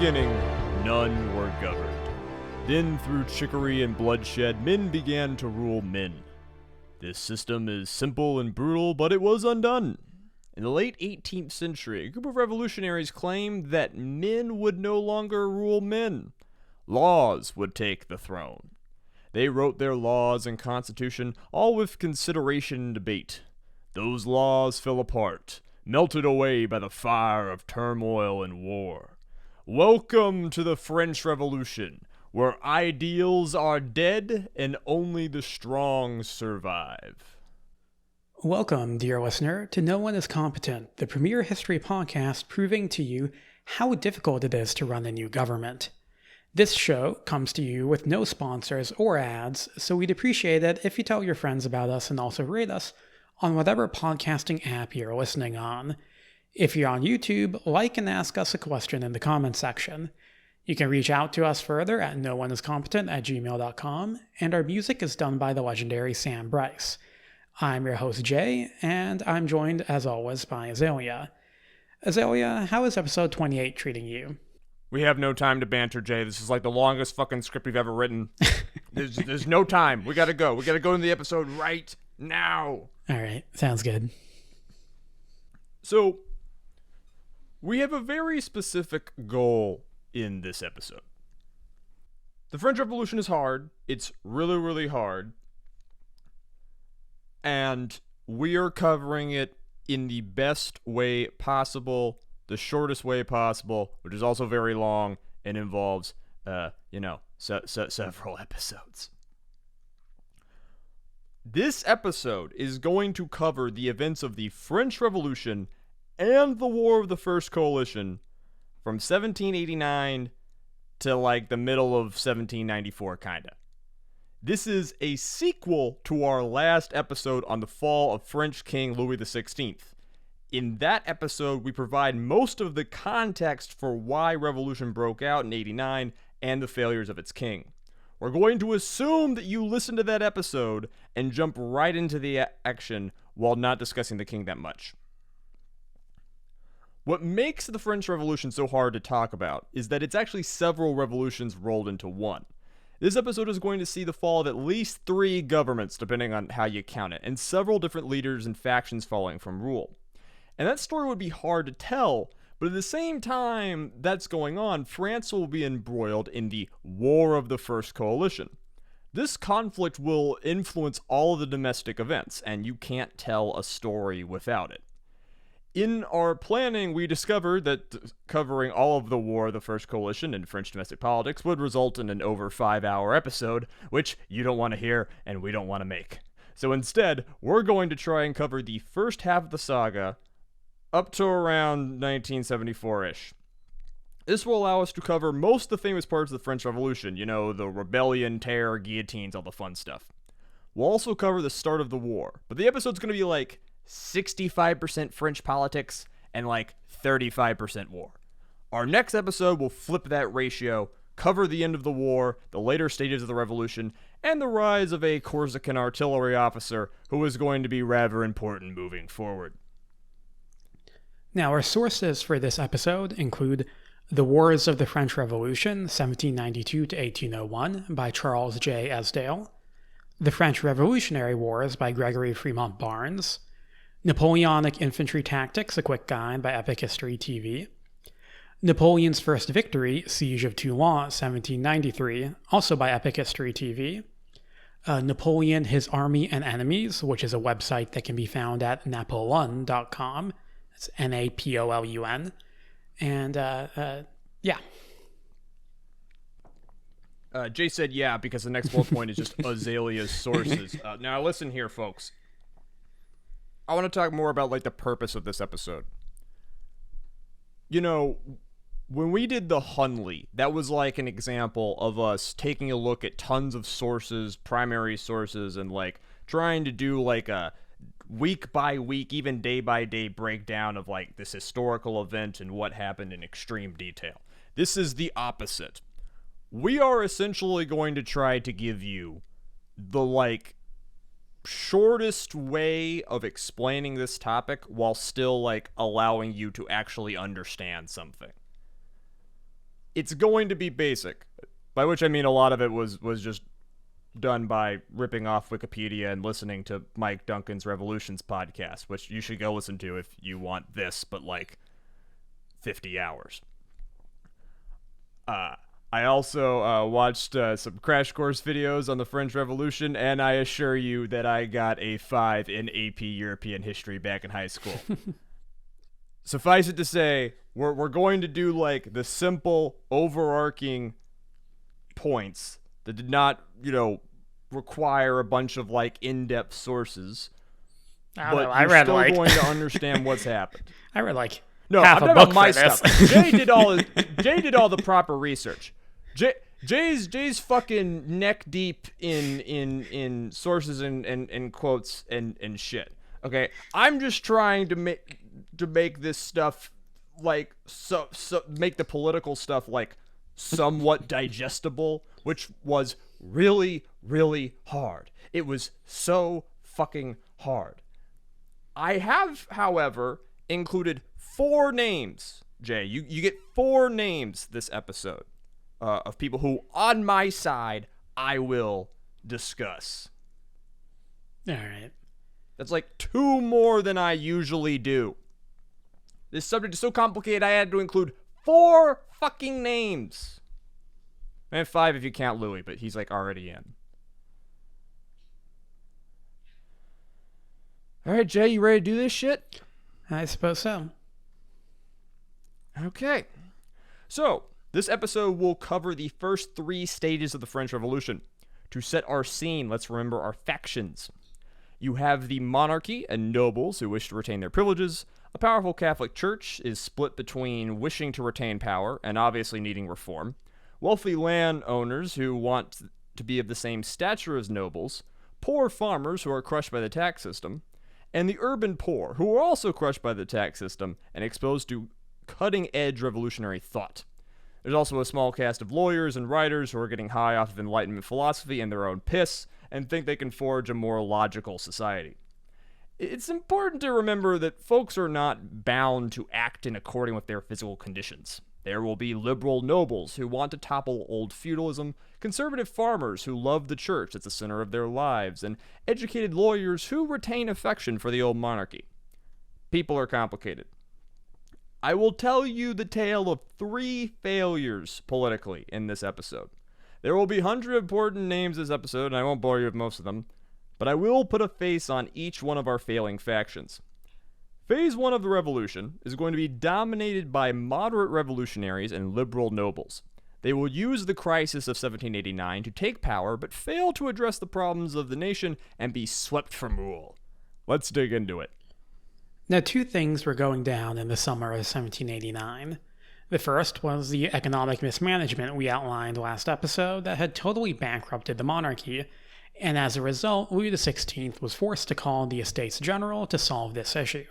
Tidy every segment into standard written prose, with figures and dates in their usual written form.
beginning, none were governed. Then, through trickery and bloodshed, men began to rule men. This system is simple and brutal, but it was undone. In the late 18th century, a group of revolutionaries claimed that men would no longer rule men. Laws would take the throne. They wrote their laws and constitution, all with consideration and debate. Those laws fell apart, melted away by the fire of turmoil and war. Welcome to the French Revolution, where ideals are dead and only the strong survive. Welcome, dear listener, to No One is Competent, the premier history podcast proving to you how difficult it is to run a new government. This show comes to you with no sponsors or ads, so we'd appreciate it if you tell your friends about us and also rate us on whatever podcasting app you're listening on. If you're on YouTube, like and ask us a question in the comments section. You can reach out to us further at nooneiscompetent@gmail.com, and our music is done by the legendary Sam Bryce. I'm your host, Jay, and I'm joined, as always, by Azalea. Azalea, how is episode 28 treating you? We have no time to banter, Jay. This is like the longest fucking script we've ever written. There's no time. We gotta go. We gotta go into the episode right now. All right, sounds good. So, we have a very specific goal in this episode. The French Revolution is hard. It's really, really hard. And we are covering it in the best way possible, the shortest way possible, which is also very long and involves, several episodes. This episode is going to cover the events of the French Revolution and the War of the First Coalition from 1789 to like the middle of 1794, kinda. This is a sequel to our last episode on the fall of French King Louis XVI. In that episode, we provide most of the context for why revolution broke out in 89 and the failures of its king. We're going to assume that you listen to that episode and jump right into the action while not discussing the king that much. What makes the French Revolution so hard to talk about is that it's actually several revolutions rolled into one. This episode is going to see the fall of at least 3 governments, depending on how you count it, and several different leaders and factions falling from rule. And that story would be hard to tell, but at the same time that's going on, France will be embroiled in the War of the First Coalition. This conflict will influence all of the domestic events, and you can't tell a story without it. In our planning, we discovered that covering all of the War of the First Coalition and French domestic politics would result in an over 5-hour episode, which you don't want to hear and we don't want to make. So instead, we're going to try and cover the first half of the saga up to around 1974-ish. This will allow us to cover most of the famous parts of the French Revolution, the rebellion, terror, guillotines, all the fun stuff. We'll also cover the start of the war, but the episode's going to be like 65% French politics and like 35% war. Our next episode will flip that ratio, cover the end of the war, the later stages of the revolution, and the rise of a Corsican artillery officer who is going to be rather important moving forward. Now, our sources for this episode include The Wars of the French Revolution, 1792 to 1801, by Charles J. Esdale, The French Revolutionary Wars by Gregory Fremont Barnes, Napoleonic Infantry Tactics, a quick guide by Epic History TV, Napoleon's First Victory, Siege of Toulon, 1793, also by Epic History TV, Napoleon, His Army and Enemies, which is a website that can be found at napoleon.com. It's Napollun. And, yeah. Jay said yeah, because the next bullet point is just Azalea's sources. Now listen here, folks. I want to talk more about like the purpose of this episode. When we did the Hunley, that was like an example of us taking a look at tons of sources, primary sources, and like trying to do like a week by week, even day by day breakdown of like this historical event and what happened in extreme detail. This is the opposite. We are essentially going to try to give you the like shortest way of explaining this topic while still like allowing you to actually understand something. it's going to be basic, by which I mean a lot of it was just done by ripping off Wikipedia and listening to Mike Duncan's Revolutions podcast, which you should go listen to if you want this, but like 50 hours. I also watched some Crash Course videos on the French Revolution, and I assure you that I got a 5 in AP European history back in high school. Suffice it to say, we're going to do like the simple, overarching points that did not, require a bunch of like in-depth sources. I read still like going to understand what's happened. I read like No, half I'm a talking book about my for this. stuff. Jay did all the proper research. Jay's fucking neck deep in sources and quotes and shit. Okay, I'm just trying to make this stuff like so make the political stuff like somewhat digestible, which was really hard. It was so fucking hard. I have, however, included 4 names. Jay, you get 4 names this episode of people who, on my side, I will discuss. All right. That's like 2 more than I usually do. This subject is so complicated, I had to include 4 fucking names. And 5 if you count Louis, but he's like already in. All right, Jay, you ready to do this shit? I suppose so. Okay. So, this episode will cover the first 3 stages of the French Revolution. To set our scene, let's remember our factions. You have the monarchy and nobles who wish to retain their privileges. A powerful Catholic Church is split between wishing to retain power and obviously needing reform. Wealthy landowners who want to be of the same stature as nobles. Poor farmers who are crushed by the tax system. And the urban poor, who are also crushed by the tax system and exposed to cutting-edge revolutionary thought. There's also a small cast of lawyers and writers who are getting high off of Enlightenment philosophy and their own piss and think they can forge a more logical society. It's important to remember that folks are not bound to act in accordance with their physical conditions. There will be liberal nobles who want to topple old feudalism, conservative farmers who love the church as the center of their lives, and educated lawyers who retain affection for the old monarchy. People are complicated. I will tell you the tale of 3 failures politically in this episode. There will be 100 important names this episode, and I won't bore you with most of them, but I will put a face on each one of our failing factions. Phase 1 of the revolution is going to be dominated by moderate revolutionaries and liberal nobles. They will use the crisis of 1789 to take power, but fail to address the problems of the nation and be swept from rule. Let's dig into it. Now, 2 things were going down in the summer of 1789. The first was the economic mismanagement we outlined last episode that had totally bankrupted the monarchy, and as a result, Louis XVI was forced to call the Estates General to solve this issue.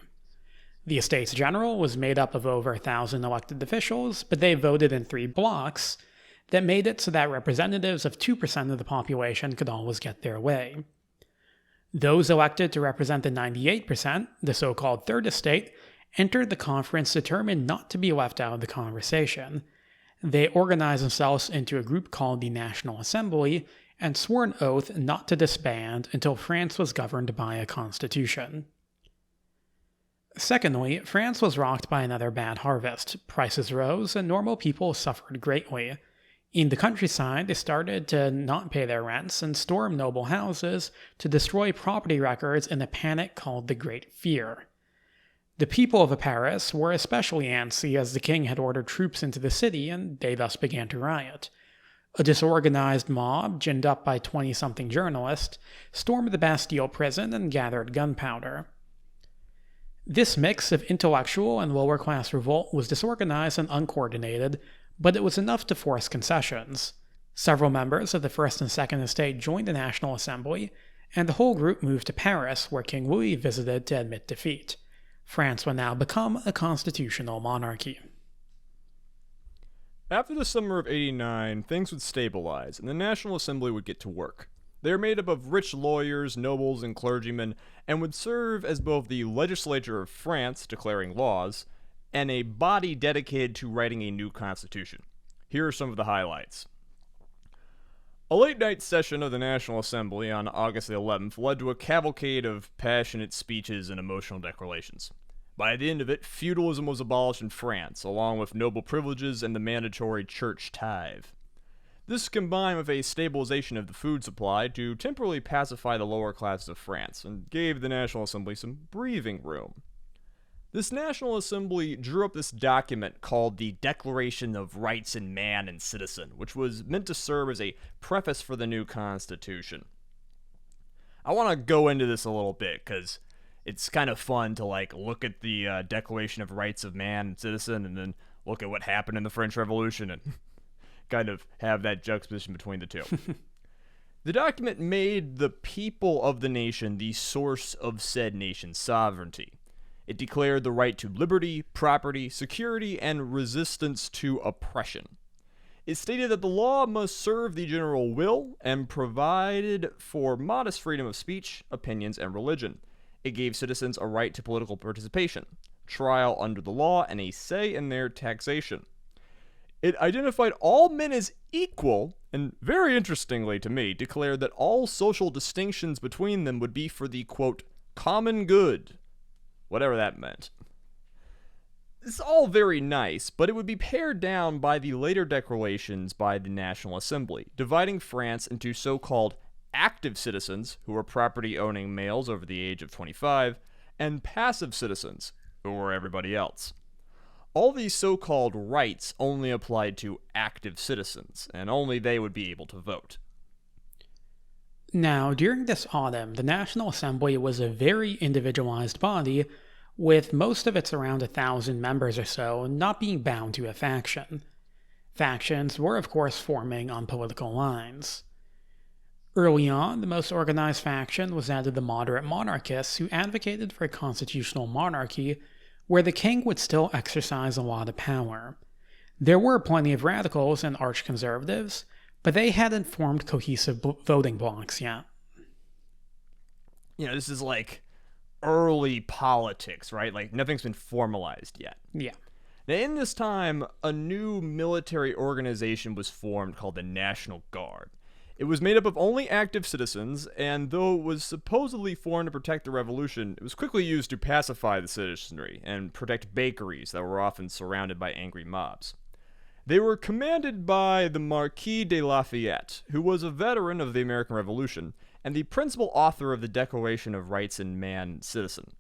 The Estates General was made up of over 1,000 elected officials, but they voted in 3 blocks that made it so that representatives of 2% of the population could always get their way. Those elected to represent the 98%, the so-called Third Estate, entered the conference determined not to be left out of the conversation. They organized themselves into a group called the National Assembly and swore an oath not to disband until France was governed by a constitution. Secondly, France was rocked by another bad harvest. Prices rose and normal people suffered greatly. In the countryside, they started to not pay their rents and storm noble houses to destroy property records in a panic called the Great Fear. The people of Paris were especially antsy as the king had ordered troops into the city and they thus began to riot. A disorganized mob, ginned up by 20-something journalists, stormed the Bastille prison and gathered gunpowder. This mix of intellectual and lower-class revolt was disorganized and uncoordinated, but it was enough to force concessions. Several members of the First and Second Estate joined the National Assembly, and the whole group moved to Paris, where King Louis visited to admit defeat. France would now become a constitutional monarchy. After the summer of '89, things would stabilize, and the National Assembly would get to work. They are made up of rich lawyers, nobles, and clergymen, and would serve as both the legislature of France, declaring laws, and a body dedicated to writing a new constitution. Here are some of the highlights. A late-night session of the National Assembly on August the 11th led to a cavalcade of passionate speeches and emotional declarations. By the end of it, feudalism was abolished in France, along with noble privileges and the mandatory church tithe. This combined with a stabilization of the food supply to temporarily pacify the lower classes of France and gave the National Assembly some breathing room. This National Assembly drew up this document called the Declaration of Rights in Man and Citizen, which was meant to serve as a preface for the new Constitution. I want to go into this a little bit because it's kind of fun to look at the Declaration of Rights of Man and Citizen and then look at what happened in the French Revolution and kind of have that juxtaposition between the two. The document made the people of the nation the source of said nation's sovereignty. It declared the right to liberty, property, security, and resistance to oppression. It stated that the law must serve the general will and provided for modest freedom of speech, opinions, and religion. It gave citizens a right to political participation, trial under the law, and a say in their taxation. It identified all men as equal, and very interestingly to me, declared that all social distinctions between them would be for the, quote, common good, whatever that meant. It's all very nice, but it would be pared down by the later declarations by the National Assembly, dividing France into so-called active citizens, who were property-owning males over the age of 25, and passive citizens, who were everybody else. All these so-called rights only applied to active citizens, and only they would be able to vote. Now, during this autumn, the National Assembly was a very individualized body, with most of its around 1,000 members or so not being bound to a faction. Factions were, of course, forming on political lines. Early on, the most organized faction was that of the moderate monarchists who advocated for a constitutional monarchy where the king would still exercise a lot of power. There were plenty of radicals and arch-conservatives, but they hadn't formed cohesive voting blocs yet. This is early politics, right? Nothing's been formalized yet. Yeah. Now, in this time, a new military organization was formed called the National Guard. It was made up of only active citizens, and though it was supposedly formed to protect the revolution, it was quickly used to pacify the citizenry and protect bakeries that were often surrounded by angry mobs. They were commanded by the Marquis de Lafayette, who was a veteran of the American Revolution and the principal author of the Declaration of Rights in Man and Citizen.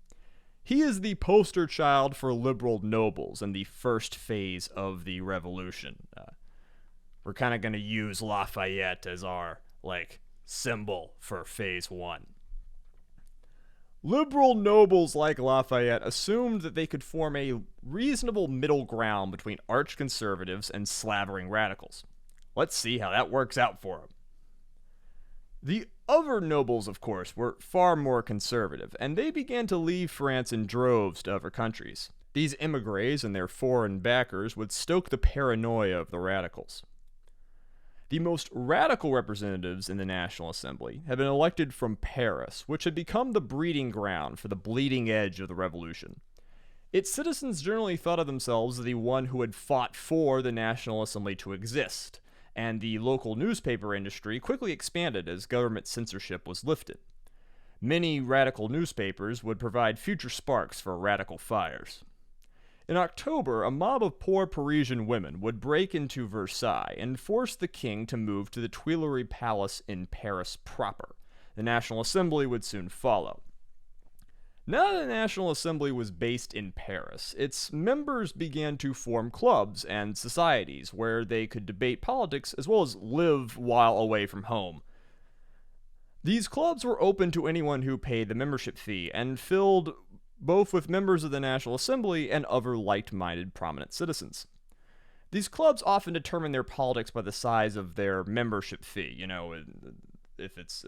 He is the poster child for liberal nobles in the first phase of the revolution. We're kind of going to use Lafayette as our, symbol for phase one. Liberal nobles like Lafayette assumed that they could form a reasonable middle ground between arch-conservatives and slavering radicals. Let's see how that works out for them. The other nobles, of course, were far more conservative, and they began to leave France in droves to other countries. These émigrés and their foreign backers would stoke the paranoia of the radicals. The most radical representatives in the National Assembly had been elected from Paris, which had become the breeding ground for the bleeding edge of the revolution. Its citizens generally thought of themselves as the one who had fought for the National Assembly to exist, and the local newspaper industry quickly expanded as government censorship was lifted. Many radical newspapers would provide future sparks for radical fires. In October, a mob of poor Parisian women would break into Versailles and force the king to move to the Tuileries Palace in Paris proper. The National Assembly would soon follow. Now that the National Assembly was based in Paris, its members began to form clubs and societies where they could debate politics as well as live while away from home. These clubs were open to anyone who paid the membership fee and filled both with members of the National Assembly and other like-minded prominent citizens. These clubs often determine their politics by the size of their membership fee. If it's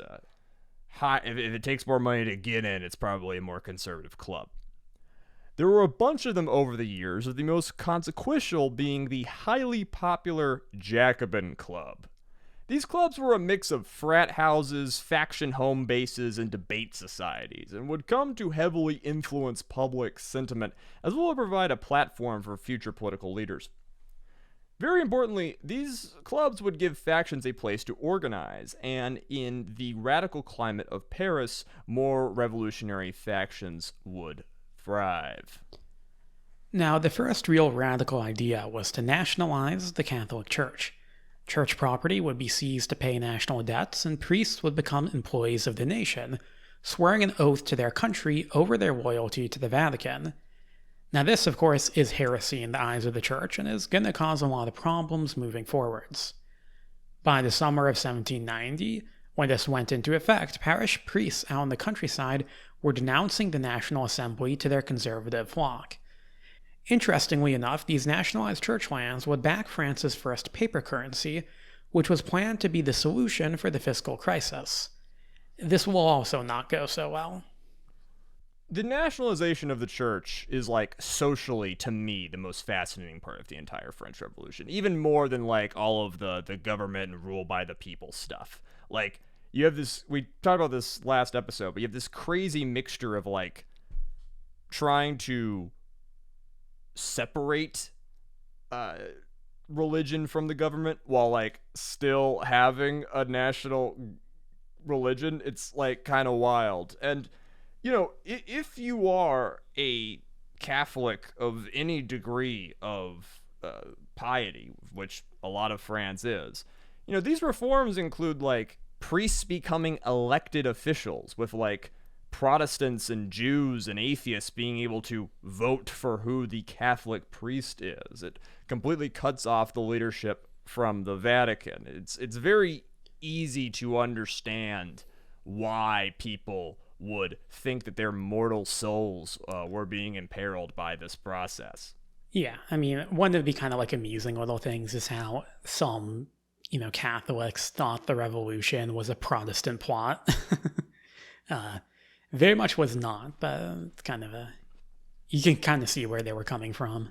high, if it takes more money to get in, it's probably a more conservative club. There were a bunch of them over the years, with the most consequential being the highly popular Jacobin Club. These clubs were a mix of frat houses, faction home bases, and debate societies, and would come to heavily influence public sentiment, as well as provide a platform for future political leaders. Very importantly, these clubs would give factions a place to organize, and in the radical climate of Paris, more revolutionary factions would thrive. Now, the first real radical idea was to nationalize the Catholic Church. Church property would be seized to pay national debts, and priests would become employees of the nation, swearing an oath to their country over their loyalty to the Vatican. Now, this, of course, is heresy in the eyes of the Church and is going to cause a lot of problems moving forwards. By the summer of 1790, when this went into effect, parish priests out in the countryside were denouncing the National Assembly to their conservative flock. Interestingly enough, these nationalized church lands would back France's first paper currency, which was planned to be the solution for the fiscal crisis. This will also not go so well. The nationalization of the church is, like, socially, to me, the most fascinating part of the entire French Revolution. Even more than, like, all of the government and rule by the people stuff. Like, you have this, we talked about this last episode, but you have this crazy mixture of, like, trying to separate religion from the government while, like, still having a national religion. It's, like, kind of wild. And you know, if you are a Catholic of any degree of piety, which a lot of France is, you know, these reforms include, like, priests becoming elected officials, with, like, Protestants and Jews and atheists being able to vote for who the Catholic priest is. It completely cuts off the leadership from the Vatican. It's very easy to understand why people would think that their mortal souls were being imperiled by this process. Yeah, I mean, one of the kind of like amusing little things is how some, Catholics thought the revolution was a Protestant plot. Very much was not, but it's kind of you can kind of see where they were coming from.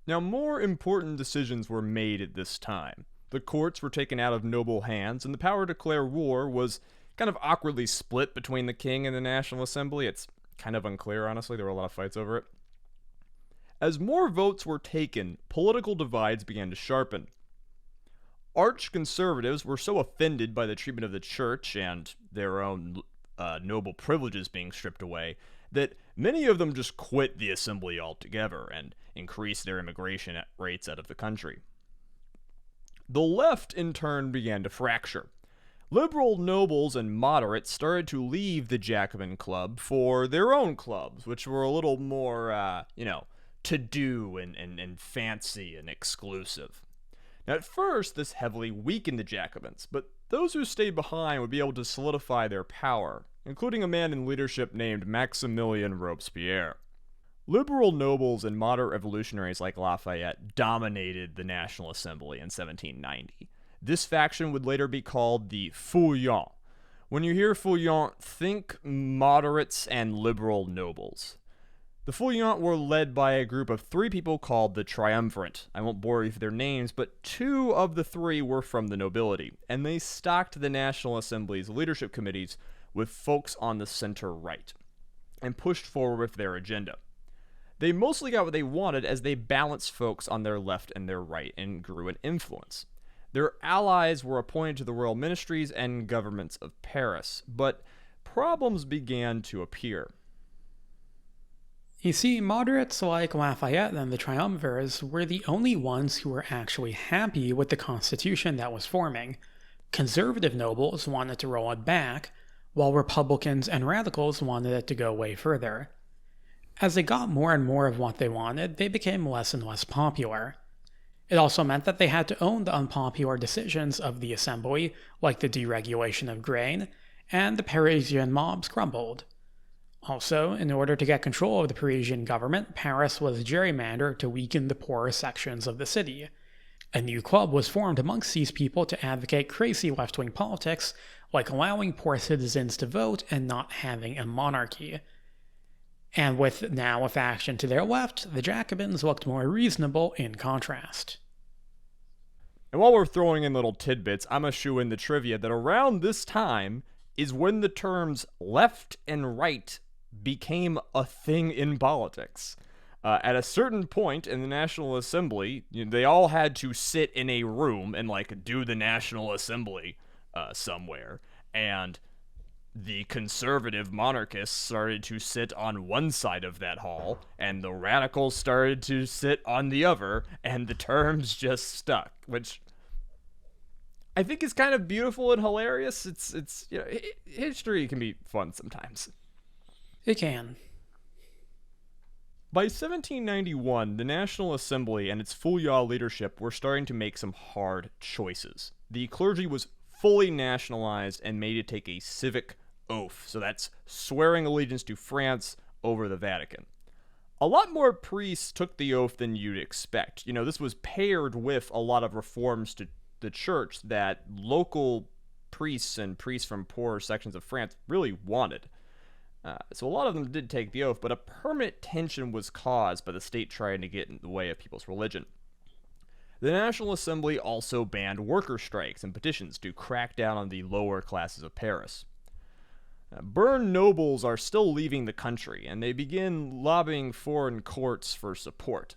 Now, more important decisions were made at this time. The courts were taken out of noble hands, and the power to declare war was kind of awkwardly split between the king and the National Assembly. It's kind of unclear, honestly. There were a lot of fights over it. As more votes were taken, political divides began to sharpen. Arch-conservatives were so offended by the treatment of the church and their own noble privileges being stripped away that many of them just quit the assembly altogether and increased their immigration rates out of the country. The left, in turn, began to fracture. Liberal nobles and moderates started to leave the Jacobin Club for their own clubs, which were a little more, to-do and fancy and exclusive. Now, at first, this heavily weakened the Jacobins, but those who stayed behind would be able to solidify their power, including a man in leadership named Maximilien Robespierre. Liberal nobles and moderate revolutionaries like Lafayette dominated the National Assembly in 1790. This faction would later be called the Feuillant. When you hear Feuillant, think moderates and liberal nobles. The Feuillant were led by a group of 3 people called the Triumvirate. I won't bore you with their names, but 2 of the 3 were from the nobility, and they stocked the National Assembly's leadership committees with folks on the center-right, and pushed forward with their agenda. They mostly got what they wanted as they balanced folks on their left and their right and grew in influence. Their allies were appointed to the royal ministries and governments of Paris, but problems began to appear. You see, moderates like Lafayette and the Triumvirs were the only ones who were actually happy with the constitution that was forming. Conservative nobles wanted to roll it back, while Republicans and radicals wanted it to go way further. As they got more and more of what they wanted, they became less and less popular. It also meant that they had to own the unpopular decisions of the assembly, like the deregulation of grain, and the Parisian mobs crumbled. Also, in order to get control of the Parisian government, Paris was gerrymandered to weaken the poorer sections of the city. A new club was formed amongst these people to advocate crazy left-wing politics, like allowing poor citizens to vote and not having a monarchy. And with now a faction to their left, the Jacobins looked more reasonable in contrast. And while we're throwing in little tidbits, I'm going to shoe in the trivia that around this time is when the terms left and right became a thing in politics. At a certain point in the National Assembly, they all had to sit in a room and like do the National Assembly somewhere, and the conservative monarchists started to sit on one side of that hall, and the radicals started to sit on the other, and the terms just stuck, which I think is kind of beautiful and hilarious. It's history can be fun sometimes. It can. By 1791, the National Assembly and its Feuillant leadership were starting to make some hard choices. The clergy was fully nationalized and made to take a civic oath, so that's swearing allegiance to France over the Vatican. A lot more priests took the oath than you'd expect. This was paired with a lot of reforms to the church that local priests and priests from poorer sections of France really wanted. So a lot of them did take the oath, but a permanent tension was caused by the state trying to get in the way of people's religion. The National Assembly also banned worker strikes and petitions to crack down on the lower classes of Paris. Burned nobles are still leaving the country, and they begin lobbying foreign courts for support.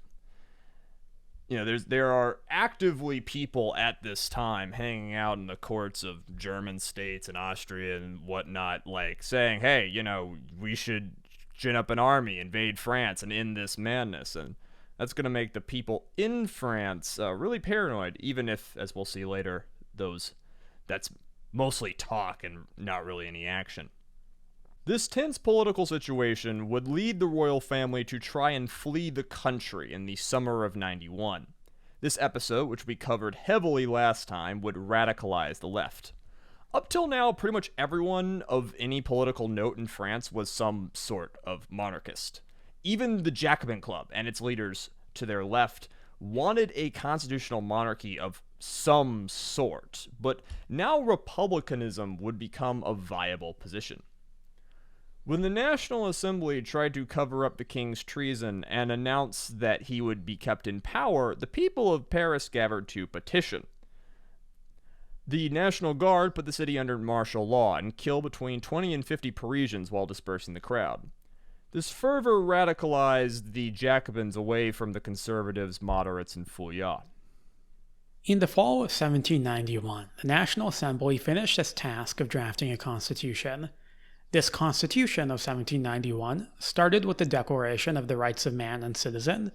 There are actively people at this time hanging out in the courts of German states and Austria and whatnot, like saying, hey, we should gin up an army, invade France, and end this madness. And that's going to make the people in France really paranoid, even if, as we'll see later, that's mostly talk and not really any action. This tense political situation would lead the royal family to try and flee the country in the summer of 91. This episode, which we covered heavily last time, would radicalize the left. Up till now, pretty much everyone of any political note in France was some sort of monarchist. Even the Jacobin Club and its leaders to their left wanted a constitutional monarchy of some sort, but now republicanism would become a viable position. When the National Assembly tried to cover up the king's treason and announce that he would be kept in power, the people of Paris gathered to petition. The National Guard put the city under martial law and killed between 20 and 50 Parisians while dispersing the crowd. This fervor radicalized the Jacobins away from the conservatives, moderates, and Feuillant. In the fall of 1791, the National Assembly finished its task of drafting a constitution. This Constitution of 1791 started with the Declaration of the Rights of Man and Citizen,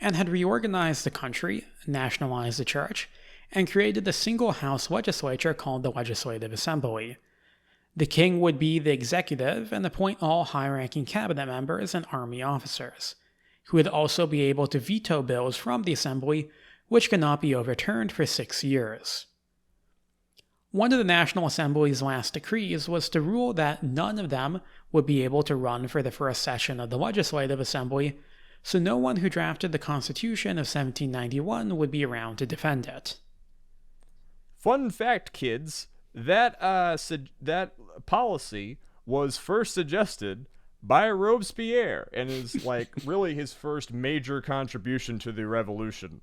and had reorganized the country, nationalized the church, and created a single-house legislature called the Legislative Assembly. The king would be the executive and appoint all high-ranking cabinet members and army officers, who would also be able to veto bills from the assembly which could not be overturned for 6 years. One of the National Assembly's last decrees was to rule that none of them would be able to run for the first session of the Legislative Assembly, so no one who drafted the Constitution of 1791 would be around to defend it. Fun fact, kids, that policy was first suggested by Robespierre and is really his first major contribution to the revolution.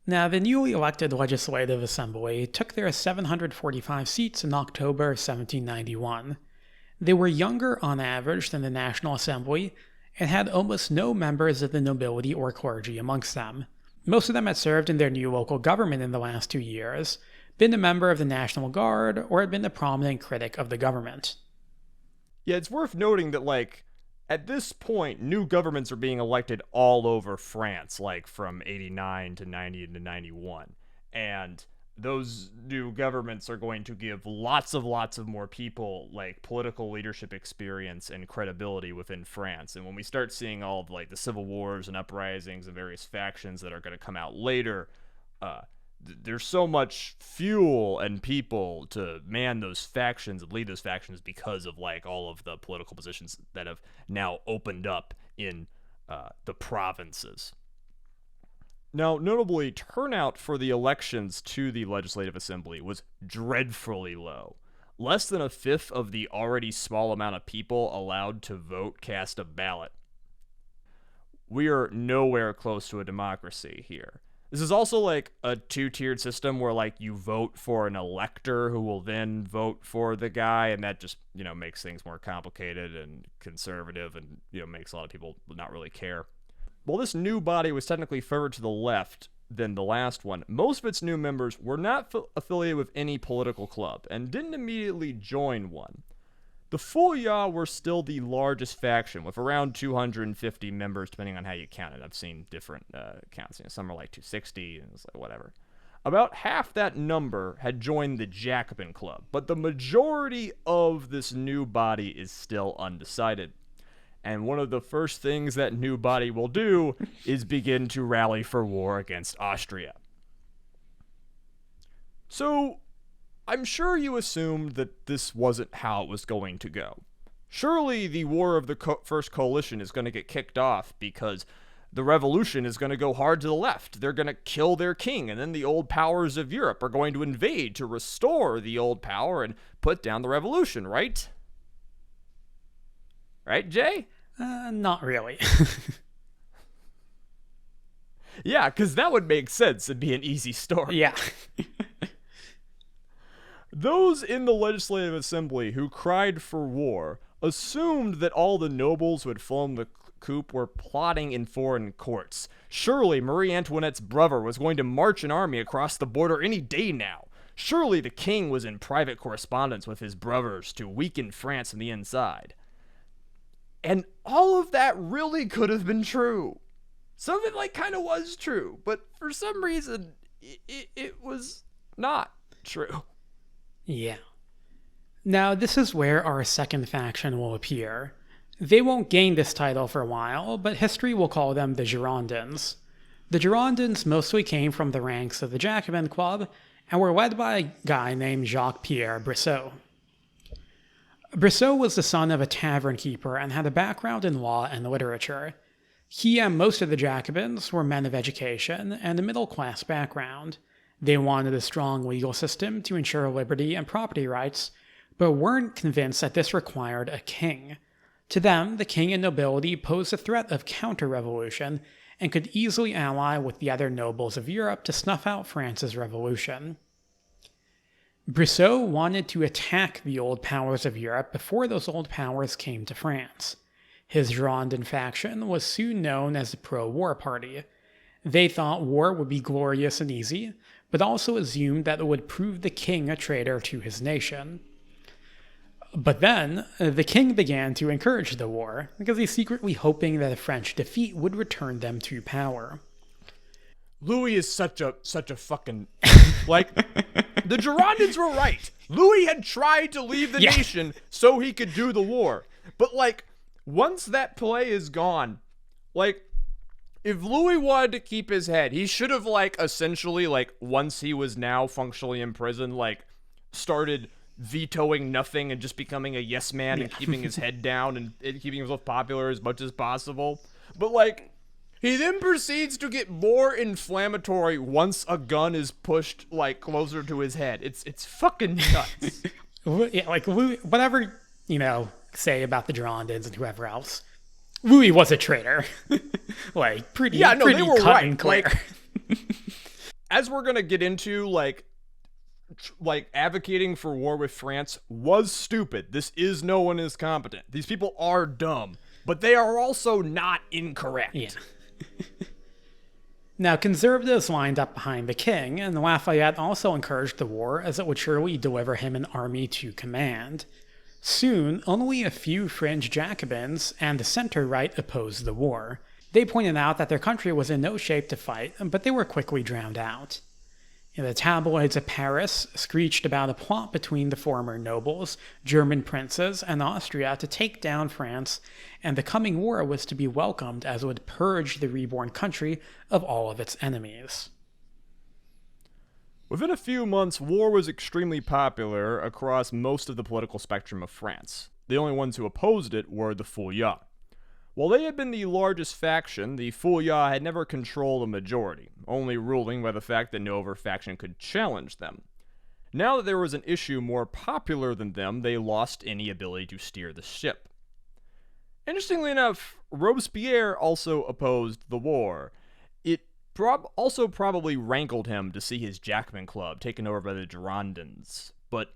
Now, the newly elected Legislative Assembly took their 745 seats in October 1791. They were younger on average than the National Assembly and had almost no members of the nobility or clergy amongst them. Most of them had served in their new local government in the last 2 years, been a member of the National Guard, or had been a prominent critic of the government. Yeah, it's worth noting that, at this point, new governments are being elected all over France, from 89 to 90 to 91. And those new governments are going to give lots of more people, political leadership experience and credibility within France. And when we start seeing all of, the civil wars and uprisings and various factions that are going to come out later, there's so much fuel and people to man those factions and lead those factions because of all of the political positions that have now opened up in the provinces. Now, notably, turnout for the elections to the Legislative Assembly was dreadfully low. Less than a fifth of the already small amount of people allowed to vote cast a ballot. We are nowhere close to a democracy here. This is also like a two-tiered system where like you vote for an elector who will then vote for the guy, and that just, makes things more complicated and conservative and, makes a lot of people not really care. While this new body was technically further to the left than the last one, most of its new members were not affiliated with any political club and didn't immediately join one. The Feuillant were still the largest faction, with around 250 members, depending on how you count it. I've seen different counts. Some are like 260, and it's like whatever. About half that number had joined the Jacobin Club, but the majority of this new body is still undecided. And one of the first things that new body will do is begin to rally for war against Austria. So, I'm sure you assumed that this wasn't how it was going to go. Surely the war of the First Coalition is going to get kicked off because the revolution is going to go hard to the left. They're going to kill their king, and then the old powers of Europe are going to invade to restore the old power and put down the revolution, right? Right, Jay? Not really. Yeah, because that would make sense and be an easy story. Yeah. Those in the Legislative Assembly who cried for war assumed that all the nobles who had flown the coup were plotting in foreign courts. Surely Marie Antoinette's brother was going to march an army across the border any day now. Surely the king was in private correspondence with his brothers to weaken France from the inside. And all of that really could have been true. Some of it kind of was true, but for some reason it was not true. Yeah. Now, this is where our second faction will appear. They won't gain this title for a while, but history will call them the Girondins. The Girondins mostly came from the ranks of the Jacobin Club and were led by a guy named Jacques-Pierre Brissot. Brissot was the son of a tavern keeper and had a background in law and literature. He and most of the Jacobins were men of education and a middle-class background. They wanted a strong legal system to ensure liberty and property rights, but weren't convinced that this required a king. To them, the king and nobility posed a threat of counter-revolution and could easily ally with the other nobles of Europe to snuff out France's revolution. Brissot wanted to attack the old powers of Europe before those old powers came to France. His Girondin faction was soon known as the pro-war party. They thought war would be glorious and easy, but also assumed that it would prove the king a traitor to his nation. But then, the king began to encourage the war, because he's secretly hoping that a French defeat would return them to power. Louis is such a fucking... the Girondins were right. Louis had tried to leave the nation so he could do the war. But, once that play is gone, if Louis wanted to keep his head, he should have, essentially, once he was now functionally in prison, started vetoing nothing and just becoming a yes man and keeping his head down and keeping himself popular as much as possible. But, he then proceeds to get more inflammatory once a gun is pushed, closer to his head. It's fucking nuts. Yeah, Louis, whatever, say about the Girondins and whoever else, Louis was a traitor. Pretty they were cut right. and clear. As we're gonna get into, advocating for war with France was stupid. This is no one is competent. These people are dumb, but they are also not incorrect. Yeah. Now, conservatives lined up behind the king, and Lafayette also encouraged the war as it would surely deliver him an army to command. Soon, only a few fringe Jacobins and the center-right opposed the war. They pointed out that their country was in no shape to fight, but they were quickly drowned out. The tabloids of Paris screeched about a plot between the former nobles, German princes, and Austria to take down France, and the coming war was to be welcomed as it would purge the reborn country of all of its enemies. Within a few months, war was extremely popular across most of the political spectrum of France. The only ones who opposed it were the Feuillant. While they had been the largest faction, the Feuillant had never controlled a majority, only ruling by the fact that no other faction could challenge them. Now that there was an issue more popular than them, they lost any ability to steer the ship. Interestingly enough, Robespierre also opposed the war. It also probably rankled him to see his Jackman Club taken over by the Girondins. But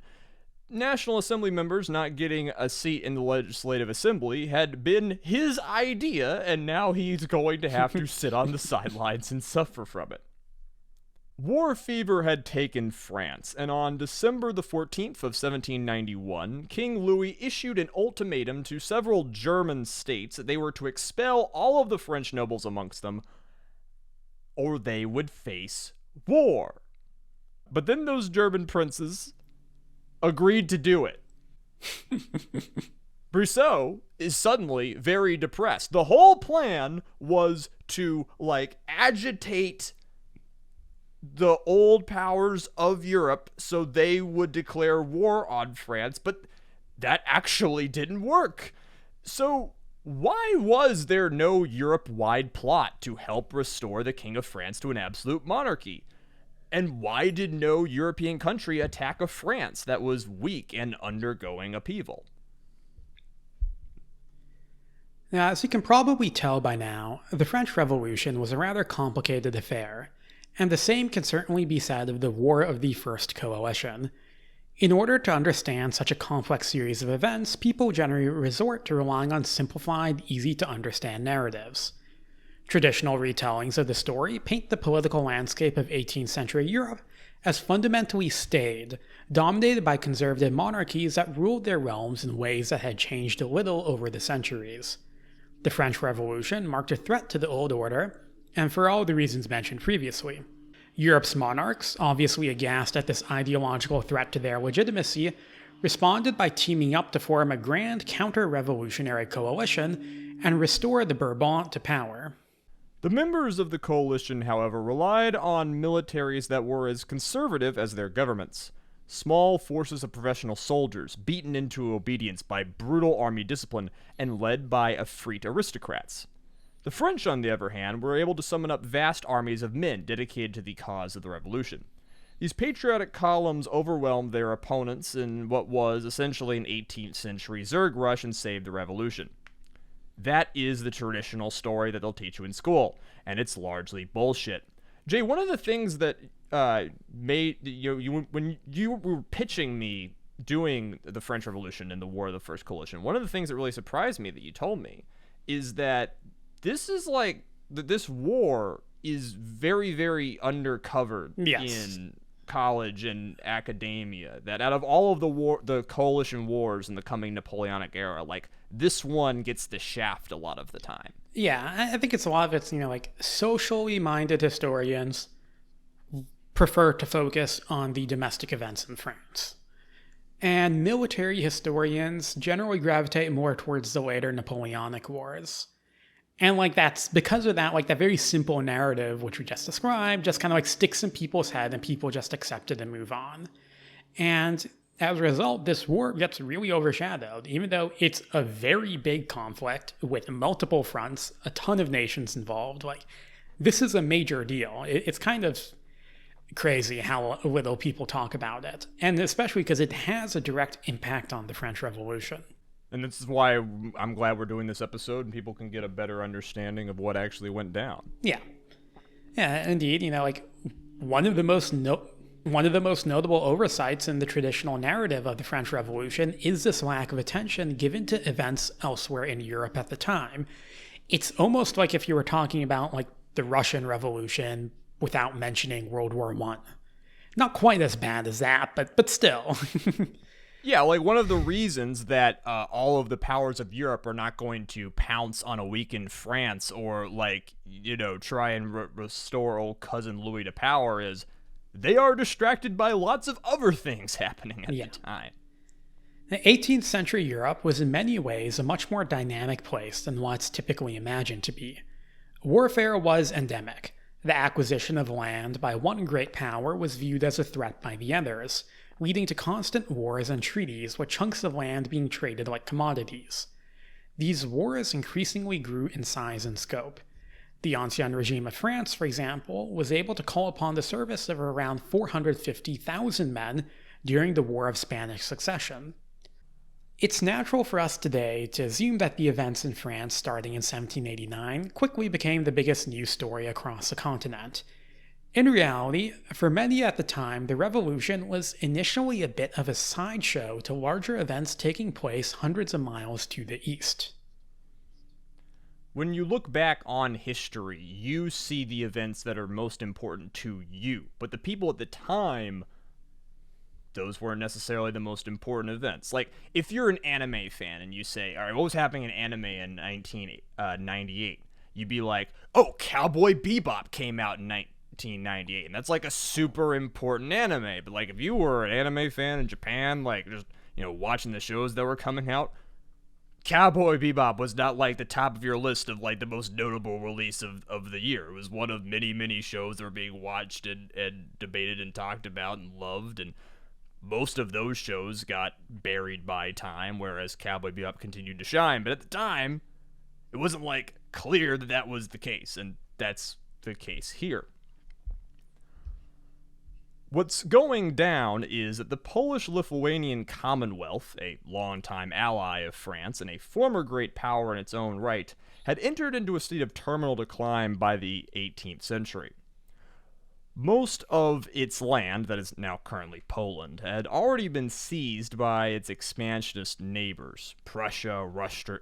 National Assembly members not getting a seat in the Legislative Assembly had been his idea, and now he's going to have to sit on the sidelines and suffer from it. War fever had taken France, and on December the 14th of 1791, King Louis issued an ultimatum to several German states that they were to expel all of the French nobles amongst them, or they would face war. But then those German princes agreed to do it. Brissot is suddenly very depressed. The whole plan was to, agitate the old powers of Europe so they would declare war on France, but that actually didn't work. So why was there no Europe-wide plot to help restore the King of France to an absolute monarchy? And why did no European country attack a France that was weak and undergoing upheaval? Now, as you can probably tell by now, the French Revolution was a rather complicated affair, and the same can certainly be said of the War of the First Coalition. In order to understand such a complex series of events, people generally resort to relying on simplified, easy-to-understand narratives. Traditional retellings of the story paint the political landscape of 18th century Europe as fundamentally staid, dominated by conservative monarchies that ruled their realms in ways that had changed a little over the centuries. The French Revolution marked a threat to the old order, and for all the reasons mentioned previously. Europe's monarchs, obviously aghast at this ideological threat to their legitimacy, responded by teaming up to form a grand counter-revolutionary coalition and restore the Bourbons to power. The members of the coalition, however, relied on militaries that were as conservative as their governments. Small forces of professional soldiers, beaten into obedience by brutal army discipline and led by effete aristocrats. The French, on the other hand, were able to summon up vast armies of men dedicated to the cause of the revolution. These patriotic columns overwhelmed their opponents in what was essentially an 18th century Zerg rush and saved the revolution. That is the traditional story that they'll teach you in school, and it's largely bullshit. Jay, one of the things that when you were pitching me doing the French Revolution and the War of the First Coalition, one of the things that really surprised me that you told me is that this war is very, very undercovered in college and academia. That out of all of the coalition wars in the coming Napoleonic era, this one gets the shaft a lot of the time. Yeah, I think it's a lot of it's, socially minded historians prefer to focus on the domestic events in France. And military historians generally gravitate more towards the later Napoleonic Wars. And that's because of that, that very simple narrative, which we just described, just kind of sticks in people's head and people just accept it and move on. And as a result, this war gets really overshadowed, even though it's a very big conflict with multiple fronts, a ton of nations involved. This is a major deal. It's kind of crazy how little people talk about it. And especially because it has a direct impact on the French Revolution. And this is why I'm glad we're doing this episode and people can get a better understanding of what actually went down. Yeah. Yeah, indeed. One of the most notable oversights in the traditional narrative of the French Revolution is this lack of attention given to events elsewhere in Europe at the time. It's almost like if you were talking about the Russian Revolution without mentioning World War I. Not quite as bad as that, but still. Yeah, one of the reasons that all of the powers of Europe are not going to pounce on a weakened France or, try and restore old cousin Louis to power is they are distracted by lots of other things happening at the time. 18th century Europe was in many ways a much more dynamic place than what's typically imagined to be. Warfare was endemic. The acquisition of land by one great power was viewed as a threat by the others, leading to constant wars and treaties with chunks of land being traded like commodities. These wars increasingly grew in size and scope. The Ancien regime of France, for example, was able to call upon the service of around 450,000 men during the War of Spanish Succession. It's natural for us today to assume that the events in France starting in 1789 quickly became the biggest news story across the continent. In reality, for many at the time, the revolution was initially a bit of a sideshow to larger events taking place hundreds of miles to the east. When you look back on history, you see the events that are most important to you. But the people at the time, those weren't necessarily the most important events. Like, if you're an anime fan and you say, all right, what was happening in anime in 1998? You'd be like, oh, Cowboy Bebop came out in 1998, and that's like a super important anime. But like, if you were an anime fan in Japan, like just watching the shows that were coming out, Cowboy Bebop was not like the top of your list of like the most notable release of the year. It was one of many shows that were being watched and debated and talked about and loved, and most of those shows got buried by time, whereas Cowboy Bebop continued to shine. But at the time, it wasn't like clear that that was the case, and that's the case here. What's going down is that the Polish-Lithuanian Commonwealth, a longtime ally of France and a former great power in its own right, had entered into a state of terminal decline by the 18th century. Most of its land, that is now currently Poland, had already been seized by its expansionist neighbors, Prussia, Russia.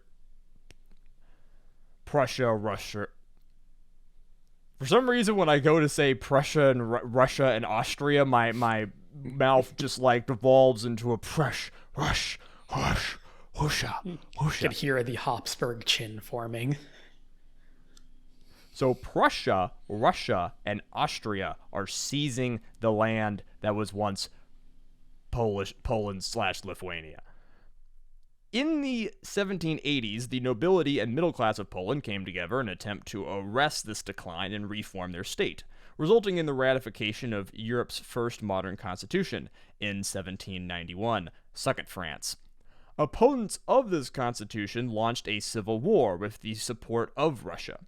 For some reason, when I go to say Prussia and Russia and Austria, my mouth just like devolves into a Russia. You could hear the Habsburg chin forming. So Prussia, Russia, and Austria are seizing the land that was once Poland/Lithuania. In the 1780s, the nobility and middle class of Poland came together in an attempt to arrest this decline and reform their state, resulting in the ratification of Europe's first modern constitution in 1791, Second France. Opponents of this constitution launched a civil war with the support of Russia.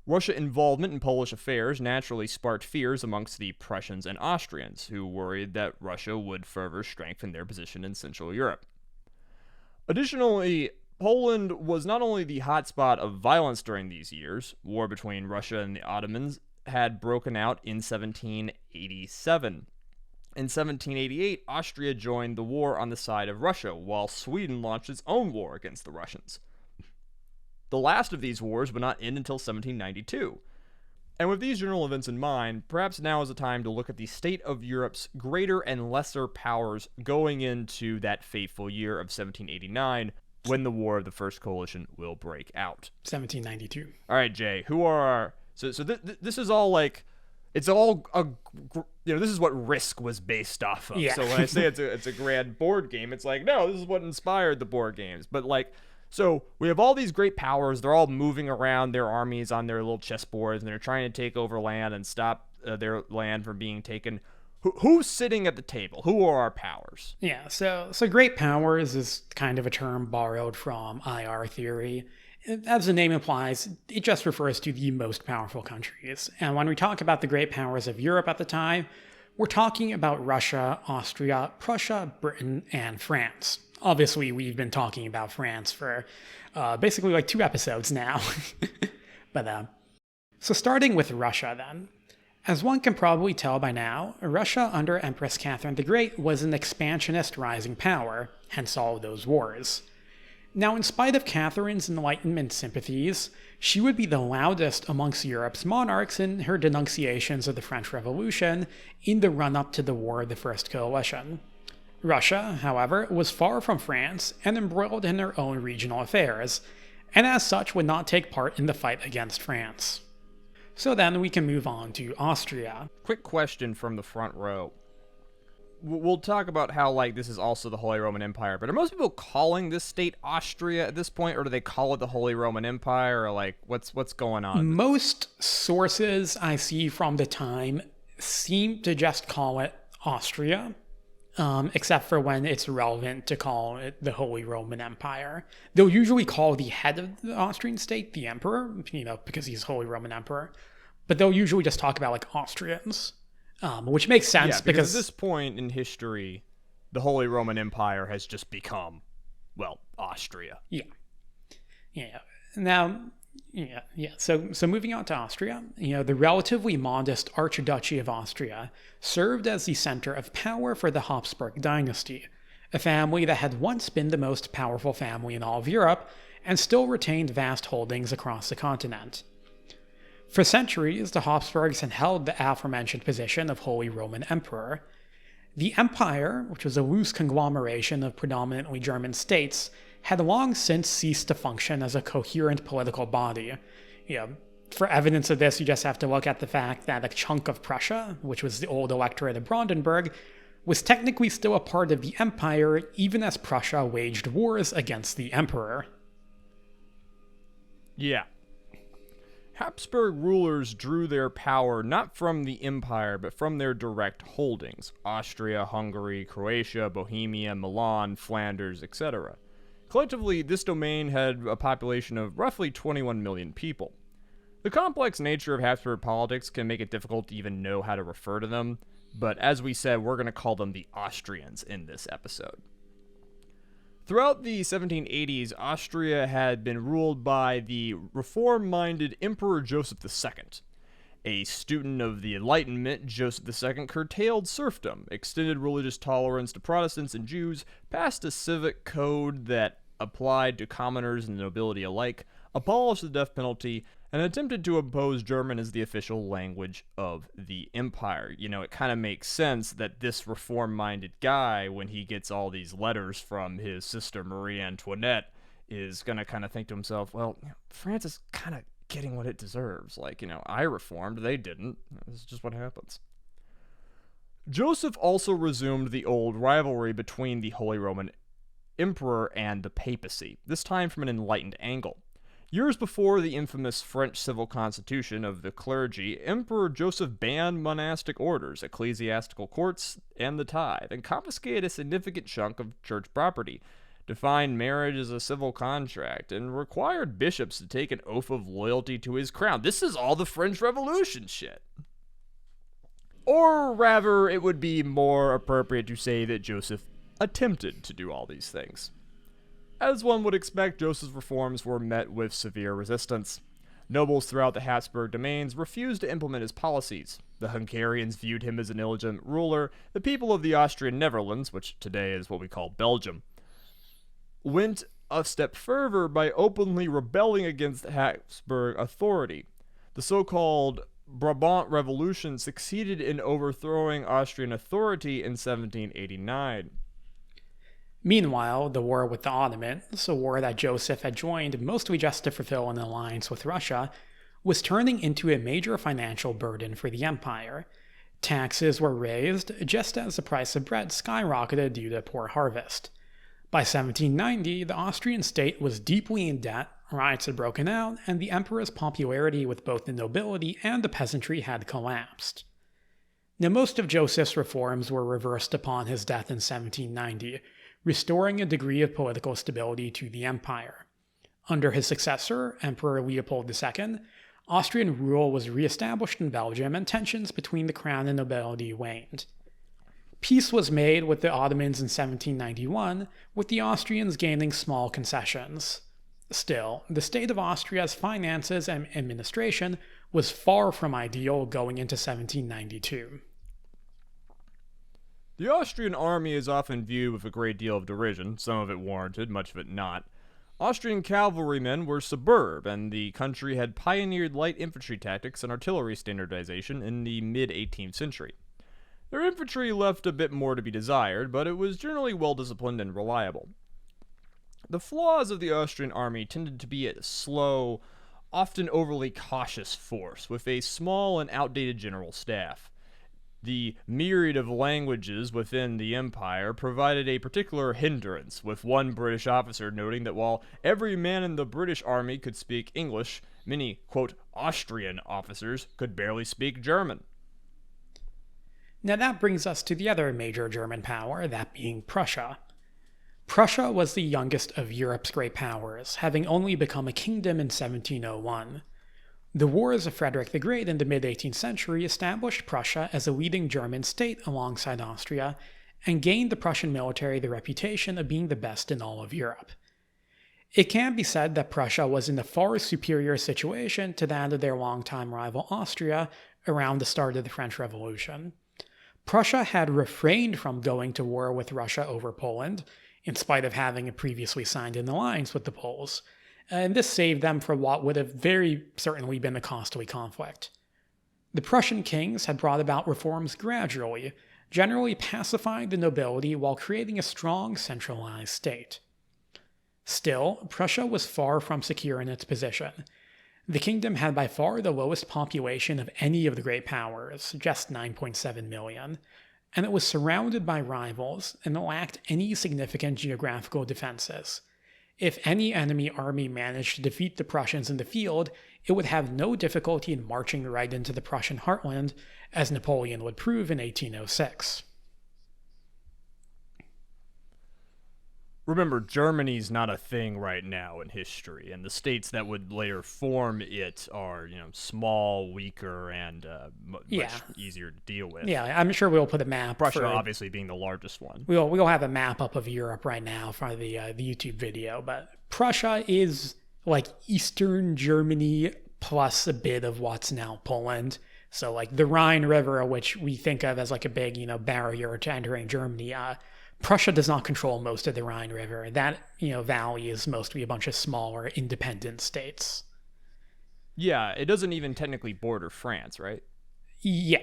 Russian involvement in Polish affairs naturally sparked fears amongst the Prussians and Austrians, who worried that Russia would further strengthen their position in Central Europe. Additionally, Poland was not only the hotspot of violence during these years. War between Russia and the Ottomans had broken out in 1787. In 1788, Austria joined the war on the side of Russia, while Sweden launched its own war against the Russians. The last of these wars would not end until 1792. And with these general events in mind, perhaps now is the time to look at the state of Europe's greater and lesser powers going into that fateful year of 1789, when the War of the First Coalition will break out. 1792. All right, Jay, who are our... So this is all like... It's all... this is what Risk was based off of. Yeah. So when I say it's a grand board game, it's like, no, this is what inspired the board games. But like... So we have all these great powers. They're all moving around their armies on their little chessboards, and they're trying to take over land and stop their land from being taken. Who's sitting at the table? Who are our powers? Yeah, so great powers is kind of a term borrowed from IR theory. As the name implies, it just refers to the most powerful countries. And when we talk about the great powers of Europe at the time, we're talking about Russia, Austria, Prussia, Britain, and France. Obviously, we've been talking about France for basically like 2 episodes now. So starting with Russia then. As one can probably tell by now, Russia under Empress Catherine the Great was an expansionist rising power, hence all of those wars. Now, in spite of Catherine's Enlightenment sympathies, she would be the loudest amongst Europe's monarchs in her denunciations of the French Revolution in the run-up to the War of the First Coalition. Russia, however, was far from France and embroiled in her own regional affairs, and as such would not take part in the fight against France. So then we can move on to Austria. Quick question from the front row. We'll talk about how like this is also the Holy Roman Empire, but are most people calling this state Austria at this point, or do they call it the Holy Roman Empire, or like what's going on? Most sources I see from the time seem to just call it Austria. Except for when it's relevant to call it the Holy Roman Empire. They'll usually call the head of the Austrian state the emperor, because he's Holy Roman Emperor. But they'll usually just talk about like Austrians, which makes sense because at this point in history, the Holy Roman Empire has just become well, Austria. Yeah. Now, So moving on to Austria, the relatively modest Archduchy of Austria served as the center of power for the Habsburg dynasty, a family that had once been the most powerful family in all of Europe and still retained vast holdings across the continent. For centuries, the Habsburgs had held the aforementioned position of Holy Roman Emperor. The empire, which was a loose conglomeration of predominantly German states, had long since ceased to function as a coherent political body. For evidence of this, you just have to look at the fact that a chunk of Prussia, which was the old electorate of Brandenburg, was technically still a part of the empire even as Prussia waged wars against the emperor. Yeah. Habsburg rulers drew their power not from the empire, but from their direct holdings: Austria, Hungary, Croatia, Bohemia, Milan, Flanders, etc. Collectively, this domain had a population of roughly 21 million people. The complex nature of Habsburg politics can make it difficult to even know how to refer to them, but as we said, we're going to call them the Austrians in this episode. Throughout the 1780s, Austria had been ruled by the reform-minded Emperor Joseph II. A student of the Enlightenment, Joseph II curtailed serfdom, extended religious tolerance to Protestants and Jews, passed a civic code that applied to commoners and the nobility alike, abolished the death penalty, and attempted to impose German as the official language of the empire. It kind of makes sense that this reform-minded guy, when he gets all these letters from his sister Marie Antoinette, is going to kind of think to himself, well, France is kind of getting what it deserves. I reformed, they didn't. This is just what happens. Joseph also resumed the old rivalry between the Holy Roman Emperor and the papacy, this time from an enlightened angle. Years before the infamous French civil constitution of the clergy, Emperor Joseph banned monastic orders, ecclesiastical courts, and the tithe, and confiscated a significant chunk of church property, defined marriage as a civil contract, and required bishops to take an oath of loyalty to his crown. This is all the French Revolution shit. Or rather, it would be more appropriate to say that Joseph attempted to do all these things. As one would expect, Joseph's reforms were met with severe resistance. Nobles throughout the Habsburg domains refused to implement his policies. The Hungarians viewed him as an illegitimate ruler. The people of the Austrian Netherlands, which today is what we call Belgium, went a step further by openly rebelling against Habsburg authority. The so-called Brabant Revolution succeeded in overthrowing Austrian authority in 1789. Meanwhile, the war with the Ottomans, a war that Joseph had joined mostly just to fulfill an alliance with Russia, was turning into a major financial burden for the empire. Taxes were raised just as the price of bread skyrocketed due to poor harvest. By 1790, the Austrian state was deeply in debt, riots had broken out, and the emperor's popularity with both the nobility and the peasantry had collapsed. Now, most of Joseph's reforms were reversed upon his death in 1790, restoring a degree of political stability to the empire. Under his successor, Emperor Leopold II, Austrian rule was re-established in Belgium and tensions between the crown and nobility waned. Peace was made with the Ottomans in 1791, with the Austrians gaining small concessions. Still, the state of Austria's finances and administration was far from ideal going into 1792. The Austrian army is often viewed with a great deal of derision, some of it warranted, much of it not. Austrian cavalrymen were superb, and the country had pioneered light infantry tactics and artillery standardization in the mid-18th century. Their infantry left a bit more to be desired, but it was generally well-disciplined and reliable. The flaws of the Austrian army tended to be a slow, often overly cautious force, with a small and outdated general staff. The myriad of languages within the empire provided a particular hindrance, with one British officer noting that while every man in the British army could speak English, many, quote, Austrian officers could barely speak German. Now that brings us to the other major German power, that being Prussia. Prussia was the youngest of Europe's great powers, having only become a kingdom in 1701. The wars of Frederick the Great in the mid-18th century established Prussia as a leading German state alongside Austria, and gained the Prussian military the reputation of being the best in all of Europe. It can be said that Prussia was in a far superior situation to that of their longtime rival Austria around the start of the French Revolution. Prussia had refrained from going to war with Russia over Poland, in spite of having previously signed an alliance with the Poles, and this saved them from what would have very certainly been a costly conflict. The Prussian kings had brought about reforms gradually, generally pacifying the nobility while creating a strong centralized state. Still, Prussia was far from secure in its position. The kingdom had by far the lowest population of any of the great powers, just 9.7 million, and it was surrounded by rivals and lacked any significant geographical defenses. If any enemy army managed to defeat the Prussians in the field, it would have no difficulty in marching right into the Prussian heartland, as Napoleon would prove in 1806. Remember, Germany's not a thing right now in history, and the states that would later form it are, small, weaker, and much easier to deal with. Yeah, I'm sure we'll put a map. Prussia obviously being the largest one. We'll have a map up of Europe right now for the YouTube video, but Prussia is like Eastern Germany plus a bit of what's now Poland. So like the Rhine River, which we think of as like a big, barrier to entering Germany. Prussia does not control most of the Rhine River. That, valley is mostly a bunch of smaller independent states. Yeah, it doesn't even technically border France, right? Yeah.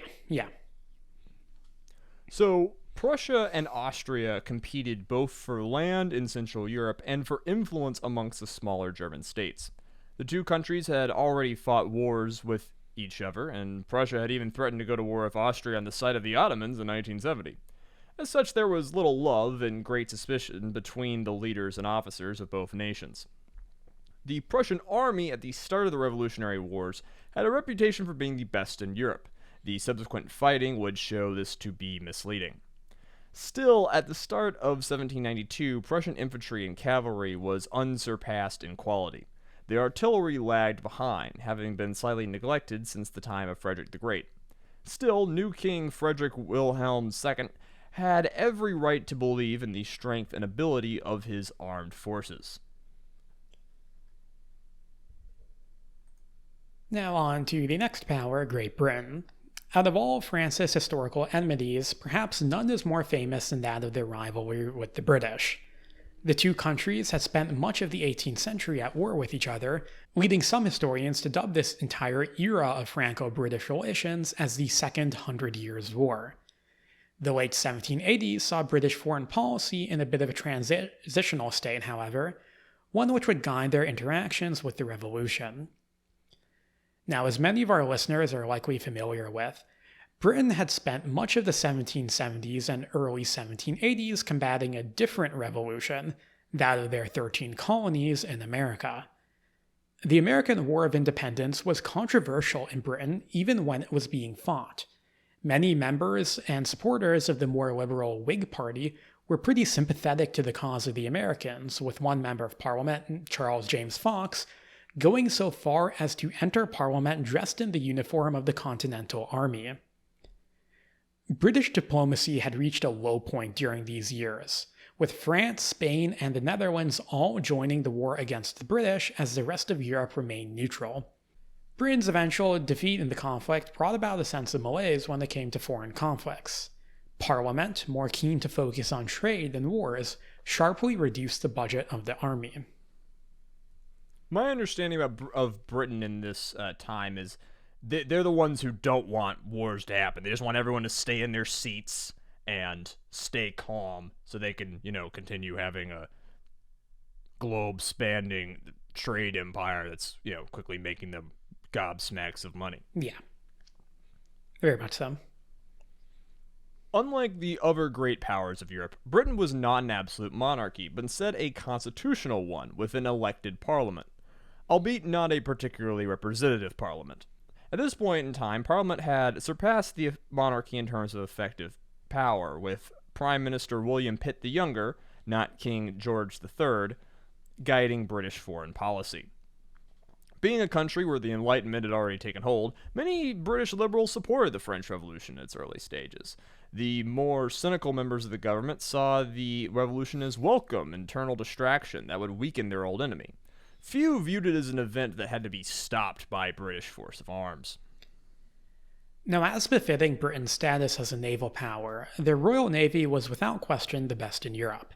So, Prussia and Austria competed both for land in Central Europe and for influence amongst the smaller German states. The two countries had already fought wars with each other, and Prussia had even threatened to go to war with Austria on the side of the Ottomans in 1970. As such, there was little love and great suspicion between the leaders and officers of both nations. The Prussian army at the start of the Revolutionary Wars had a reputation for being the best in Europe. The subsequent fighting would show this to be misleading. Still, at the start of 1792, Prussian infantry and cavalry was unsurpassed in quality. The artillery lagged behind, having been slightly neglected since the time of Frederick the Great. Still, new King Frederick Wilhelm II had every right to believe in the strength and ability of his armed forces. Now on to the next power, Great Britain. Out of all France's historical enmities, perhaps none is more famous than that of their rivalry with the British. The two countries had spent much of the 18th century at war with each other, leading some historians to dub this entire era of Franco-British relations as the Second Hundred Years' War. The late 1780s saw British foreign policy in a bit of a transitional state, however, one which would guide their interactions with the Revolution. Now, as many of our listeners are likely familiar with, Britain had spent much of the 1770s and early 1780s combating a different revolution, that of their 13 colonies in America. The American War of Independence was controversial in Britain even when it was being fought. Many members and supporters of the more liberal Whig Party were pretty sympathetic to the cause of the Americans, with one member of Parliament, Charles James Fox, going so far as to enter Parliament dressed in the uniform of the Continental Army. British diplomacy had reached a low point during these years, with France, Spain, and the Netherlands all joining the war against the British as the rest of Europe remained neutral. Britain's eventual defeat in the conflict brought about a sense of malaise when it came to foreign conflicts. Parliament, more keen to focus on trade than wars, sharply reduced the budget of the army. My understanding of Britain in this time is they're the ones who don't want wars to happen. They just want everyone to stay in their seats and stay calm so they can, continue having a globe-spanning trade empire that's, quickly making them gobsmacks of money. Yeah. Very much so. Unlike the other great powers of Europe, Britain was not an absolute monarchy, but instead a constitutional one with an elected parliament, albeit not a particularly representative parliament. At this point in time, Parliament had surpassed the monarchy in terms of effective power, with Prime Minister William Pitt the Younger, not King George III, guiding British foreign policy. Being a country where the Enlightenment had already taken hold, many British liberals supported the French Revolution in its early stages. The more cynical members of the government saw the revolution as welcome internal distraction that would weaken their old enemy. Few viewed it as an event that had to be stopped by British force of arms. Now, as befitting Britain's status as a naval power, their Royal Navy was without question the best in Europe.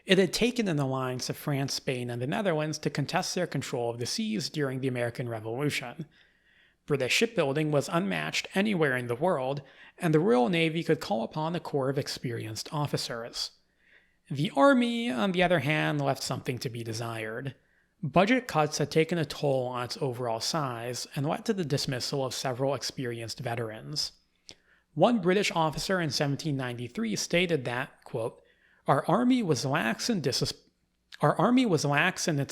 It had taken an alliance of France, Spain, and the Netherlands to contest their control of the seas during the American Revolution. British shipbuilding was unmatched anywhere in the world, and the Royal Navy could call upon a corps of experienced officers. The Army, on the other hand, left something to be desired. Budget cuts had taken a toll on its overall size and led to the dismissal of several experienced veterans. One British officer in 1793 stated that, quote, Our army was lax in its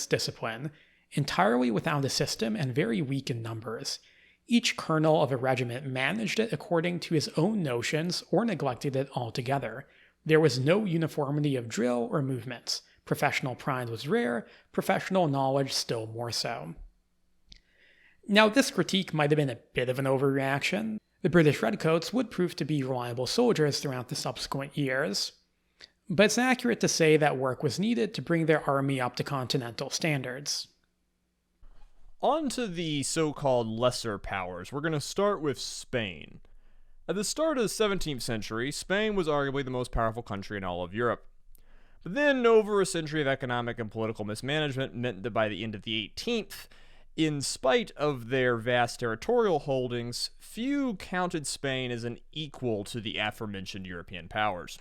discipline, entirely without a system and very weak in numbers. Each colonel of a regiment managed it according to his own notions or neglected it altogether. There was no uniformity of drill or movements. Professional pride was rare, professional knowledge still more so. Now, this critique might have been a bit of an overreaction. The British Redcoats would prove to be reliable soldiers throughout the subsequent years, but it's accurate to say that work was needed to bring their army up to continental standards. On to the so-called lesser powers. We're going to start with Spain. At the start of the 17th century, Spain was arguably the most powerful country in all of Europe. But then, over a century of economic and political mismanagement meant that by the end of the 18th, in spite of their vast territorial holdings, few counted Spain as an equal to the aforementioned European powers.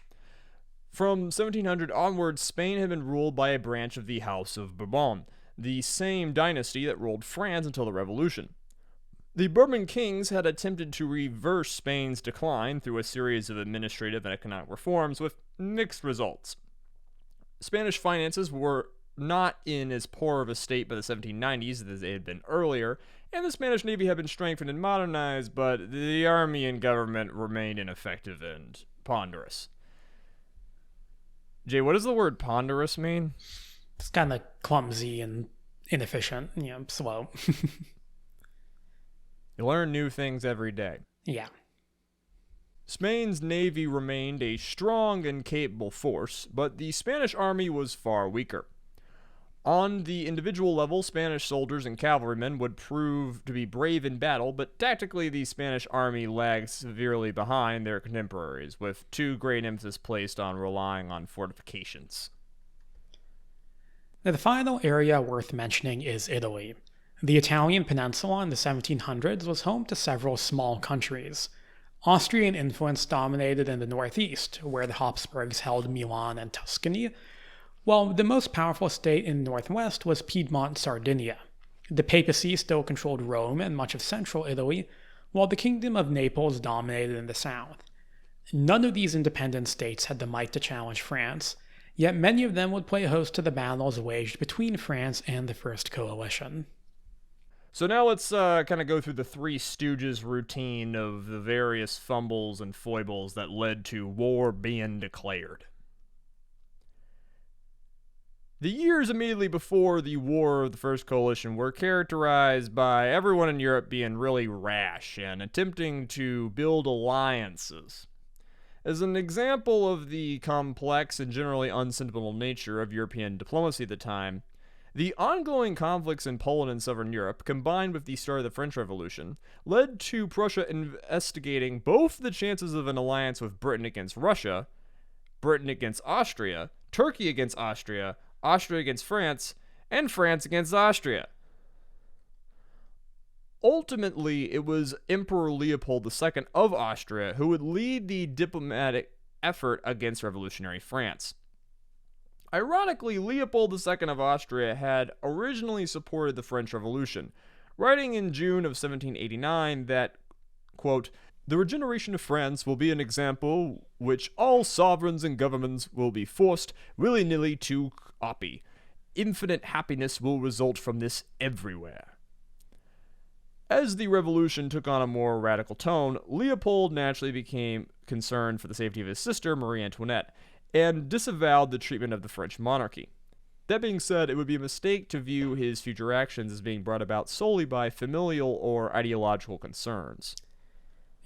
From 1700 onwards, Spain had been ruled by a branch of the House of Bourbon, the same dynasty that ruled France until the Revolution. The Bourbon kings had attempted to reverse Spain's decline through a series of administrative and economic reforms with mixed results. Spanish finances were not in as poor of a state by the 1790s as they had been earlier, and the Spanish Navy had been strengthened and modernized, but the army and government remained ineffective and ponderous. Jay, what does the word ponderous mean? It's kind of clumsy and inefficient, slow. You learn new things every day. Yeah. Spain's navy remained a strong and capable force, but the Spanish army was far weaker. On the individual level, Spanish soldiers and cavalrymen would prove to be brave in battle, but tactically the Spanish army lagged severely behind their contemporaries, with too great emphasis placed on relying on fortifications. Now, the final area worth mentioning is Italy. The Italian peninsula in the 1700s was home to several small countries. Austrian influence dominated in the northeast, where the Habsburgs held Milan and Tuscany, while the most powerful state in the northwest was Piedmont Sardinia. The papacy still controlled Rome and much of central Italy, while the Kingdom of Naples dominated in the south. None of these independent states had the might to challenge France, yet many of them would play host to the battles waged between France and the First Coalition. So now let's kind of go through the Three Stooges routine of the various fumbles and foibles that led to war being declared. The years immediately before the War of the First Coalition were characterized by everyone in Europe being really rash and attempting to build alliances. As an example of the complex and generally unsentimental nature of European diplomacy at the time, the ongoing conflicts in Poland and southern Europe, combined with the start of the French Revolution, led to Prussia investigating both the chances of an alliance with Britain against Russia, Britain against Austria, Turkey against Austria, Austria against France, and France against Austria. Ultimately, it was Emperor Leopold II of Austria who would lead the diplomatic effort against revolutionary France. Ironically, Leopold II of Austria had originally supported the French Revolution, writing in June of 1789 that, quote, "The regeneration of France will be an example which all sovereigns and governments will be forced willy-nilly to copy. Infinite happiness will result from this everywhere." As the revolution took on a more radical tone, Leopold naturally became concerned for the safety of his sister, Marie Antoinette, and disavowed the treatment of the French monarchy. That being said, it would be a mistake to view his future actions as being brought about solely by familial or ideological concerns.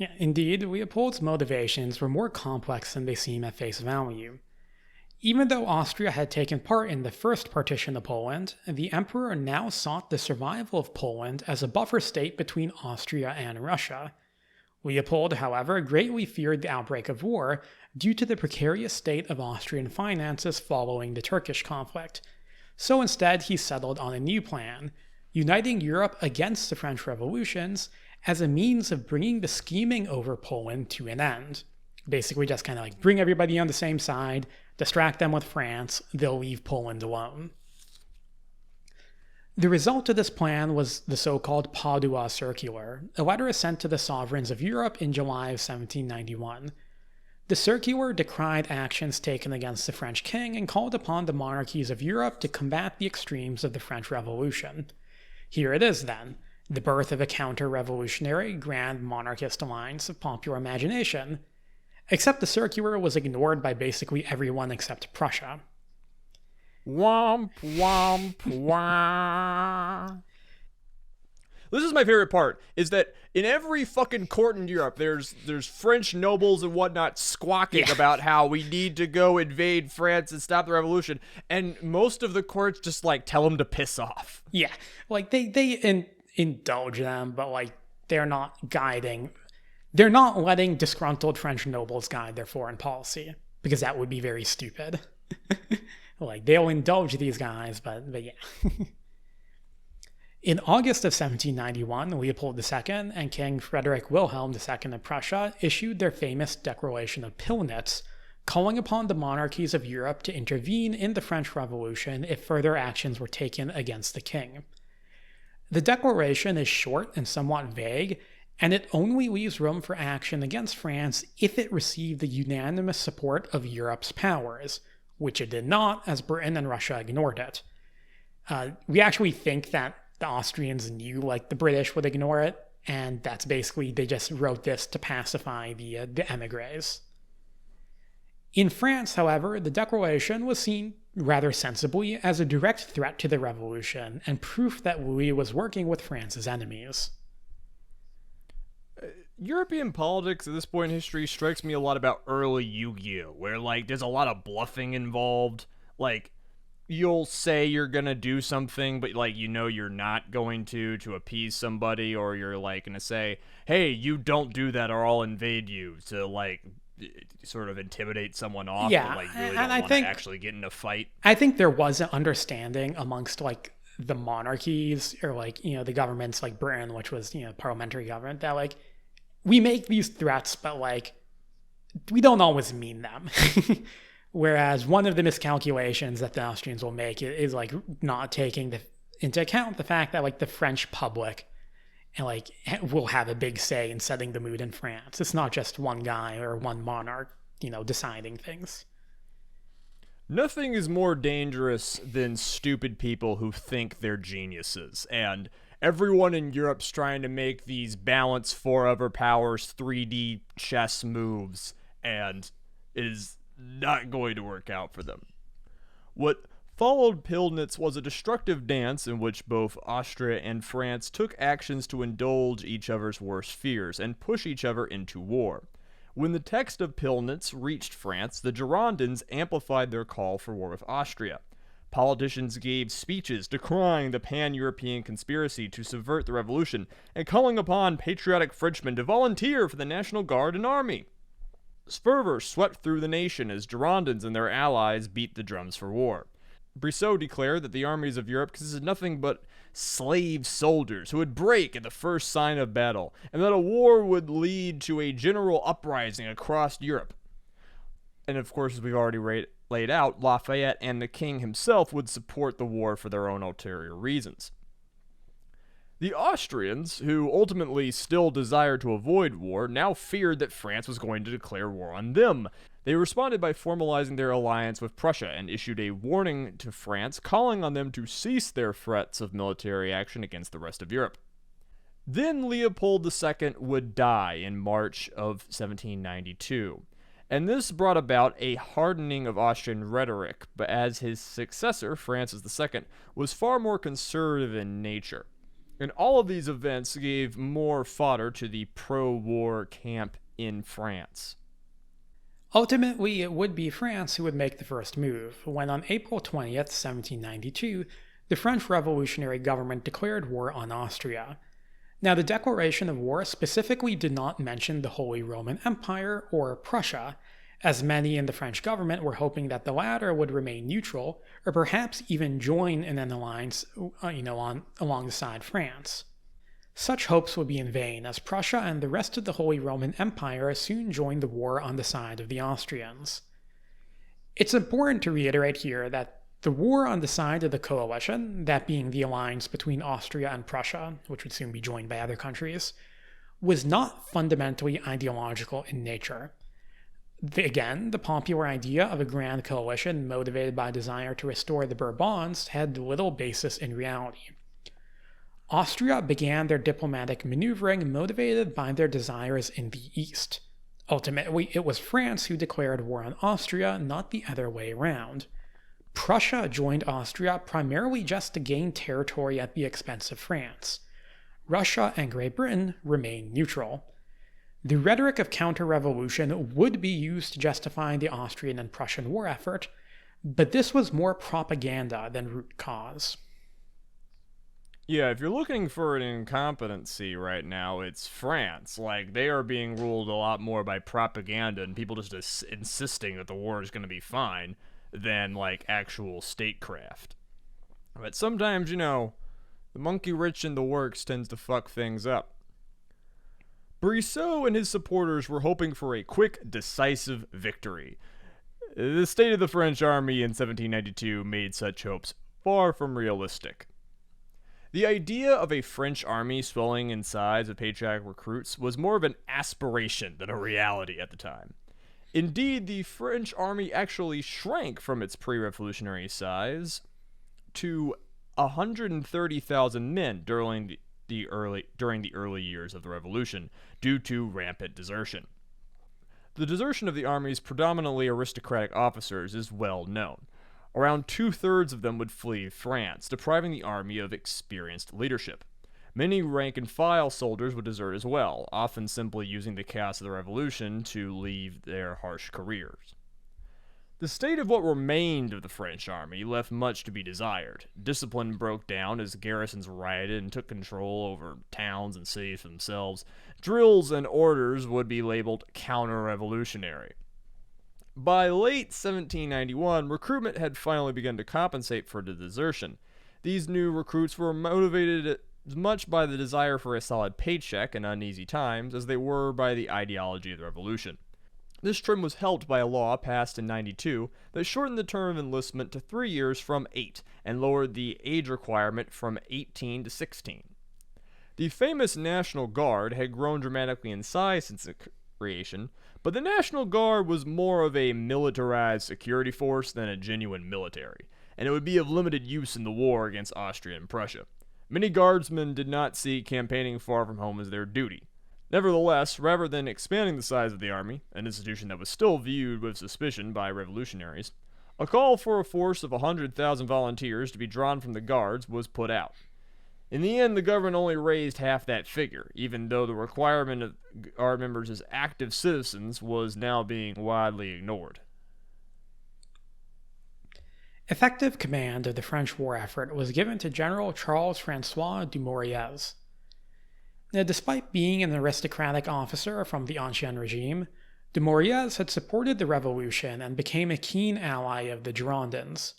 Yeah, indeed, Leopold's motivations were more complex than they seem at face value. Even though Austria had taken part in the first partition of Poland, the emperor now sought the survival of Poland as a buffer state between Austria and Russia. Leopold, however, greatly feared the outbreak of war due to the precarious state of Austrian finances following the Turkish conflict. So instead, he settled on a new plan, uniting Europe against the French revolutions as a means of bringing the scheming over Poland to an end. Basically just kind of like bring everybody on the same side, distract them with France, they'll leave Poland alone. The result of this plan was the so-called Padua Circular, a letter sent to the sovereigns of Europe in July of 1791. The circular decried actions taken against the French king and called upon the monarchies of Europe to combat the extremes of the French Revolution. Here it is then, the birth of a counter-revolutionary grand monarchist alliance of popular imagination. Except the circular was ignored by basically everyone except Prussia. Womp, womp, womp. This is my favorite part, is that in every fucking court in Europe, there's French nobles and whatnot squawking about how we need to go invade France and stop the revolution, and most of the courts just, like, tell them to piss off. Yeah, like, they indulge them, but, like, they're not letting disgruntled French nobles guide their foreign policy, because that would be very stupid. Like, they'll indulge these guys, but yeah. In August of 1791, Leopold II and King Frederick Wilhelm II of Prussia issued their famous Declaration of Pillnitz, calling upon the monarchies of Europe to intervene in the French Revolution if further actions were taken against the king. The declaration is short and somewhat vague, and it only leaves room for action against France if it received the unanimous support of Europe's powers, which it did not, as Britain and Russia ignored it. We actually think that the Austrians knew, like, the British would ignore it, and that's basically, they just wrote this to pacify the emigres. In France, however, the declaration was seen rather sensibly as a direct threat to the revolution and proof that Louis was working with France's enemies. European politics at this point in history strikes me a lot about early Yu-Gi-Oh!, where, like, there's a lot of bluffing involved. Like, you'll say you're gonna do something, but, like, you know you're not going to appease somebody, or you're, like, gonna say, hey, you don't do that or I'll invade you, to, like, sort of intimidate someone off, Yeah, but, like, you really and don't want to actually get in a fight. I think there was an understanding amongst, like, the monarchies, or, like, you know, the governments like Britain, which was, you know, parliamentary government, that, like, we make these threats, but, like, we don't always mean them. Whereas one of the miscalculations that the Austrians will make is like not taking into account the fact that, like, the French public and, like, will have a big say in setting the mood in France. It's not just one guy or one monarch, you know, deciding things. Nothing is more dangerous than stupid people who think they're geniuses, and everyone in Europe's trying to make these balance forever powers 3D chess moves, and it is not going to work out for them. What followed Pillnitz was a destructive dance in which both Austria and France took actions to indulge each other's worst fears and push each other into war. When the text of Pillnitz reached France, the Girondins amplified their call for war with Austria. Politicians gave speeches decrying the pan-European conspiracy to subvert the revolution and calling upon patriotic Frenchmen to volunteer for the National Guard and army. Fervor swept through the nation as Girondins and their allies beat the drums for war. Brissot declared that the armies of Europe consisted of nothing but slave soldiers who would break at the first sign of battle, and that a war would lead to a general uprising across Europe. And of course, as we've already laid out, Lafayette and the king himself would support the war for their own ulterior reasons. The Austrians, who ultimately still desired to avoid war, now feared that France was going to declare war on them. They responded by formalizing their alliance with Prussia and issued a warning to France, calling on them to cease their threats of military action against the rest of Europe. Then Leopold II would die in March of 1792, and this brought about a hardening of Austrian rhetoric, but as his successor, Francis II, was far more conservative in nature. And all of these events gave more fodder to the pro-war camp in France. Ultimately, it would be France who would make the first move, when on April 20th, 1792, the French revolutionary government declared war on Austria. Now, the declaration of war specifically did not mention the Holy Roman Empire or Prussia, as many in the French government were hoping that the latter would remain neutral, or perhaps even join in an alliance, alongside France. Such hopes would be in vain, as Prussia and the rest of the Holy Roman Empire soon joined the war on the side of the Austrians. It's important to reiterate here that the war on the side of the coalition, that being the alliance between Austria and Prussia, which would soon be joined by other countries, was not fundamentally ideological in nature. Again, the popular idea of a grand coalition motivated by a desire to restore the Bourbons had little basis in reality. Austria began their diplomatic maneuvering motivated by their desires in the East. Ultimately, it was France who declared war on Austria, not the other way around. Prussia joined Austria primarily just to gain territory at the expense of France. Russia and Great Britain remained neutral. The rhetoric of counter-revolution would be used to justify the Austrian and Prussian war effort, but this was more propaganda than root cause. Yeah, if you're looking for an incompetency right now, it's France. Like, they are being ruled a lot more by propaganda and people just insisting that the war is going to be fine than, like, actual statecraft. But sometimes, the monkey rich in the works tends to fuck things up. Brissot and his supporters were hoping for a quick, decisive victory. The state of the French army in 1792 made such hopes far from realistic. The idea of a French army swelling in size with patriotic recruits was more of an aspiration than a reality at the time. Indeed, the French army actually shrank from its pre-revolutionary size to 130,000 men during the early years of the revolution due to rampant desertion. The desertion of the army's predominantly aristocratic officers is well known. Around 2/3 of them would flee France, depriving the army of experienced leadership. Many rank-and-file soldiers would desert as well, often simply using the chaos of the revolution to leave their harsh careers. The state of what remained of the French army left much to be desired. Discipline broke down as garrisons rioted and took control over towns and cities for themselves. Drills and orders would be labeled counter-revolutionary. By late 1791, recruitment had finally begun to compensate for the desertion. These new recruits were motivated as much by the desire for a solid paycheck in uneasy times as they were by the ideology of the revolution. This trend was helped by a law passed in 92 that shortened the term of enlistment to 3 years from 8 and lowered the age requirement from 18 to 16. The famous National Guard had grown dramatically in size since its creation, but the National Guard was more of a militarized security force than a genuine military, and it would be of limited use in the war against Austria and Prussia. Many guardsmen did not see campaigning far from home as their duty. Nevertheless, rather than expanding the size of the army, an institution that was still viewed with suspicion by revolutionaries, a call for a force of 100,000 volunteers to be drawn from the guards was put out. In the end, the government only raised half that figure, even though the requirement of guard members as active citizens was now being widely ignored. Effective command of the French war effort was given to General Charles-François Dumouriez. Now, despite being an aristocratic officer from the Ancien regime, Dumouriez had supported the revolution and became a keen ally of the Girondins.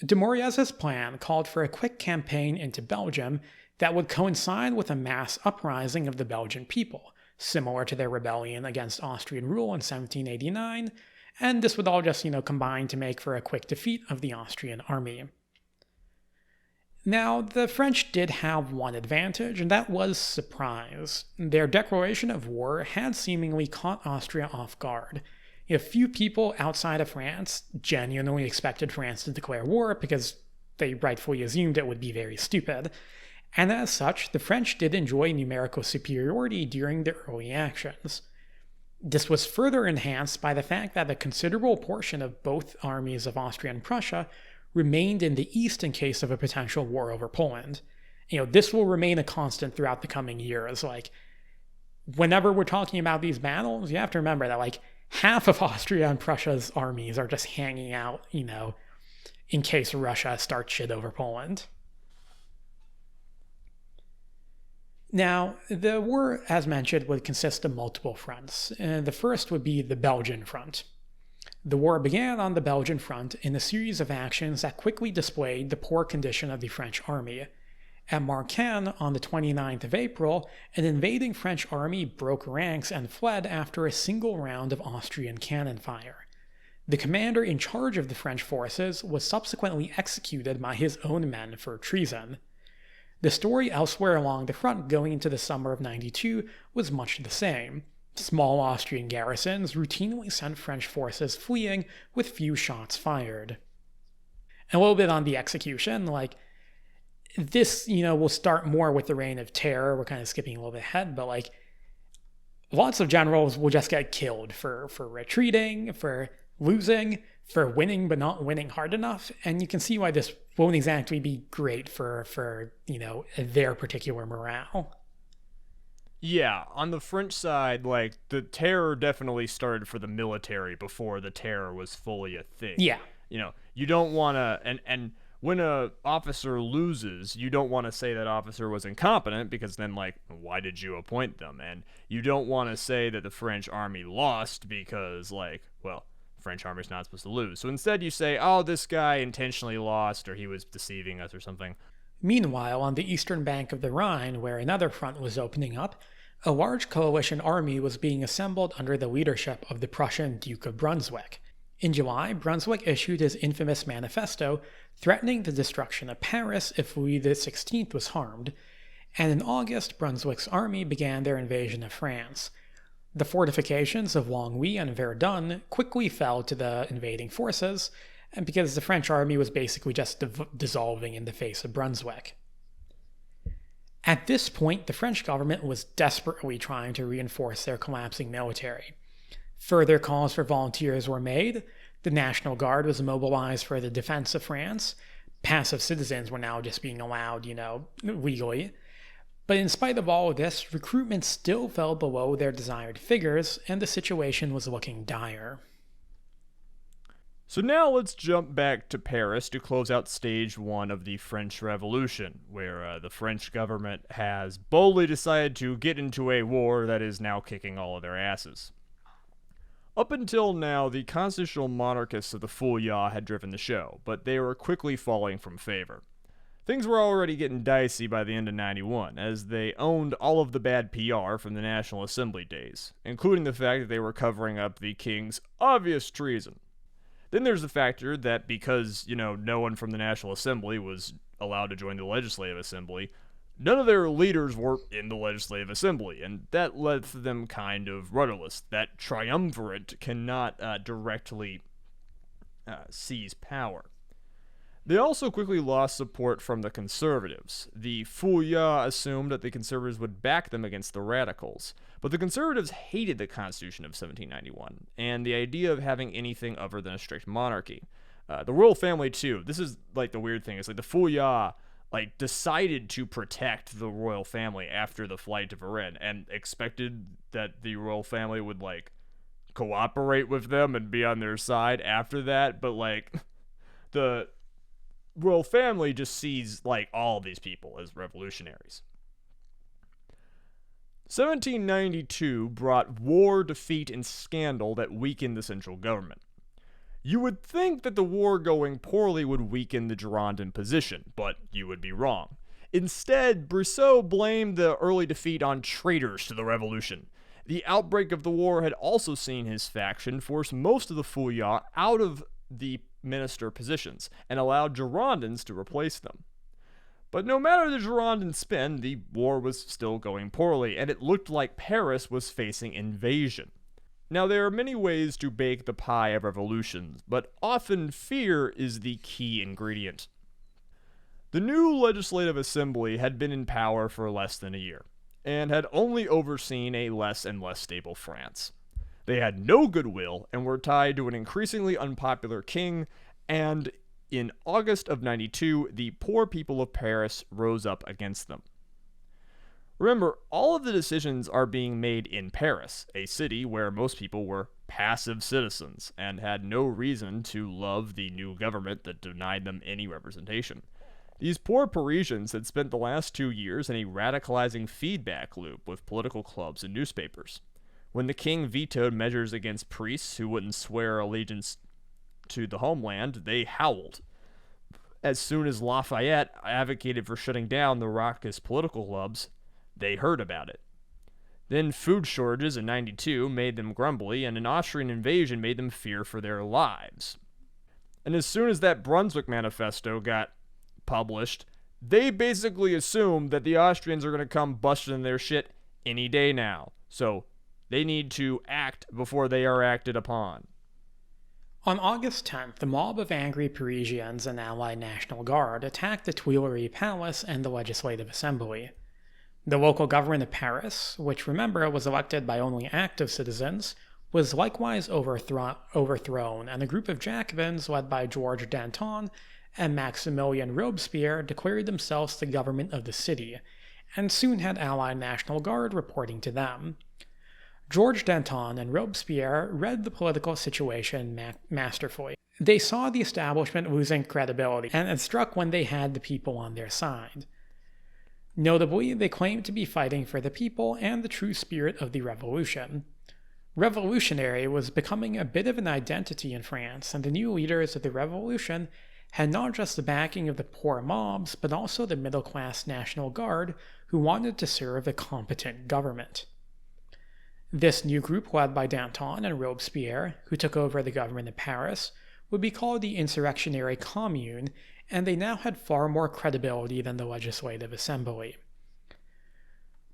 Dumouriez's plan called for a quick campaign into Belgium that would coincide with a mass uprising of the Belgian people, similar to their rebellion against Austrian rule in 1789, and this would all just, combine to make for a quick defeat of the Austrian army. Now, the French did have one advantage, and that was surprise. Their declaration of war had seemingly caught Austria off guard. Few people outside of France genuinely expected France to declare war because they rightfully assumed it would be very stupid. And as such, the French did enjoy numerical superiority during the early actions. This was further enhanced by the fact that a considerable portion of both armies of Austria and Prussia remained in the east in case of a potential war over Poland. This will remain a constant throughout the coming years. Like, whenever we're talking about these battles, you have to remember that, like, half of Austria and Prussia's armies are just hanging out, in case Russia starts shit over Poland. Now, the war, as mentioned, would consist of multiple fronts. The first would be the Belgian front. The war began on the Belgian front in a series of actions that quickly displayed the poor condition of the French army. At Marcagne on the 29th of April, an invading French army broke ranks and fled after a single round of Austrian cannon fire. The commander in charge of the French forces was subsequently executed by his own men for treason. The story elsewhere along the front going into the summer of 92 was much the same. Small Austrian garrisons routinely sent French forces fleeing with few shots fired. A little bit on the execution, like, this, will start more with the Reign of Terror. We're kind of skipping a little bit ahead, but, like, lots of generals will just get killed for retreating, for losing, for winning but not winning hard enough, and you can see why this won't exactly be great for their particular morale. Yeah, on the French side, like, the terror definitely started for the military before the terror was fully a thing. Yeah. You don't want to, and when a officer loses, you don't want to say that officer was incompetent, because then, like, why did you appoint them? And you don't want to say that the French army lost because, like, well, French army's not supposed to lose. So instead you say, oh, this guy intentionally lost, or he was deceiving us or something. Meanwhile, on the eastern bank of the Rhine, where another front was opening up, a large coalition army was being assembled under the leadership of the Prussian Duke of Brunswick. In July, Brunswick issued his infamous manifesto threatening the destruction of Paris if Louis XVI was harmed, and in August, Brunswick's army began their invasion of France. The fortifications of Longwy and Verdun quickly fell to the invading forces, and because the French army was basically just dissolving in the face of Brunswick. At this point, the French government was desperately trying to reinforce their collapsing military. Further calls for volunteers were made, the National Guard was mobilized for the defense of France, passive citizens were now just being allowed, legally. But in spite of all of this, recruitment still fell below their desired figures, and the situation was looking dire. So now let's jump back to Paris to close out stage 1 of the French Revolution, where the French government has boldly decided to get into a war that is now kicking all of their asses. Up until now, the constitutional monarchists of the Feuillant had driven the show, but they were quickly falling from favor. Things were already getting dicey by the end of 91, as they owned all of the bad PR from the National Assembly days, including the fact that they were covering up the king's obvious treason. Then there's the factor that because, no one from the National Assembly was allowed to join the Legislative Assembly, none of their leaders were in the Legislative Assembly, and that left them kind of rudderless. That triumvirate cannot directly seize power. They also quickly lost support from the conservatives. The Feuillant assumed that the conservatives would back them against the radicals, but the conservatives hated the Constitution of 1791 and the idea of having anything other than a strict monarchy. The royal family too. This is like the weird thing. It's like the Feuillant decided to protect the royal family after the flight to Varennes and expected that the royal family would cooperate with them and be on their side after that, but the royal family just sees all these people as revolutionaries. 1792 brought war, defeat, and scandal that weakened the central government. You would think that the war going poorly would weaken the Girondin position, but you would be wrong. Instead, Brissot blamed the early defeat on traitors to the revolution. The outbreak of the war had also seen his faction force most of the Feuillant out of the minister positions and allowed Girondins to replace them. But no matter the Girondin spin, the war was still going poorly, and it looked like Paris was facing invasion. Now, there are many ways to bake the pie of revolutions, but often fear is the key ingredient. The new Legislative Assembly had been in power for less than a year, and had only overseen a less and less stable France. They had no goodwill and were tied to an increasingly unpopular king, and in August of 92, the poor people of Paris rose up against them. Remember, all of the decisions are being made in Paris, a city where most people were passive citizens and had no reason to love the new government that denied them any representation. These poor Parisians had spent the last 2 years in a radicalizing feedback loop with political clubs and newspapers. When the king vetoed measures against priests who wouldn't swear allegiance to the homeland, they howled. As soon as Lafayette advocated for shutting down the raucous political clubs, they heard about it. Then food shortages in 92 made them grumbly, and an Austrian invasion made them fear for their lives. And as soon as that Brunswick Manifesto got published, they basically assumed that the Austrians are going to come busting their shit any day now. So they need to act before they are acted upon. On August 10th, the mob of angry Parisians and Allied National Guard attacked the Tuileries Palace and the Legislative Assembly. The local government of Paris, which remember was elected by only active citizens, was likewise overthrown, and a group of Jacobins led by Georges Danton and Maximilien Robespierre declared themselves the government of the city, and soon had Allied National Guard reporting to them. Georges Danton and Robespierre read the political situation masterfully. They saw the establishment losing credibility, and it struck when they had the people on their side. Notably, they claimed to be fighting for the people and the true spirit of the revolution. Revolutionary was becoming a bit of an identity in France, and the new leaders of the revolution had not just the backing of the poor mobs, but also the middle-class National Guard who wanted to serve a competent government. This new group, led by Danton and Robespierre, who took over the government of Paris, would be called the Insurrectionary Commune, and they now had far more credibility than the Legislative Assembly.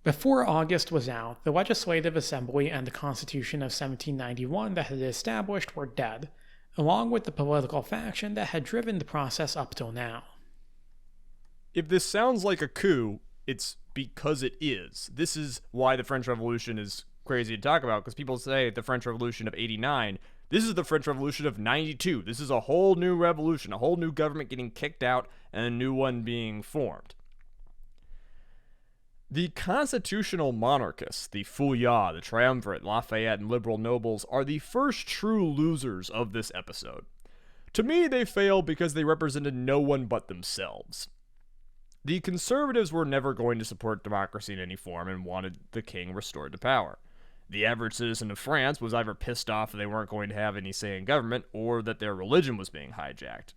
Before August was out, the Legislative Assembly and the Constitution of 1791 that had established were dead, along with the political faction that had driven the process up till now. If this sounds like a coup, it's because it is. This is why the French Revolution is crazy to talk about, because people say the French Revolution of 89, this is the French Revolution of 92. This is a whole new revolution, a whole new government getting kicked out, and a new one being formed. The constitutional monarchists, the Feuillant, the Triumvirate, Lafayette, and liberal nobles, are the first true losers of this episode. To me, they failed because they represented no one but themselves. The conservatives were never going to support democracy in any form and wanted the king restored to power. The average citizen of France was either pissed off that they weren't going to have any say in government, or that their religion was being hijacked.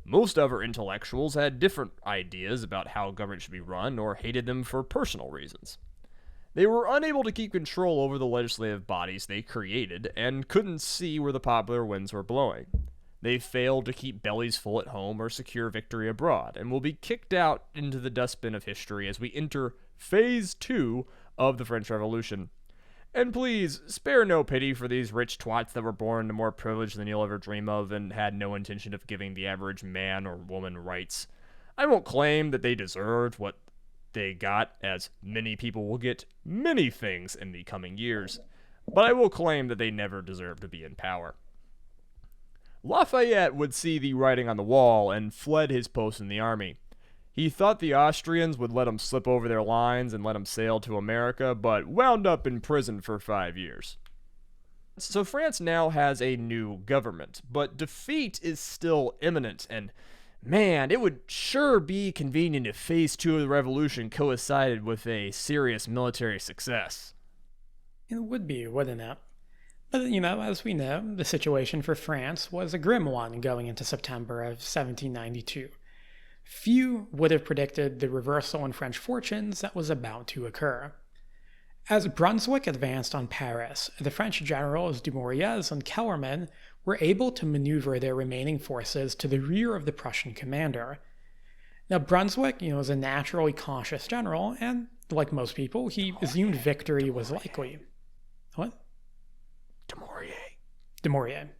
Most other intellectuals had different ideas about how government should be run, or hated them for personal reasons. They were unable to keep control over the legislative bodies they created, and couldn't see where the popular winds were blowing. They failed to keep bellies full at home or secure victory abroad, and will be kicked out into the dustbin of history as we enter Phase 2 of the French Revolution. And please, spare no pity for these rich twats that were born to more privilege than you'll ever dream of and had no intention of giving the average man or woman rights. I won't claim that they deserved what they got, as many people will get many things in the coming years, but I will claim that they never deserved to be in power. Lafayette would see the writing on the wall and fled his post in the army. He thought the Austrians would let him slip over their lines and let him sail to America, but wound up in prison for 5 years. So France now has a new government, but defeat is still imminent, and man, it would sure be convenient if Phase 2 of the revolution coincided with a serious military success. It would be, wouldn't it? But, as we know, the situation for France was a grim one going into September of 1792. Few would have predicted the reversal in French fortunes that was about to occur. As Brunswick advanced on Paris, the French generals Dumouriez and Kellerman were able to maneuver their remaining forces to the rear of the Prussian commander. Now, Brunswick, is a naturally cautious general, and, like most people, he assumed victory was likely. What? Dumouriez.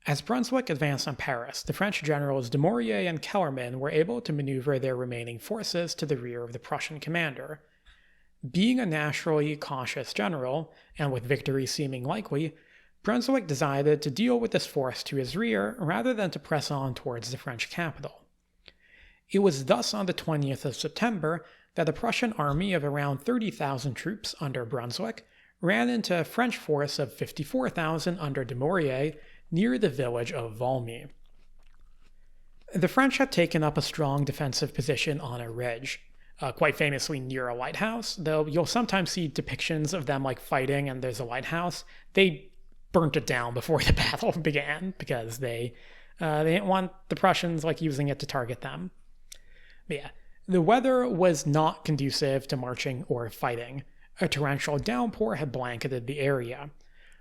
As Brunswick advanced on Paris, the French generals Dumouriez and Kellerman were able to maneuver their remaining forces to the rear of the Prussian commander. Being a naturally cautious general, and with victory seeming likely, Brunswick decided to deal with this force to his rear rather than to press on towards the French capital. It was thus on the 20th of September that a Prussian army of around 30,000 troops under Brunswick ran into a French force of 54,000 under Dumouriez near the village of Valmy. The French had taken up a strong defensive position on a ridge, quite famously near a lighthouse, though you'll sometimes see depictions of them fighting and there's a lighthouse. They burnt it down before the battle began because they didn't want the Prussians using it to target them. But yeah, the weather was not conducive to marching or fighting. A torrential downpour had blanketed the area.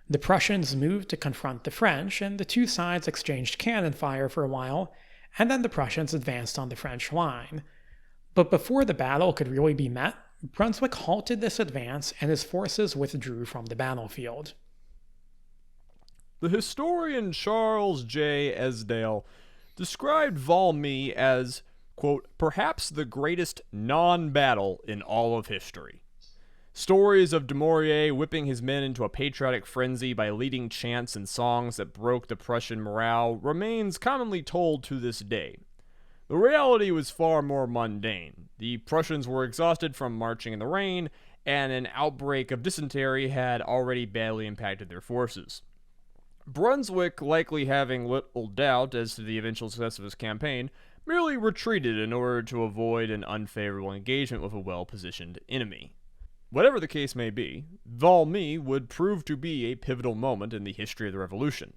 The Prussians moved to confront the French, and the two sides exchanged cannon fire for a while, and then the Prussians advanced on the French line. But before the battle could really be met, Brunswick halted this advance and his forces withdrew from the battlefield. The historian Charles J. Esdale described Valmy as, quote, perhaps the greatest non-battle in all of history. Stories of Dumouriez whipping his men into a patriotic frenzy by leading chants and songs that broke the Prussian morale remains commonly told to this day. The reality was far more mundane. The Prussians were exhausted from marching in the rain, and an outbreak of dysentery had already badly impacted their forces. Brunswick, likely having little doubt as to the eventual success of his campaign, merely retreated in order to avoid an unfavorable engagement with a well-positioned enemy. Whatever the case may be, Valmy would prove to be a pivotal moment in the history of the Revolution.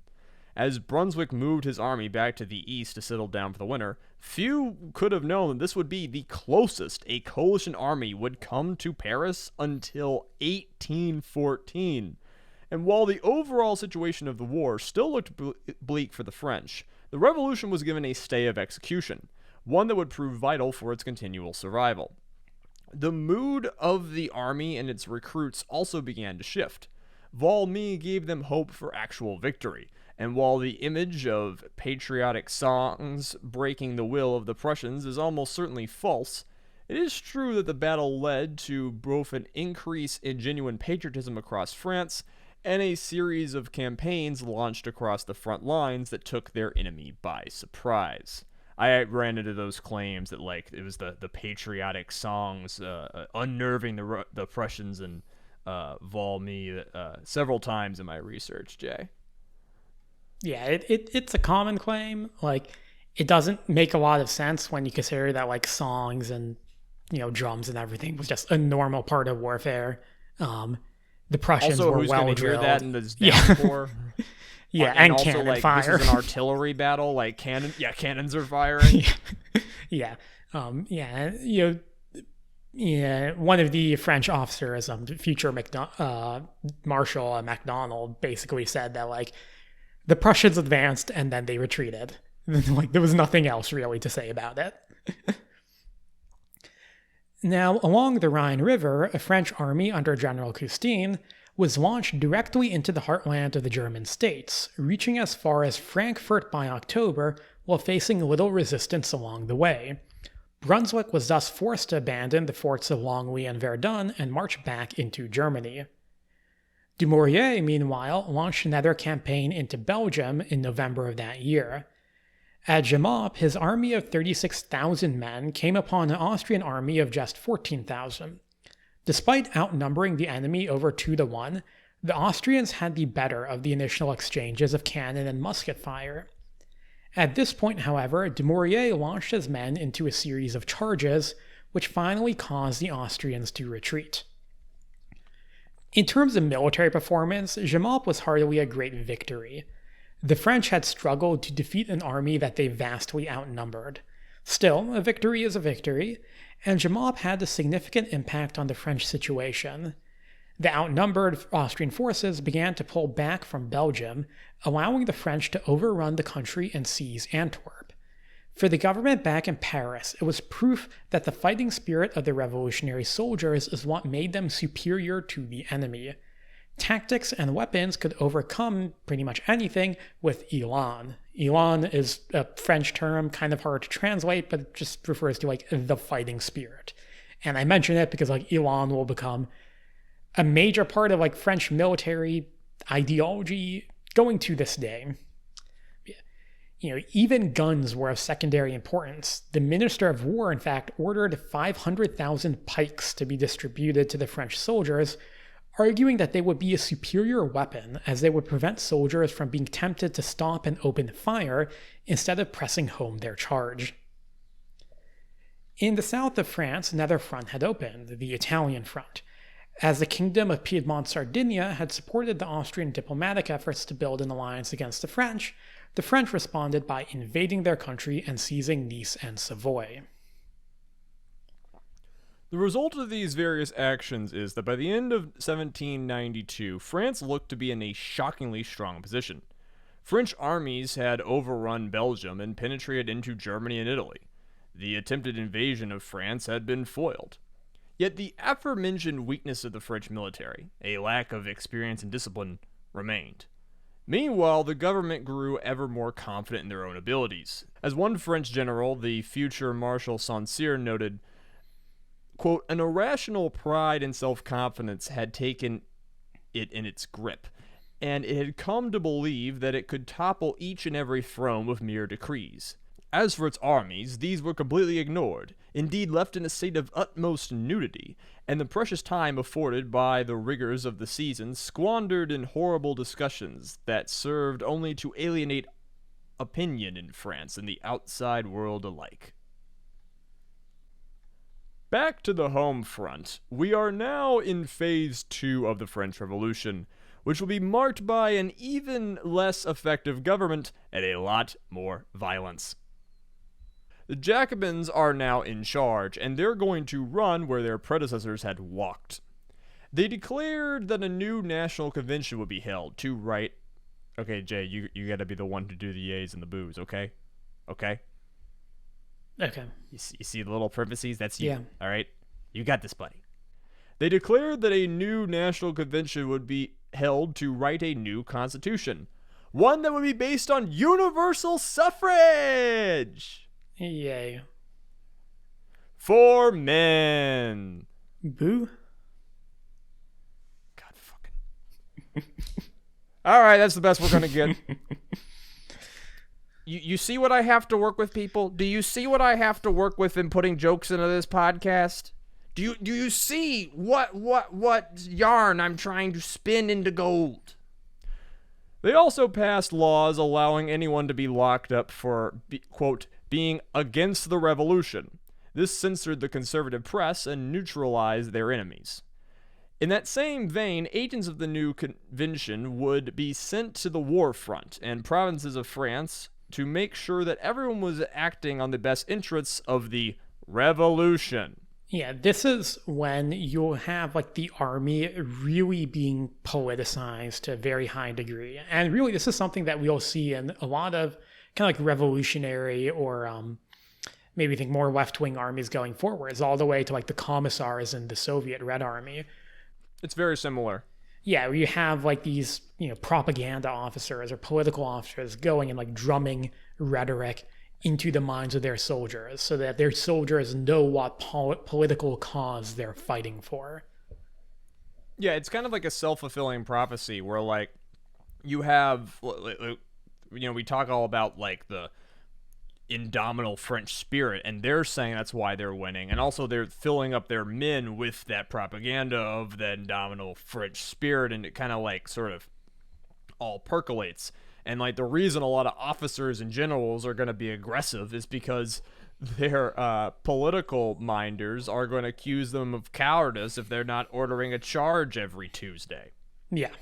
As Brunswick moved his army back to the east to settle down for the winter, few could have known that this would be the closest a coalition army would come to Paris until 1814. And while the overall situation of the war still looked bleak for the French, the Revolution was given a stay of execution, one that would prove vital for its continual survival. The mood of the army and its recruits also began to shift. Valmy gave them hope for actual victory, and while the image of patriotic songs breaking the will of the Prussians is almost certainly false, it is true that the battle led to both an increase in genuine patriotism across France and a series of campaigns launched across the front lines that took their enemy by surprise. I ran into those claims that it was the patriotic songs unnerving the Prussians and Valmy several times in my research, Jay. Yeah, it's a common claim. It doesn't make a lot of sense when you consider that songs and drums and everything was just a normal part of warfare. The Prussians also, were who's well going to hear drilled. that in this downpour? Yeah, and also, cannon fire. This is an artillery battle. Cannons are firing. Yeah. One of the French officers, future Marshal MacDonald, basically said that the Prussians advanced and then they retreated. There was nothing else really to say about it. Now, along the Rhine River, a French army under General Custine was launched directly into the heartland of the German states, reaching as far as Frankfurt by October while facing little resistance along the way. Brunswick was thus forced to abandon the forts of Longwy and Verdun and march back into Germany. Dumouriez, meanwhile, launched another campaign into Belgium in November of that year. At Jemappes, his army of 36,000 men came upon an Austrian army of just 14,000. Despite outnumbering the enemy over 2-1, the Austrians had the better of the initial exchanges of cannon and musket fire. At this point, however, Dumouriez launched his men into a series of charges, which finally caused the Austrians to retreat. In terms of military performance, Jemappes was hardly a great victory. The French had struggled to defeat an army that they vastly outnumbered. Still, a victory is a victory, and Jemappes had a significant impact on the French situation. The outnumbered Austrian forces began to pull back from Belgium, allowing the French to overrun the country and seize Antwerp. For the government back in Paris, it was proof that the fighting spirit of the revolutionary soldiers is what made them superior to the enemy. Tactics and weapons could overcome pretty much anything with élan. Élan is a French term, kind of hard to translate, but it just refers to the fighting spirit. And I mention it because élan will become a major part of French military ideology going to this day. Even guns were of secondary importance. The Minister of War, in fact, ordered 500,000 pikes to be distributed to the French soldiers, arguing that they would be a superior weapon as they would prevent soldiers from being tempted to stop and open fire instead of pressing home their charge. In the south of France, another front had opened, the Italian front. As the Kingdom of Piedmont-Sardinia had supported the Austrian diplomatic efforts to build an alliance against the French responded by invading their country and seizing Nice and Savoy. The result of these various actions is that by the end of 1792, France looked to be in a shockingly strong position. French armies had overrun Belgium and penetrated into Germany and Italy. The attempted invasion of France had been foiled. Yet the aforementioned weakness of the French military, a lack of experience and discipline, remained. Meanwhile, the government grew ever more confident in their own abilities. As one French general, the future Marshal Saint-Cyr, noted, quote, "An irrational pride and self-confidence had taken it in its grip, and it had come to believe that it could topple each and every throne with mere decrees. As for its armies, these were completely ignored, indeed left in a state of utmost nudity, and the precious time afforded by the rigors of the season squandered in horrible discussions that served only to alienate opinion in France and the outside world alike." Back to the home front, we are now in phase 2 of the French Revolution, which will be marked by an even less effective government and a lot more violence. The Jacobins are now in charge, and they're going to run where their predecessors had walked. They declared that a new national convention would be held to write... Okay, Jay, you gotta be the one to do the yays and the boos, okay? Okay? Okay. You see the little parentheses? That's you. Yeah. All right? You got this, buddy. They declared that a new national convention would be held to write a new constitution. One that would be based on universal suffrage! Yay. For men. Boo. God fucking. All right, that's the best we're gonna get. You see what I have to work with, people? Do you see what I have to work with in putting jokes into this podcast? Do you see what yarn I'm trying to spin into gold? They also passed laws allowing anyone to be locked up for, quote, being against the revolution. This censored the conservative press and neutralized their enemies. In that same vein, agents of the new convention would be sent to the war front and provinces of France to make sure that everyone was acting on the best interests of the revolution. Yeah, this is when you'll have the army really being politicized to a very high degree. And really, this is something that we'll see in a lot of kind of revolutionary or maybe think more left-wing armies going forwards, all the way to the commissars in the Soviet Red Army. It's very similar. Yeah, where you have these propaganda officers or political officers going and drumming rhetoric into the minds of their soldiers so that their soldiers know what political cause they're fighting for. Yeah, it's kind of like a self-fulfilling prophecy where you have, we talk all about the indomitable French spirit, and they're saying that's why they're winning, and also they're filling up their men with that propaganda of the indomitable French spirit, and it kind of sort of all percolates. And the reason a lot of officers and generals are going to be aggressive is because their political minders are going to accuse them of cowardice if they're not ordering a charge every Tuesday. Yeah.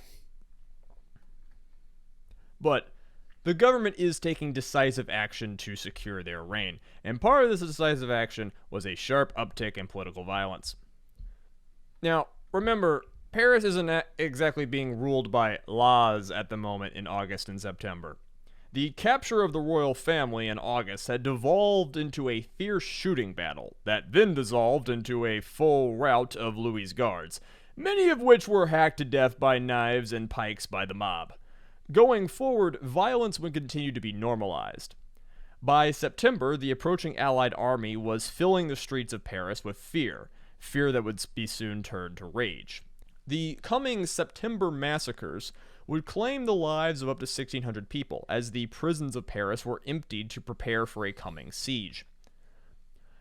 But the government is taking decisive action to secure their reign, and part of this decisive action was a sharp uptick in political violence. Now, remember, Paris isn't exactly being ruled by laws at the moment in August and September. The capture of the royal family in August had devolved into a fierce shooting battle that then dissolved into a full rout of Louis's guards, many of which were hacked to death by knives and pikes by the mob. Going forward, violence would continue to be normalized. By September, the approaching Allied army was filling the streets of Paris with fear that would be soon turned to rage. The coming September massacres would claim the lives of up to 1,600 people, as the prisons of Paris were emptied to prepare for a coming siege.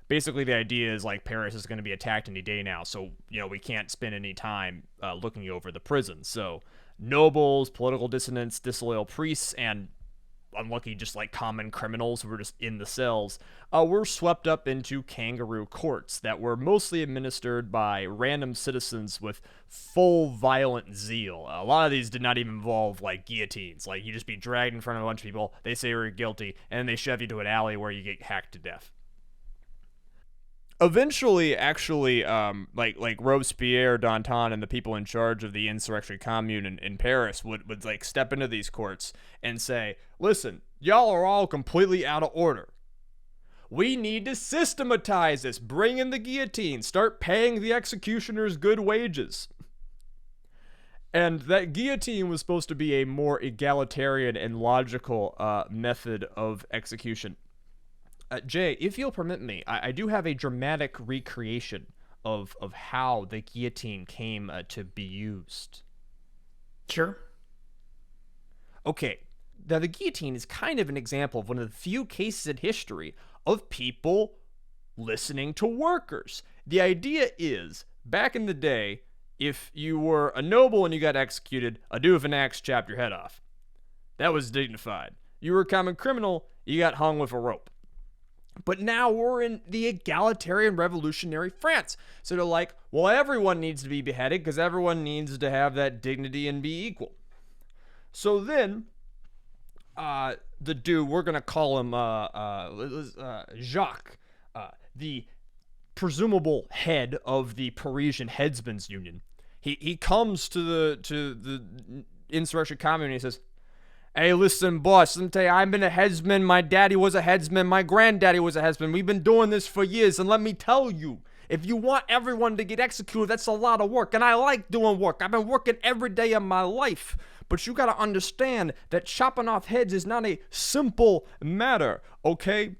Basically, the idea is like Paris is going to be attacked any day now, so we can't spend any time looking over the prisons. So nobles, political dissidents, disloyal priests, and unlucky just like common criminals who were just in the cells were swept up into kangaroo courts that were mostly administered by random citizens with full violent zeal. A lot of these did not even involve like guillotines. Like you just be dragged in front of a bunch of people, they say you're guilty, and then they shove you to an alley where you get hacked to death. Eventually, actually, like Robespierre, Danton, and the people in charge of the insurrection commune in Paris would like step into these courts and say, listen, y'all are all completely out of order. We need to systematize this. Bring in the guillotine. Start paying the executioners good wages. And that guillotine was supposed to be a more egalitarian and logical method of execution. Jay, if you'll permit me, I do have a dramatic recreation of how the guillotine came to be used. Sure. Okay, now the guillotine is kind of an example of one of the few cases in history of people listening to workers. The idea is, back in the day, if you were a noble and you got executed, a dude with an axe chopped your head off. That was dignified. You were a common criminal, you got hung with a rope. But now we're in the egalitarian revolutionary France. So they're like, well, everyone needs to be beheaded because everyone needs to have that dignity and be equal. So then, the dude, we're going to call him Jacques, the presumable head of the Parisian Headsmen's Union. He comes to the insurrection commune and he says, hey, listen, boss, let me tell you, I've been a headsman. My daddy was a headsman. My granddaddy was a headsman. We've been doing this for years, and let me tell you, if you want everyone to get executed, that's a lot of work, and I like doing work. I've been working every day of my life, but you got to understand that chopping off heads is not a simple matter, okay?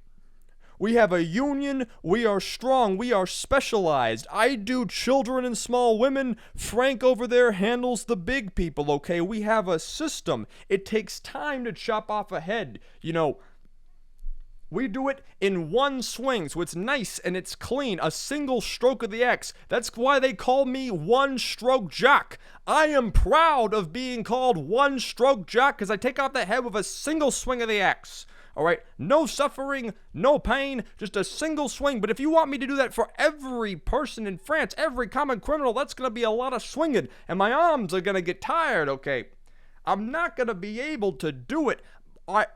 We have a union, we are strong, we are specialized. I do children and small women. Frank over there handles the big people, okay? We have a system. It takes time to chop off a head. We do it in one swing, so it's nice and it's clean. A single stroke of the axe. That's why they call me One Stroke Jock. I am proud of being called One Stroke Jock because I take off the head with a single swing of the axe. All right, no suffering, no pain, just a single swing. But if you want me to do that for every person in France, every common criminal, that's going to be a lot of swinging, and my arms are going to get tired, okay? I'm not going to be able to do it.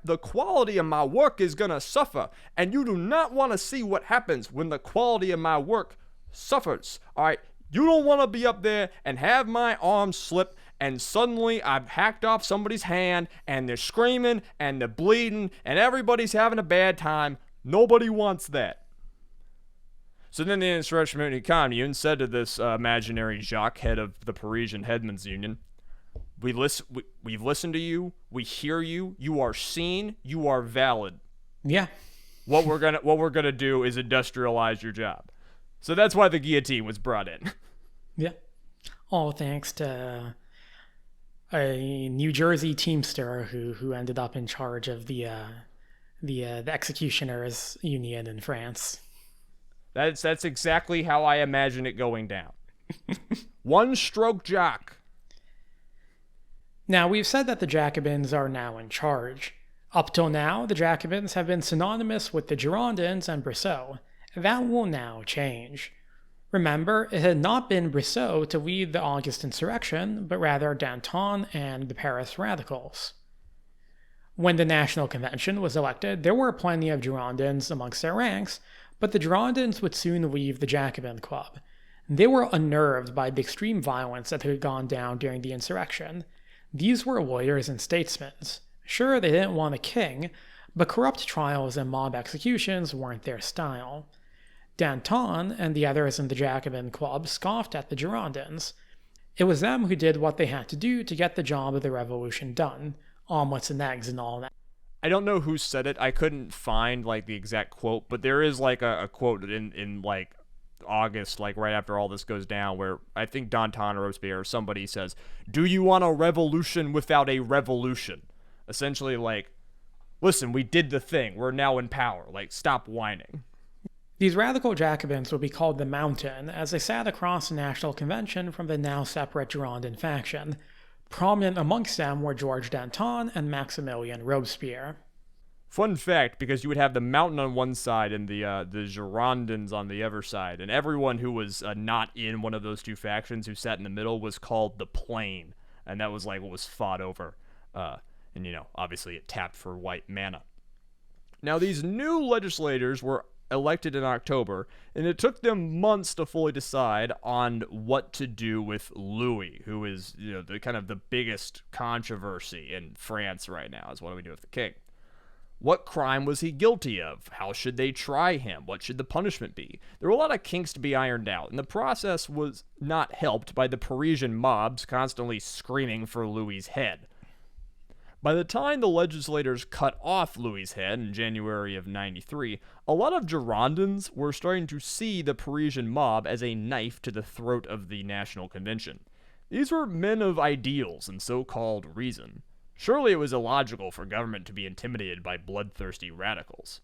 The quality of my work is going to suffer, and you do not want to see what happens when the quality of my work suffers, all right? You don't want to be up there and have my arm slip and suddenly I've hacked off somebody's hand and they're screaming and they're bleeding and everybody's having a bad time. Nobody wants that. So then the insurrection commune said to this imaginary Jacques, head of the Parisian Headsmen's Union, we've listened to you, we hear you, you are seen, you are valid. Yeah. What we're gonna do is industrialize your job. So that's why the guillotine was brought in. Yeah. All thanks to a New Jersey Teamster who ended up in charge of the executioners union in France. That's exactly how I imagine it going down. One stroke Jock. Now, we've said that the Jacobins are now in charge. Up till now, the Jacobins have been synonymous with the Girondins and Brissot. That will now change. Remember, it had not been Brissot to lead the August insurrection, but rather Danton and the Paris radicals. When the National Convention was elected, there were plenty of Girondins amongst their ranks, but the Girondins would soon leave the Jacobin Club. They were unnerved by the extreme violence that had gone down during the insurrection. These were lawyers and statesmen. Sure, they didn't want a king, but corrupt trials and mob executions weren't their style. Danton and the others in the Jacobin Club scoffed at the Girondins. It was them who did what they had to do to get the job of the revolution done, omelets and eggs and all that. I don't know who said it. I couldn't find like the exact quote, but there is like a quote in like August, like right after all this goes down, where I think Danton or Robespierre or somebody says, "Do you want a revolution without a revolution?" Essentially, like, listen, we did the thing. We're now in power. Like, stop whining. These radical Jacobins would be called the Mountain, as they sat across the National Convention from the now separate Girondin faction. Prominent amongst them were Georges Danton and Maximilien Robespierre. Fun fact, because you would have the Mountain on one side and the Girondins on the other side, and everyone who was not in one of those two factions who sat in the middle was called the Plain, and that was like what was fought over. And, you know, obviously it tapped for white mana. Now, these new legislators were elected in October, and it took them months to fully decide on what to do with Louis, who is, you know, the kind of the biggest controversy in France right now, is what do we do with the king? What crime was he guilty of? How should they try him? What should the punishment be? There were a lot of kinks to be ironed out, and the process was not helped by the Parisian mobs constantly screaming for Louis's head. By the time the legislators cut off Louis's head in January of 93, a lot of Girondins were starting to see the Parisian mob as a knife to the throat of the National Convention. These were men of ideals and so-called reason. Surely it was illogical for government to be intimidated by bloodthirsty radicals.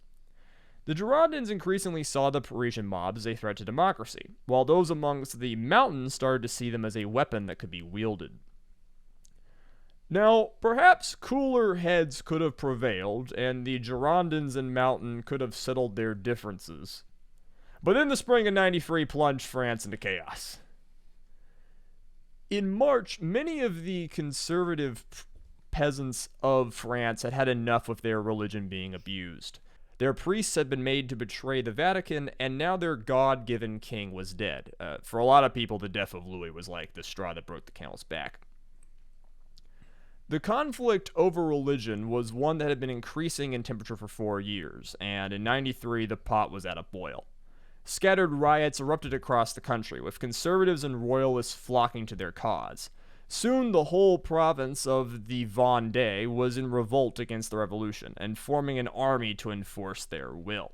The Girondins increasingly saw the Parisian mob as a threat to democracy, while those amongst the Mountains started to see them as a weapon that could be wielded. Now, perhaps cooler heads could have prevailed, and the Girondins and Mountain could have settled their differences. But then the spring of 93 plunged France into chaos. In March, many of the conservative peasants of France had had enough of their religion being abused. Their priests had been made to betray the Vatican, and now their God-given king was dead. For a lot of people, the death of Louis was like the straw that broke the camel's back. The conflict over religion was one that had been increasing in temperature for 4 years, and in 93 the pot was at a boil. Scattered riots erupted across the country, with conservatives and royalists flocking to their cause. Soon the whole province of the Vendée was in revolt against the revolution, and forming an army to enforce their will.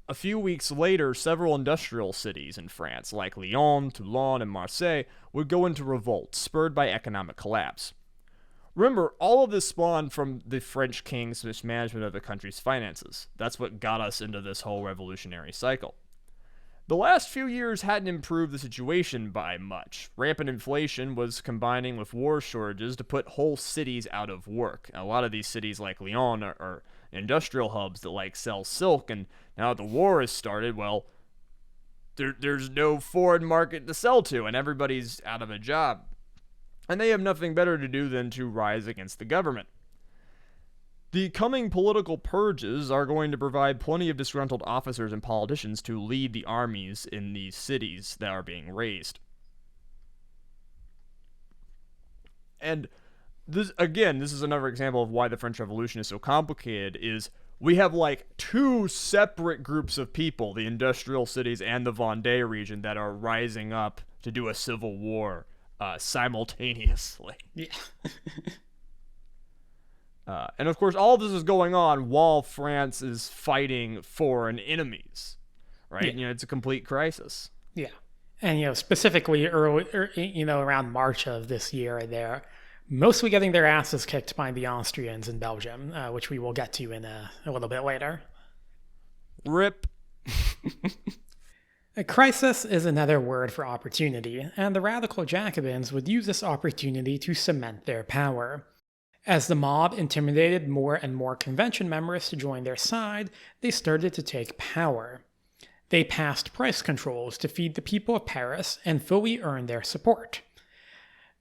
A few weeks later, several industrial cities in France, like Lyon, Toulon, and Marseille, would go into revolt, spurred by economic collapse. Remember, all of this spawned from the French king's mismanagement of the country's finances. That's what got us into this whole revolutionary cycle. The last few years hadn't improved the situation by much. Rampant inflation was combining with war shortages to put whole cities out of work. A lot of these cities, like Lyon, are industrial hubs that like sell silk, and now that the war has started, well, there's no foreign market to sell to, and everybody's out of a job. And they have nothing better to do than to rise against the government. The coming political purges are going to provide plenty of disgruntled officers and politicians to lead the armies in these cities that are being raised. And this is another example of why the French Revolution is so complicated, is we have like two separate groups of people, the industrial cities and the Vendée region, that are rising up to do a civil war simultaneously. Yeah. And of course, all of this is going on while France is fighting foreign enemies, right? Yeah. You know, it's a complete crisis. Yeah. And, you know, specifically early, around March of this year, they're mostly getting their asses kicked by the Austrians in Belgium, which we will get to in a little bit later. RIP. A crisis is another word for opportunity, and the radical Jacobins would use this opportunity to cement their power. As the mob intimidated more and more convention members to join their side, they started to take power. They passed price controls to feed the people of Paris and fully earned their support.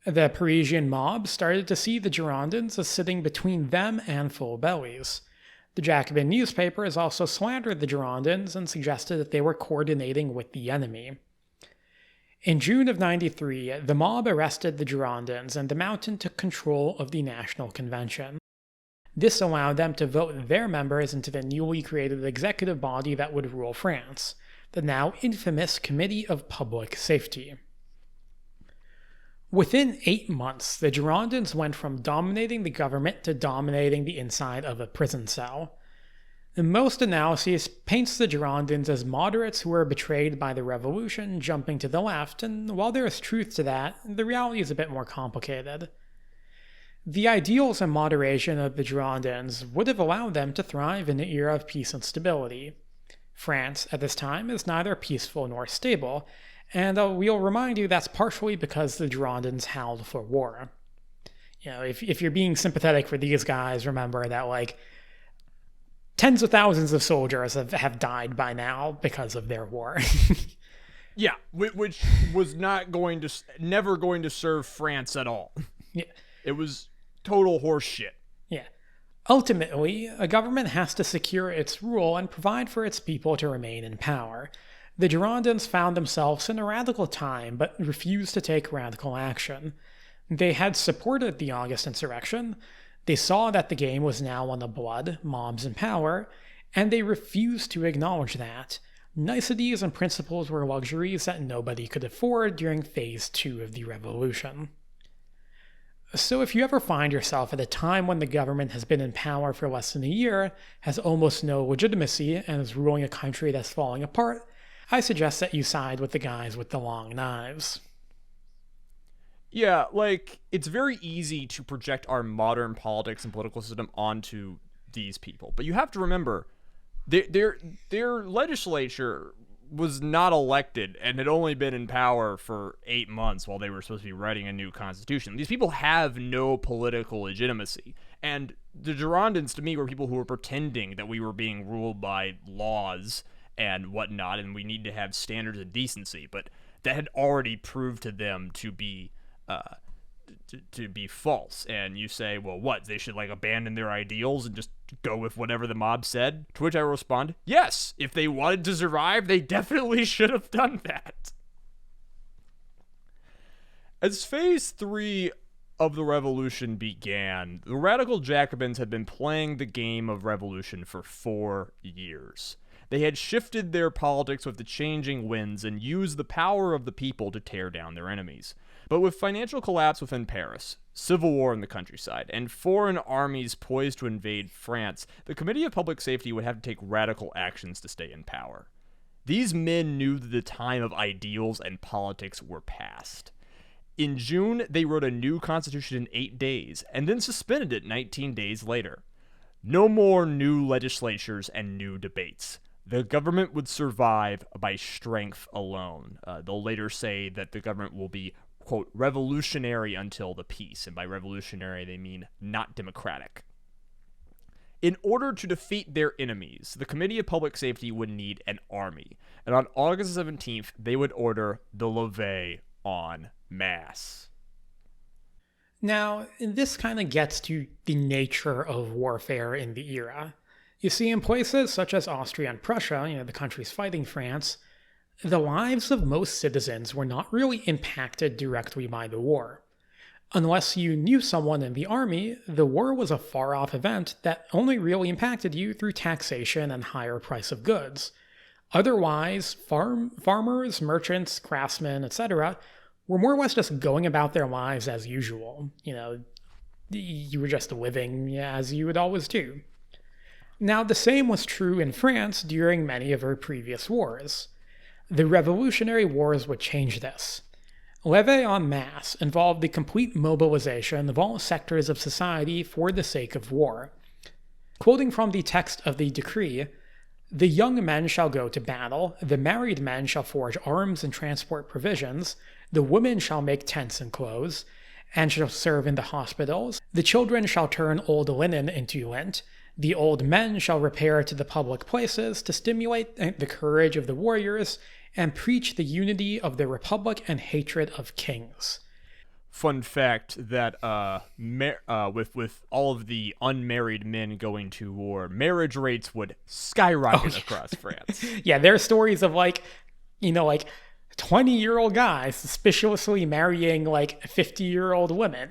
The Parisian mob started to see the Girondins as sitting between them and full bellies. The Jacobin newspapers also slandered the Girondins and suggested that they were coordinating with the enemy. In June of 93, the mob arrested the Girondins and the Mountain took control of the National Convention. This allowed them to vote their members into the newly created executive body that would rule France, the now infamous Committee of Public Safety. Within 8 months, the Girondins went from dominating the government to dominating the inside of a prison cell. Most analyses paints the Girondins as moderates who were betrayed by the revolution jumping to the left, and while there is truth to that, the reality is a bit more complicated. The ideals and moderation of the Girondins would have allowed them to thrive in an era of peace and stability. France, at this time, is neither peaceful nor stable, and we'll remind you that's partially because the Girondins howled for war. If you're being sympathetic for these guys, remember that, tens of thousands of soldiers have died by now because of their war. Yeah, which was never going to serve France at all. Yeah. It was total horse shit. Yeah. Ultimately, a government has to secure its rule and provide for its people to remain in power. The Girondins found themselves in a radical time, but refused to take radical action. They had supported the August insurrection, they saw that the game was now one of blood, mobs, and power, and they refused to acknowledge that. Niceties and principles were luxuries that nobody could afford during Phase 2 of the revolution. So if you ever find yourself at a time when the government has been in power for less than a year, has almost no legitimacy, and is ruling a country that's falling apart, I suggest that you side with the guys with the long knives. Yeah, it's very easy to project our modern politics and political system onto these people. But you have to remember, their legislature was not elected and had only been in power for 8 months while they were supposed to be writing a new constitution. These people have no political legitimacy. And the Girondins, to me, were people who were pretending that we were being ruled by laws and whatnot, and we need to have standards of decency. But that had already proved to them to be false. And you say, well, what, they should abandon their ideals and just go with whatever the mob said? To which I respond, yes, if they wanted to survive, they definitely should have done that. As Phase 3 of the revolution began, the radical Jacobins had been playing the game of revolution for 4 years. They had shifted their politics with the changing winds and used the power of the people to tear down their enemies. But with financial collapse within Paris, civil war in the countryside, and foreign armies poised to invade France, the Committee of Public Safety would have to take radical actions to stay in power. These men knew that the time of ideals and politics were past. In June, they wrote a new constitution in 8 days, and then suspended it 19 days later. No more new legislatures and new debates. The government would survive by strength alone. They'll later say that the government will be, quote, revolutionary until the peace, and by revolutionary they mean not democratic. In order to defeat their enemies, the Committee of Public Safety would need an army, and on August 17th, they would order the levée en masse. Now, this kind of gets to the nature of warfare in the era. You see, in places such as Austria and Prussia, the countries fighting France, the lives of most citizens were not really impacted directly by the war. Unless you knew someone in the army, the war was a far-off event that only really impacted you through taxation and higher price of goods. Otherwise, farmers, merchants, craftsmen, etc., were more or less just going about their lives as usual. You were just living as you would always do. Now, the same was true in France during many of her previous wars. The Revolutionary Wars would change this. Levée en masse involved the complete mobilization of all sectors of society for the sake of war. Quoting from the text of the decree, "The young men shall go to battle, the married men shall forge arms and transport provisions, the women shall make tents and clothes, and shall serve in the hospitals, the children shall turn old linen into lint, the old men shall repair to the public places to stimulate the courage of the warriors and preach the unity of the republic and hatred of kings." Fun fact that with all of the unmarried men going to war, marriage rates would skyrocket across France. Yeah, there are stories of 20-year-old guys suspiciously marrying 50-year-old women.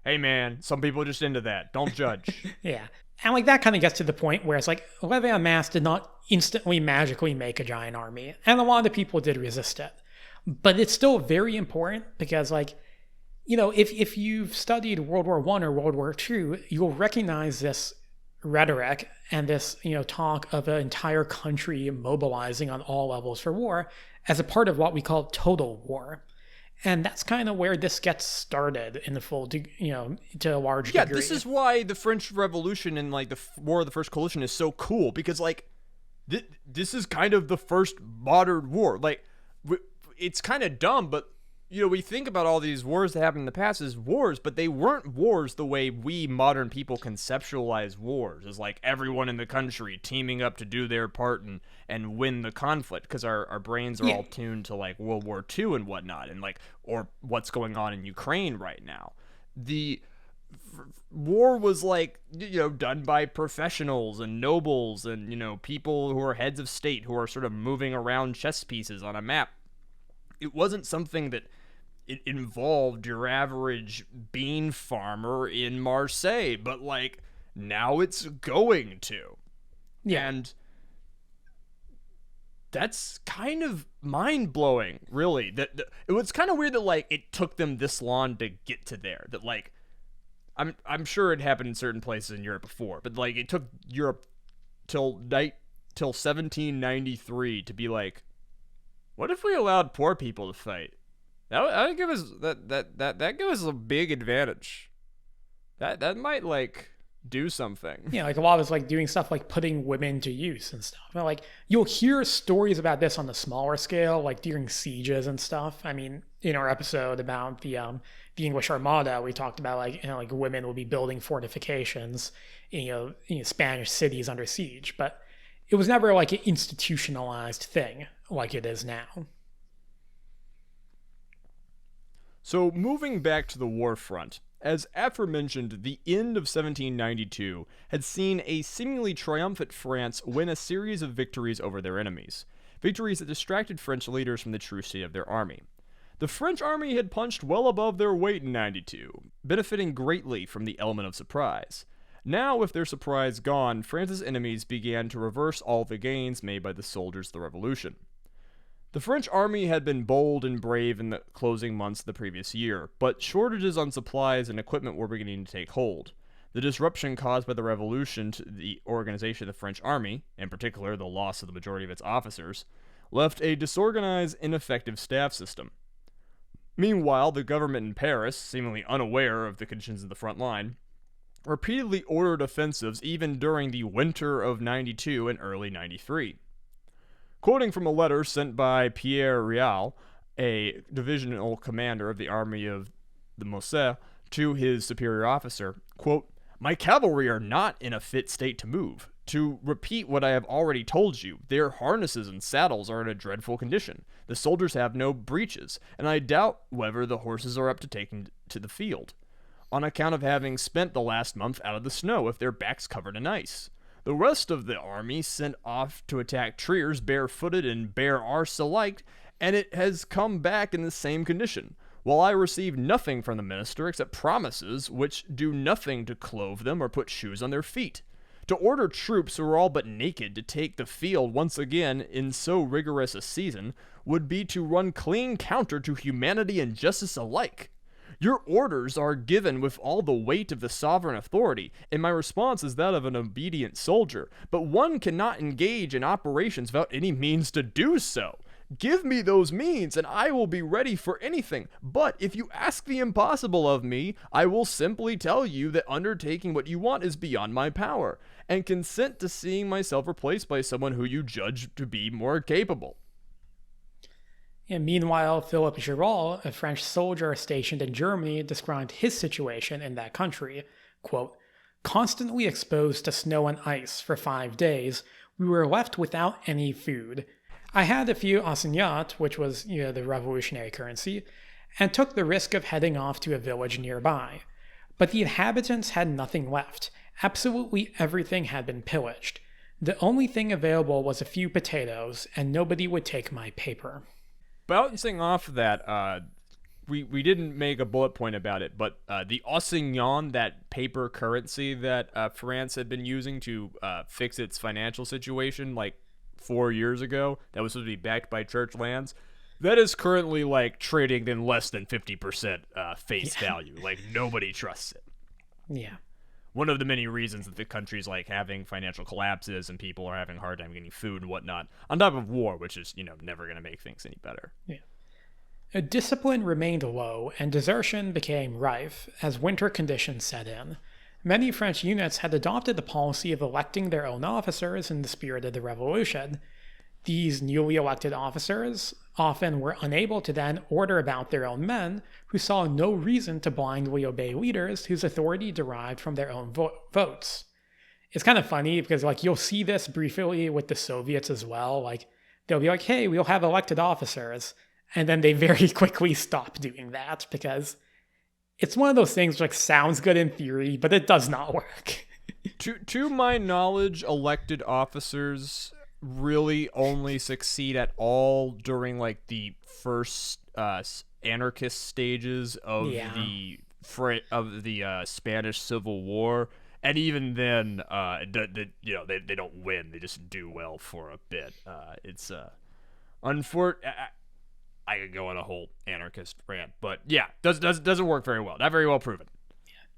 Hey man, some people are just into that. Don't judge. Yeah. And that kind of gets to the point where it's levée en masse did not instantly magically make a giant army. And a lot of people did resist it. But it's still very important because if you've studied World War I or World War II, you'll recognize this rhetoric and this, talk of an entire country mobilizing on all levels for war as a part of what we call total war. And that's kind of where this gets started in the to a large degree. Yeah, this is why the French Revolution and like the War of the First Coalition is so cool, because like this is kind of the first modern war. Like it's kind of dumb, but we think about all these wars that happened in the past as wars, but they weren't wars the way we modern people conceptualize wars, as like everyone in the country teaming up to do their part and win the conflict, because our brains are all tuned to like World War II and whatnot, and like, or what's going on in Ukraine right now. The war was like, done by professionals and nobles and, people who are heads of state who are sort of moving around chess pieces on a map. It wasn't something that it involved your average bean farmer in Marseille, but like now it's going to. Yeah. And that's kind of mind-blowing, really. It was kind of weird that like it took them this long to get to there. That like I'm sure it happened in certain places in Europe before, but like it took Europe till 1793 to be like, what if we allowed poor people to fight? That give us that give us a big advantage. That might like do something. Yeah, like a lot of it's like doing stuff like putting women to use and stuff. Like you'll hear stories about this on the smaller scale, like during sieges and stuff. I mean, in our episode about the English Armada, we talked about like like women would be building fortifications in Spanish cities under siege, but it was never like an institutionalized thing like it is now. So moving back to the war front, as aforementioned, the end of 1792 had seen a seemingly triumphant France win a series of victories over their enemies, victories that distracted French leaders from the true state of their army. The French army had punched well above their weight in 92, benefiting greatly from the element of surprise. Now, with their surprise gone, France's enemies began to reverse all the gains made by the soldiers of the Revolution. The French army had been bold and brave in the closing months of the previous year, but shortages on supplies and equipment were beginning to take hold. The disruption caused by the revolution to the organization of the French army, in particular the loss of the majority of its officers, left a disorganized, ineffective staff system. Meanwhile, the government in Paris, seemingly unaware of the conditions of the front line, repeatedly ordered offensives even during the winter of 92 and early 93. Quoting from a letter sent by Pierre Rial, a divisional commander of the army of the Meuse, to his superior officer, quote, "My cavalry are not in a fit state to move. To repeat what I have already told you, their harnesses and saddles are in a dreadful condition. The soldiers have no breeches, and I doubt whether the horses are up to taking to the field, on account of having spent the last month out of the snow with their backs covered in ice. The rest of the army sent off to attack Triers barefooted and bare arse alike, and it has come back in the same condition, while I receive nothing from the minister except promises which do nothing to clothe them or put shoes on their feet. To order troops who are all but naked to take the field once again in so rigorous a season would be to run clean counter to humanity and justice alike. Your orders are given with all the weight of the sovereign authority, and my response is that of an obedient soldier, but one cannot engage in operations without any means to do so. Give me those means, and I will be ready for anything. But if you ask the impossible of me, I will simply tell you that undertaking what you want is beyond my power, and consent to seeing myself replaced by someone who you judge to be more capable." And meanwhile, Philippe Giraud, a French soldier stationed in Germany, described his situation in that country. Quote, "Constantly exposed to snow and ice for 5 days, we were left without any food. I had a few assignats, which was, the revolutionary currency, and took the risk of heading off to a village nearby. But the inhabitants had nothing left. Absolutely everything had been pillaged. The only thing available was a few potatoes, and nobody would take my paper." Bouncing off that, we didn't make a bullet point about it, but the assignat, that paper currency that France had been using to fix its financial situation like 4 years ago, that was supposed to be backed by church lands, that is currently like trading in less than 50% face value. Like nobody trusts it. Yeah. one of the many reasons that the country's like having financial collapses and people are having a hard time getting food and whatnot, on top of war, which is, never going to make things any better. Yeah. Discipline remained low and desertion became rife as winter conditions set in. Many French units had adopted the policy of electing their own officers in the spirit of the revolution. These newly elected officers often were unable to then order about their own men, who saw no reason to blindly obey leaders whose authority derived from their own votes. It's kind of funny because you'll see this briefly with the Soviets as well. They'll be like, hey, we'll have elected officers. And then they very quickly stop doing that because it's one of those things which sounds good in theory, but it does not work. To my knowledge, elected officers really only succeed at all during the first anarchist stages of the Spanish Civil War, and even then, they don't win. They just do well for a bit. It's unfortunate. I could go on a whole anarchist rant, but yeah, doesn't work very well. Not very well proven.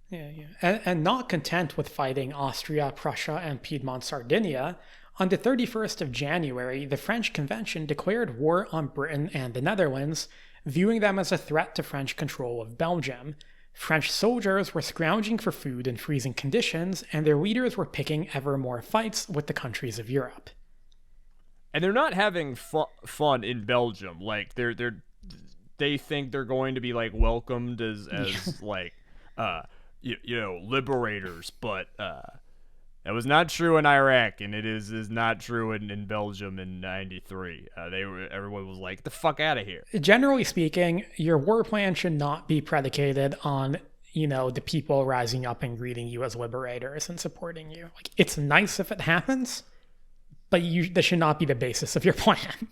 Yeah. And not content with fighting Austria, Prussia, and Piedmont Sardinia, on the 31st of January, the French Convention declared war on Britain and the Netherlands, viewing them as a threat to French control of Belgium. French soldiers were scrounging for food in freezing conditions, and their leaders were picking ever more fights with the countries of Europe. And they're not having fun in Belgium. They think they're going to be welcomed as liberators, but that was not true in Iraq, and it is not true in Belgium in '93. Everyone was like, "Get the fuck out of here." Generally speaking, your war plan should not be predicated on the people rising up and greeting you as liberators and supporting you. It's nice if it happens, but that should not be the basis of your plan.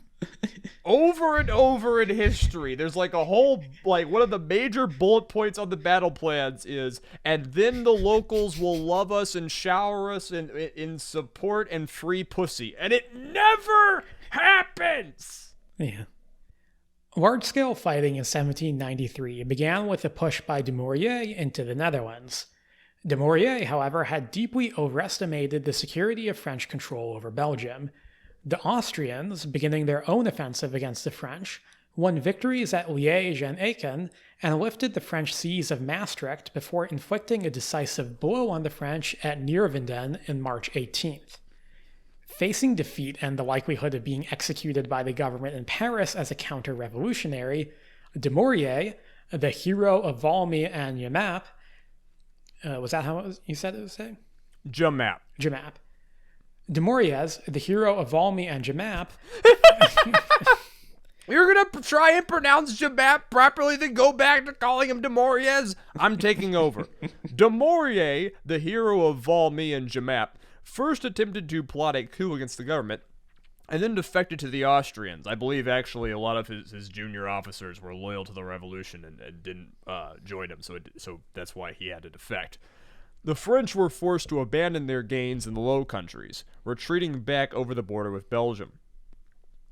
Over and over in history, there's a whole, one of the major bullet points on the battle plans is, and then the locals will love us and shower us in support and free pussy. And it never happens! Yeah. Large-scale fighting in 1793 began with a push by Dumouriez into the Netherlands. Dumouriez, however, had deeply overestimated the security of French control over Belgium. The Austrians, beginning their own offensive against the French, won victories at Liège and Aachen, and lifted the French seas of Maastricht before inflicting a decisive blow on the French at Neerwinden in March 18th. Facing defeat and the likelihood of being executed by the government in Paris as a counter-revolutionary, Dumouriez, the hero of Valmy and Jemappes, was that how you said it was saying? Jemappes. Dumouriez, the hero of Valmy and Jemappes. You're going to try and pronounce Jemappes properly, then go back to calling him Dumouriez? I'm taking over. Dumouriez, the hero of Valmy and Jemappes, first attempted to plot a coup against the government, and then defected to the Austrians. I believe, actually, a lot of his junior officers were loyal to the revolution and didn't join him, so that's why he had to defect. The French were forced to abandon their gains in the Low Countries, retreating back over the border with Belgium.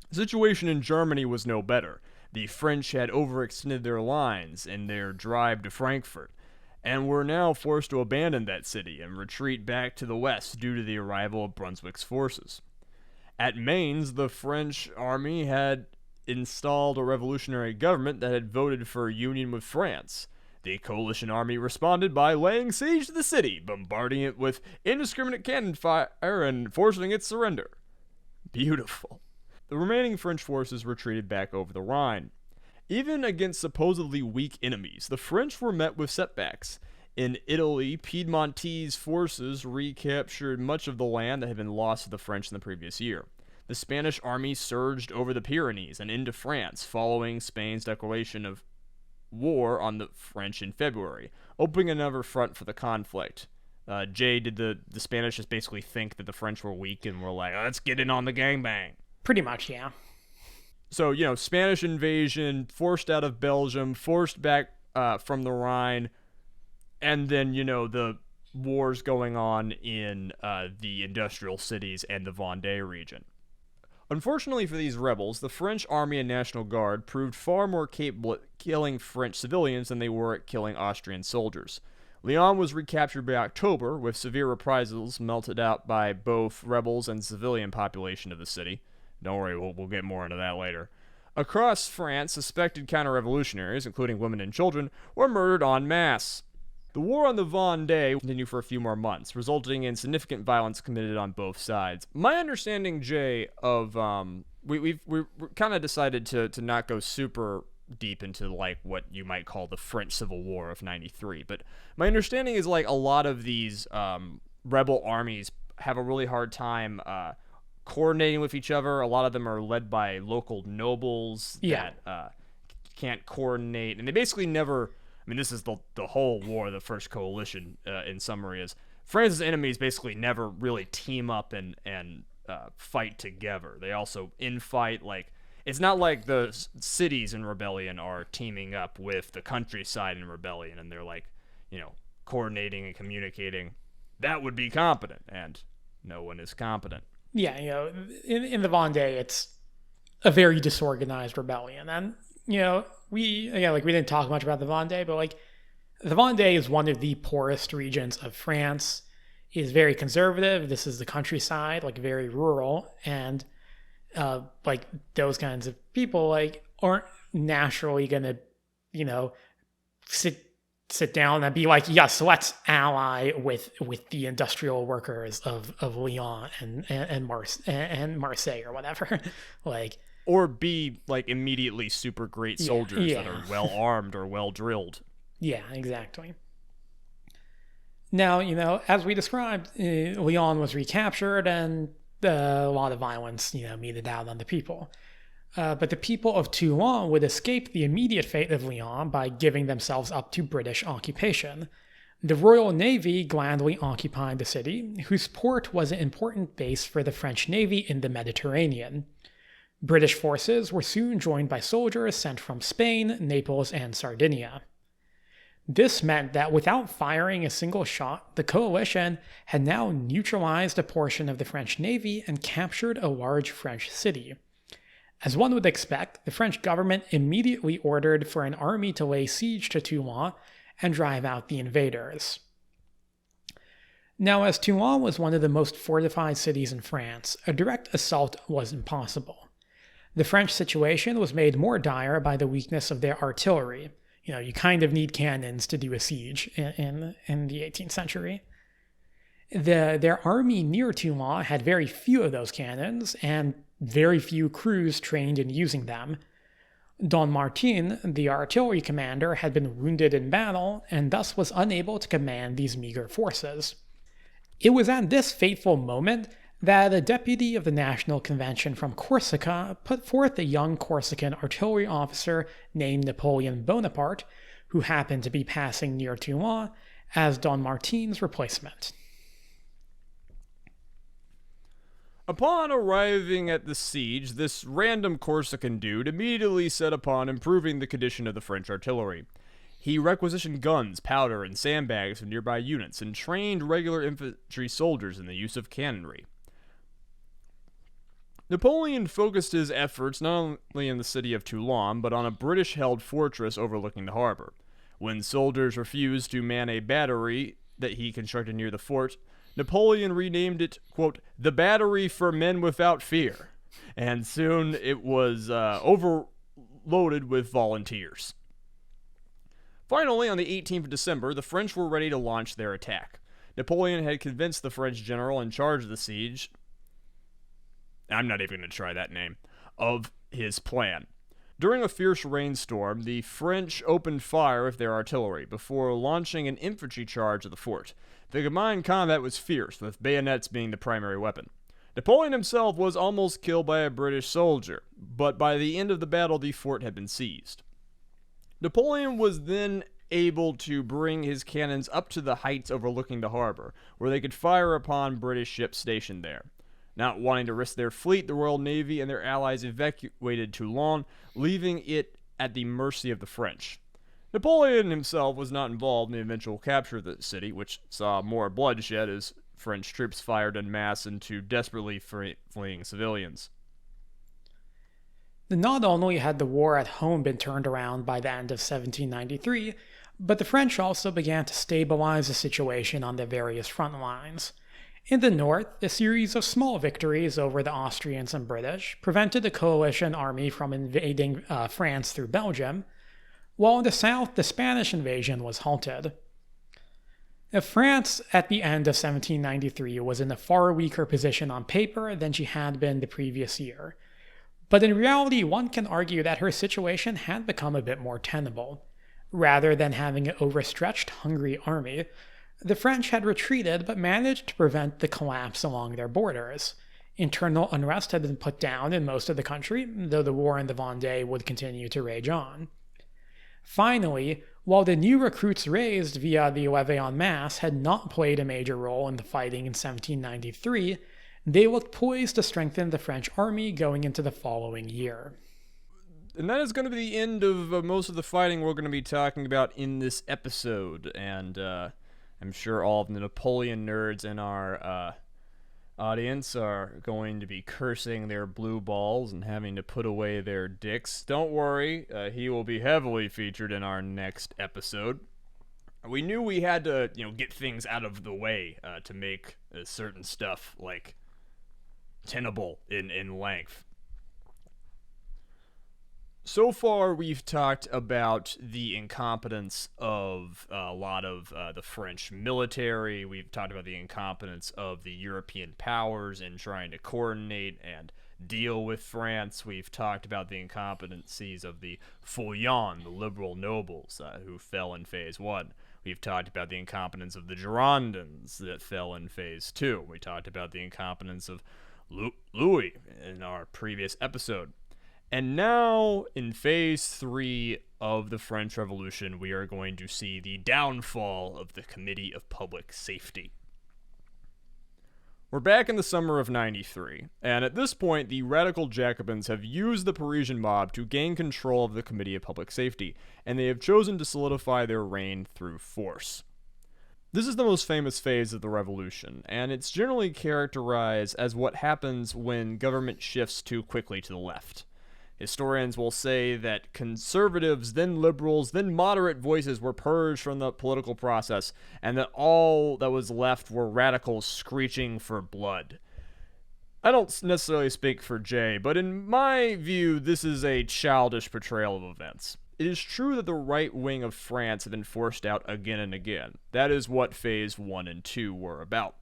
The situation in Germany was no better. The French had overextended their lines in their drive to Frankfurt, and were now forced to abandon that city and retreat back to the west due to the arrival of Brunswick's forces. At Mainz, the French army had installed a revolutionary government that had voted for a union with France. The coalition army responded by laying siege to the city, bombarding it with indiscriminate cannon fire and forcing its surrender. Beautiful. The remaining French forces retreated back over the Rhine. Even against supposedly weak enemies, the French were met with setbacks. In Italy, Piedmontese forces recaptured much of the land that had been lost to the French in the previous year. The Spanish army surged over the Pyrenees and into France, following Spain's declaration of war on the French in February, opening another front for the conflict. Did the Spanish just basically think that the French were weak and were like, let's get in on the gangbang? Pretty much, yeah. So, Spanish invasion, forced out of Belgium, forced back from the Rhine, and then, the wars going on in the industrial cities and the Vendée region. Unfortunately for these rebels, the French Army and National Guard proved far more capable at killing French civilians than they were at killing Austrian soldiers. Lyon was recaptured by October, with severe reprisals melted out by both rebels and civilian population of the city. Don't worry, we'll get more into that later. Across France, suspected counter-revolutionaries, including women and children, were murdered en masse. The war on the Vendée continued for a few more months, resulting in significant violence committed on both sides. My understanding, Jay, of we kind of decided to not go super deep into like what you might call the French Civil War of '93, but my understanding is like a lot of these rebel armies have a really hard time coordinating with each other. A lot of them are led by local nobles that can't coordinate, and they basically never. I mean, this is the whole war, the First Coalition, in summary, is France's enemies basically never really team up and fight together. They also infight, like, it's not like the cities in rebellion are teaming up with the countryside in rebellion, and they're like, coordinating and communicating. That would be competent, and no one is competent. Yeah, in the Vendée, it's a very disorganized rebellion, and we didn't talk much about the Vendée, but like the Vendée is one of the poorest regions of France. It is very conservative. This is the countryside, like very rural, and like those kinds of people like aren't naturally gonna, sit down and be like, yes, let's ally with the industrial workers of Lyon and Marseille or whatever, like. Or be like immediately super great soldiers that are well armed or well drilled. Yeah, exactly. Now, as we described, Lyon was recaptured and a lot of violence, meted out on the people. But the people of Toulon would escape the immediate fate of Lyon by giving themselves up to British occupation. The Royal Navy gladly occupied the city, whose port was an important base for the French Navy in the Mediterranean. British forces were soon joined by soldiers sent from Spain, Naples, and Sardinia. This meant that without firing a single shot, the coalition had now neutralized a portion of the French Navy and captured a large French city. As one would expect, the French government immediately ordered for an army to lay siege to Toulon and drive out the invaders. Now, as Toulon was one of the most fortified cities in France, a direct assault was impossible. The French situation was made more dire by the weakness of their artillery. You kind of need cannons to do a siege in the 18th century. Their army near Toulon had very few of those cannons and very few crews trained in using them. Don Martin, the artillery commander, had been wounded in battle and thus was unable to command these meager forces. It was at this fateful moment that a deputy of the National Convention from Corsica put forth a young Corsican artillery officer named Napoleon Bonaparte, who happened to be passing near Toulon, as Don Martin's replacement. Upon arriving at the siege, this random Corsican dude immediately set upon improving the condition of the French artillery. He requisitioned guns, powder, and sandbags from nearby units, and trained regular infantry soldiers in the use of cannonry. Napoleon focused his efforts not only in the city of Toulon, but on a British-held fortress overlooking the harbor. When soldiers refused to man a battery that he constructed near the fort, Napoleon renamed it, quote, the Battery for Men Without Fear, and soon it was overloaded with volunteers. Finally, on the 18th of December, the French were ready to launch their attack. Napoleon had convinced the French general in charge of the siege, I'm not even going to try that name, of his plan. During a fierce rainstorm, the French opened fire with their artillery before launching an infantry charge at the fort. The combined combat was fierce, with bayonets being the primary weapon. Napoleon himself was almost killed by a British soldier, but by the end of the battle, the fort had been seized. Napoleon was then able to bring his cannons up to the heights overlooking the harbor, where they could fire upon British ships stationed there. Not wanting to risk their fleet, the Royal Navy and their allies evacuated Toulon, leaving it at the mercy of the French. Napoleon himself was not involved in the eventual capture of the city, which saw more bloodshed as French troops fired en masse into desperately fleeing civilians. Not only had the war at home been turned around by the end of 1793, But the French also began to stabilize the situation on their various front lines. In the north, a series of small victories over the Austrians and British prevented the coalition army from invading France through Belgium, while in the south, the Spanish invasion was halted. France, at the end of 1793, was in a far weaker position on paper than she had been the previous year. But in reality, one can argue that her situation had become a bit more tenable. Rather than having an overstretched, hungry army, the French had retreated but managed to prevent the collapse along their borders. Internal unrest had been put down in most of the country, though the war in the Vendée would continue to rage on. Finally, while the new recruits raised via the levée en masse had not played a major role in the fighting in 1793, they looked poised to strengthen the French army going into the following year. And that is going to be the end of most of the fighting we're going to be talking about in this episode. And I'm sure all of the Napoleon nerds in our audience are going to be cursing their blue balls and having to put away their dicks. Don't worry, he will be heavily featured in our next episode. We knew we had to, get things out of the way to make certain stuff like tenable in length. So far, we've talked about the incompetence of a lot of the French military. We've talked about the incompetence of the European powers in trying to coordinate and deal with France. We've talked about the incompetencies of the Feuillant, the liberal nobles who fell in Phase 1. We've talked about the incompetence of the Girondins that fell in Phase 2. We talked about the incompetence of Louis in our previous episode. And now, in Phase 3 of the French Revolution, we are going to see the downfall of the Committee of Public Safety. We're back in the summer of 93, and at this point, the radical Jacobins have used the Parisian mob to gain control of the Committee of Public Safety, and they have chosen to solidify their reign through force. This is the most famous phase of the revolution, and it's generally characterized as what happens when government shifts too quickly to the left. Historians will say that conservatives, then liberals, then moderate voices were purged from the political process, and that all that was left were radicals screeching for blood. I don't necessarily speak for Jay, but in my view, this is a childish portrayal of events. It is true that the right wing of France had been forced out again and again. That is what Phase 1 and 2 were about.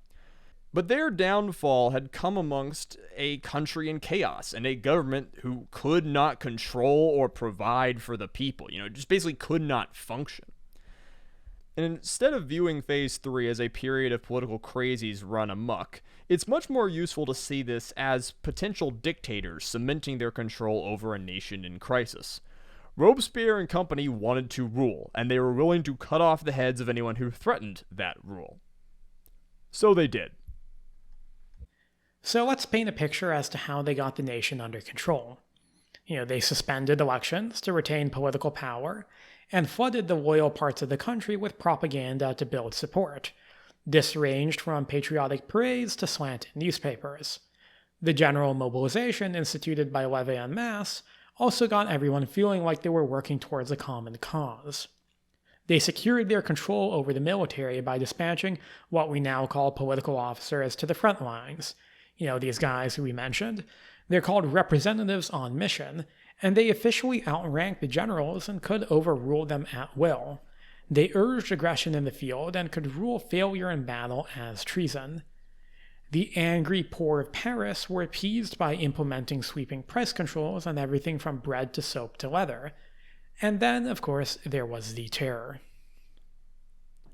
But their downfall had come amongst a country in chaos and a government who could not control or provide for the people, just basically could not function. And instead of viewing Phase 3 as a period of political crazies run amok, it's much more useful to see this as potential dictators cementing their control over a nation in crisis. Robespierre and company wanted to rule, and they were willing to cut off the heads of anyone who threatened that rule. So they did. So let's paint a picture as to how they got the nation under control. They suspended elections to retain political power and flooded the loyal parts of the country with propaganda to build support. This ranged from patriotic parades to slanted newspapers. The general mobilization instituted by levée en masse also got everyone feeling like they were working towards a common cause. They secured their control over the military by dispatching what we now call political officers to the front lines. These guys who we mentioned, they're called representatives on mission, and they officially outranked the generals and could overrule them at will. They urged aggression in the field and could rule failure in battle as treason. The angry poor of Paris were appeased by implementing sweeping price controls on everything from bread to soap to leather. And then, of course, there was the terror.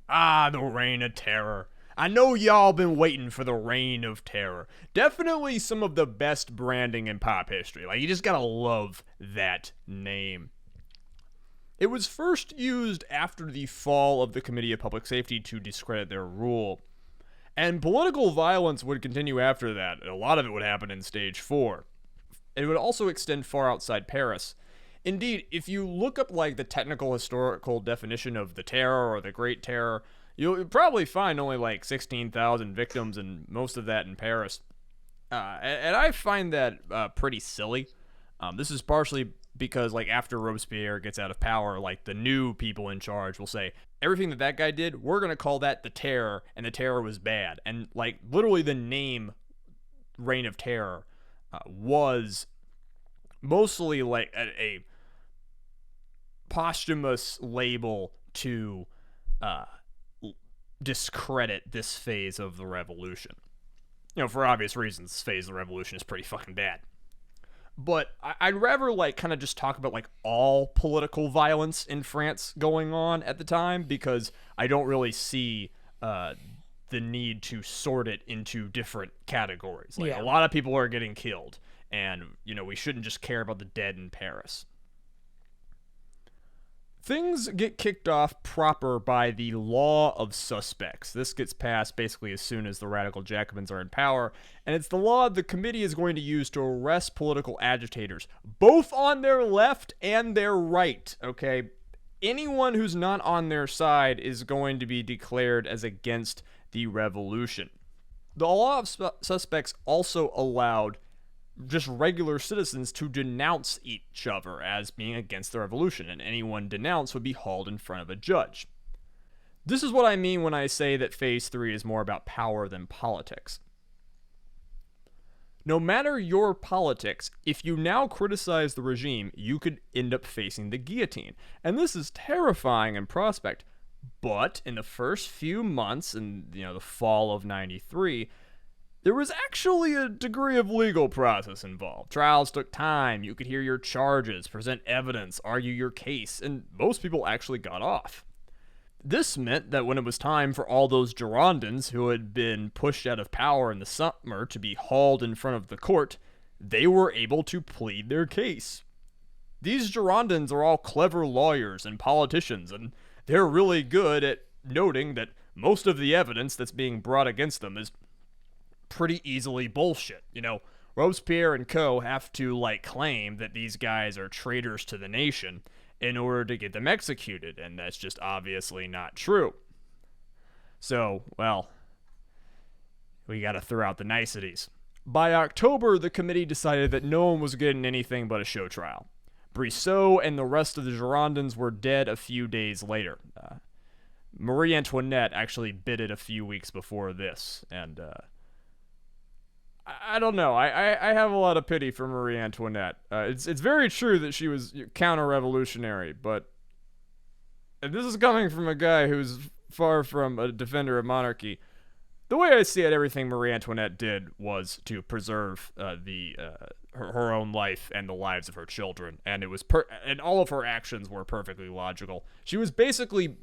The Reign of Terror. I know y'all been waiting for the Reign of Terror. Definitely some of the best branding in pop history. You just gotta love that name. It was first used after the fall of the Committee of Public Safety to discredit their rule. And political violence would continue after that. A lot of it would happen in Stage 4. It would also extend far outside Paris. Indeed, if you look up the technical historical definition of the Terror or the Great Terror, you'll probably find only 16,000 victims, and most of that in Paris. And I find that pretty silly. This is partially because like after Robespierre gets out of power, like the new people in charge will say everything that guy did, we're gonna call that the Terror, and the Terror was bad. And like literally the name Reign of Terror was mostly like a posthumous label to discredit this phase of the revolution. You know, for obvious reasons, this phase of the revolution is pretty fucking bad. But I'd rather like kind of just talk about like all political violence in France going on at the time, because I don't really see the need to sort it into different categories. Like a lot of people are getting killed, and you know, we shouldn't just care about the dead in Paris. Things get kicked off proper by the law of suspects. This gets passed basically as soon as the radical Jacobins are in power, and it's the law the committee is going to use to arrest political agitators, both on their left and their right, okay? Anyone who's not on their side is going to be declared as against the revolution. The law of suspects also allowed just regular citizens to denounce each other as being against the revolution, and anyone denounced would be hauled in front of a judge. This is what I mean when I say that Phase 3 is more about power than politics. No matter your politics, if you now criticize the regime, you could end up facing the guillotine. And this is terrifying in prospect. But in the first few months, in the fall of 93, there was actually a degree of legal process involved. Trials took time. You could hear your charges, present evidence, argue your case, and most people actually got off. This meant that when it was time for all those Girondins who had been pushed out of power in the summer to be hauled in front of the court, they were able to plead their case. These Girondins are all clever lawyers and politicians, and they're really good at noting that most of the evidence that's being brought against them is pretty easily bullshit. Robespierre and co. have to claim that these guys are traitors to the nation in order to get them executed, and that's just obviously not true. So, well, we gotta throw out the niceties. By October, the committee decided that no one was getting anything but a show trial. Brissot and the rest of the Girondins were dead a few days later. Marie Antoinette actually bid it a few weeks before this, and I don't know. I have a lot of pity for Marie Antoinette. It's very true that she was counter-revolutionary, but and this is coming from a guy who's far from a defender of monarchy. The way I see it, everything Marie Antoinette did was to preserve her own life and the lives of her children, and it was and all of her actions were perfectly logical. She was basically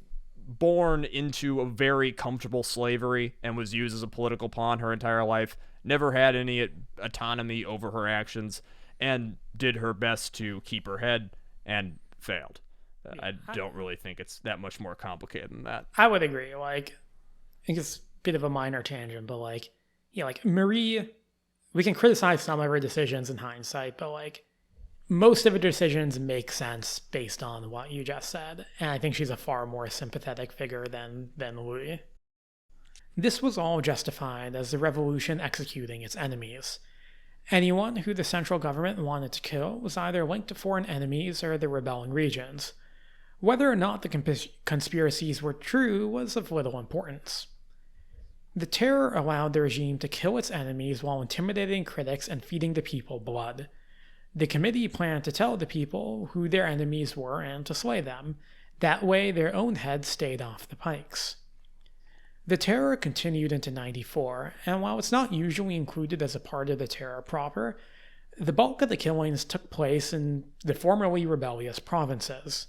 born into a very comfortable slavery and was used as a political pawn her entire life. Never had any autonomy over her actions, and did her best to keep her head, and failed. I don't really think it's that much more complicated than that. I would agree. I think it's a bit of a minor tangent, but Marie, we can criticize some of her decisions in hindsight, but most of her decisions make sense based on what you just said, and I think she's a far more sympathetic figure than Louis. This was all justified as the revolution executing its enemies. Anyone who the central government wanted to kill was either linked to foreign enemies or the rebelling regions. Whether or not the conspiracies were true was of little importance. The terror allowed the regime to kill its enemies while intimidating critics and feeding the people blood. The committee planned to tell the people who their enemies were and to slay them. That way their own heads stayed off the pikes. The terror continued into 94, and while it's not usually included as a part of the terror proper, the bulk of the killings took place in the formerly rebellious provinces.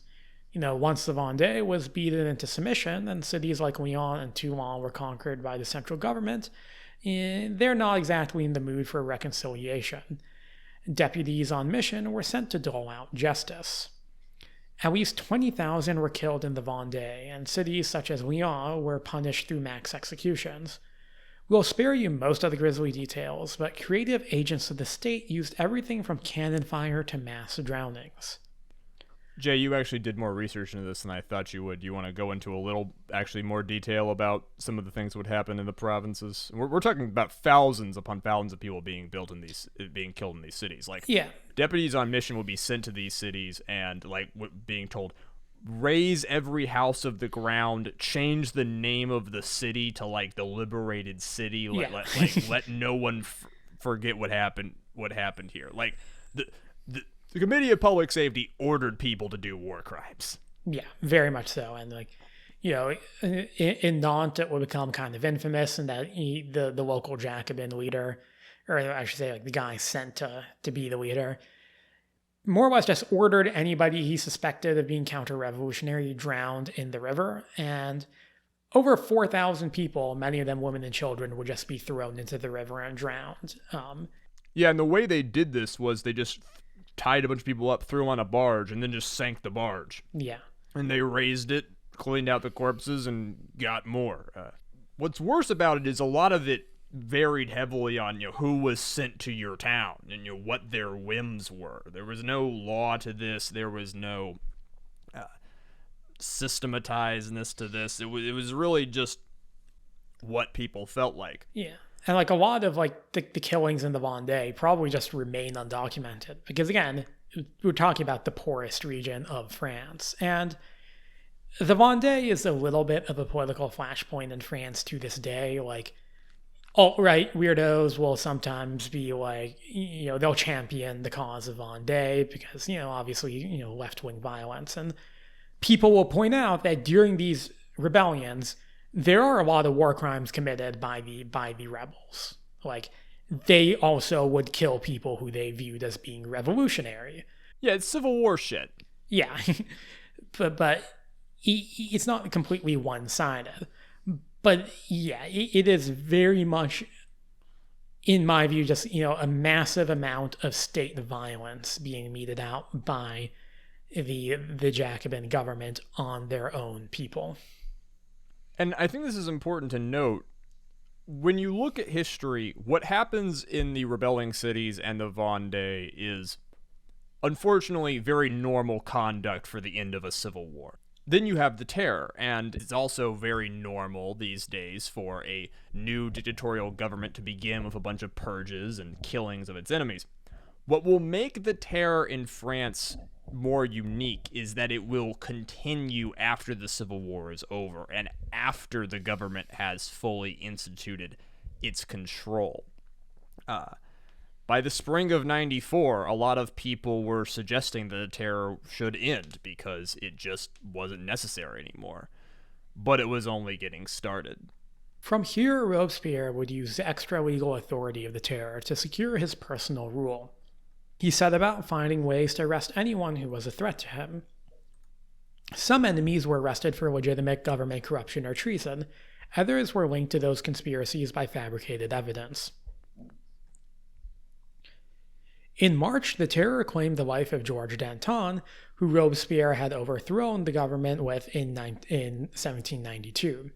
Once the Vendée was beaten into submission and cities like Lyon and Toulon were conquered by the central government, they're not exactly in the mood for reconciliation. Deputies on mission were sent to dole out justice. At least 20,000 were killed in the Vendée, and cities such as Lyon were punished through mass executions. We'll spare you most of the grisly details, but creative agents of the state used everything from cannon fire to mass drownings. Jay, you actually did more research into this than I thought you would. You want to go into a little, actually, more detail about some of the things that would happen in the provinces? We're talking about thousands upon thousands of people being killed in these cities. Like, Yeah. deputies on mission would be sent to these cities and, like, being told, raise every house of the ground, change the name of the city to, like, the liberated city. Let no one forget what happened here. Like, the Committee of Public Safety ordered people to do war crimes. Yeah, very much so. And like, you know, in Nantes, it would become kind of infamous, and that the local Jacobin leader, or I should say, like the guy sent to be the leader, more or less just ordered anybody he suspected of being counter-revolutionary drowned in the river, and over 4,000 people, many of them women and children, would just be thrown into the river and drowned. Yeah, and the way they did this was they just tied a bunch of people up, threw them on a barge, and then just sank the barge. Yeah. And they raised it, cleaned out the corpses, and got more. What's worse about it is a lot of it varied heavily on who was sent to your town and what their whims were. There was no law to this. There was no systematizedness to this. It was really just what people felt like. Yeah. And like a lot of like the killings in the Vendée probably just remain undocumented because, again, we're talking about the poorest region of France. And the Vendée is a little bit of a political flashpoint in France to this day. Like, alt-right weirdos will sometimes be like, they'll champion the cause of Vendée because, obviously, left-wing violence. And people will point out that during these rebellions, there are a lot of war crimes committed by the rebels. Like, they also would kill people who they viewed as being revolutionary. Yeah, it's Civil War shit. Yeah, but it's not completely one-sided. But yeah, it is very much, in my view, just a massive amount of state violence being meted out by the Jacobin government on their own people. And I think this is important to note. When you look at history, what happens in the rebelling cities and the Vendée is, unfortunately, very normal conduct for the end of a civil war. Then you have the terror, and it's also very normal these days for a new dictatorial government to begin with a bunch of purges and killings of its enemies. What will make the terror in France more unique is that it will continue after the Civil War is over and after the government has fully instituted its control. By the spring of 94, a lot of people were suggesting that the terror should end because it just wasn't necessary anymore. But it was only getting started. From here, Robespierre would use the extra-legal authority of the terror to secure his personal rule. He set about finding ways to arrest anyone who was a threat to him. Some enemies were arrested for legitimate government corruption or treason. Others were linked to those conspiracies by fabricated evidence. In March, the terror claimed the life of Georges Danton, who Robespierre had overthrown the government with in 1792.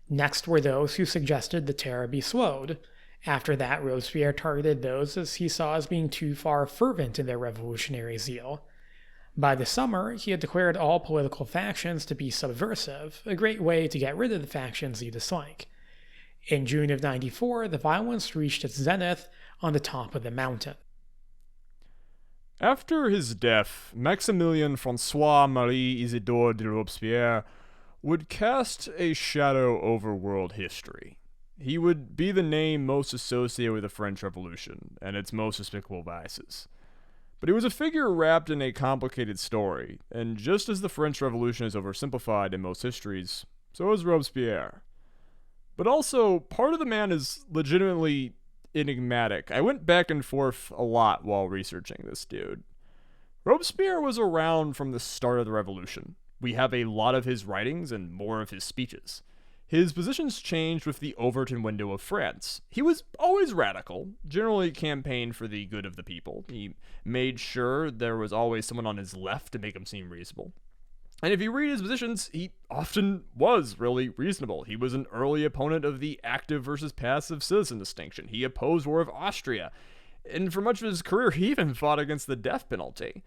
Next were those who suggested the terror be slowed. After that, Robespierre targeted those as he saw as being too far fervent in their revolutionary zeal. By the summer, he had declared all political factions to be subversive, a great way to get rid of the factions he disliked. In June of 94, the violence reached its zenith on the top of the mountain. After his death, Maximilien François-Marie Isidore de Robespierre would cast a shadow over world history. He would be the name most associated with the French Revolution and its most despicable vices. But he was a figure wrapped in a complicated story, and just as the French Revolution is oversimplified in most histories, so is Robespierre. But also, part of the man is legitimately enigmatic. I went back and forth a lot while researching this dude. Robespierre was around from the start of the revolution. We have a lot of his writings and more of his speeches. His positions changed with the Overton window of France. He was always radical, generally campaigned for the good of the people. He made sure there was always someone on his left to make him seem reasonable. And if you read his positions, he often was really reasonable. He was an early opponent of the active versus passive citizen distinction. He opposed War of Austria. And for much of his career, he even fought against the death penalty.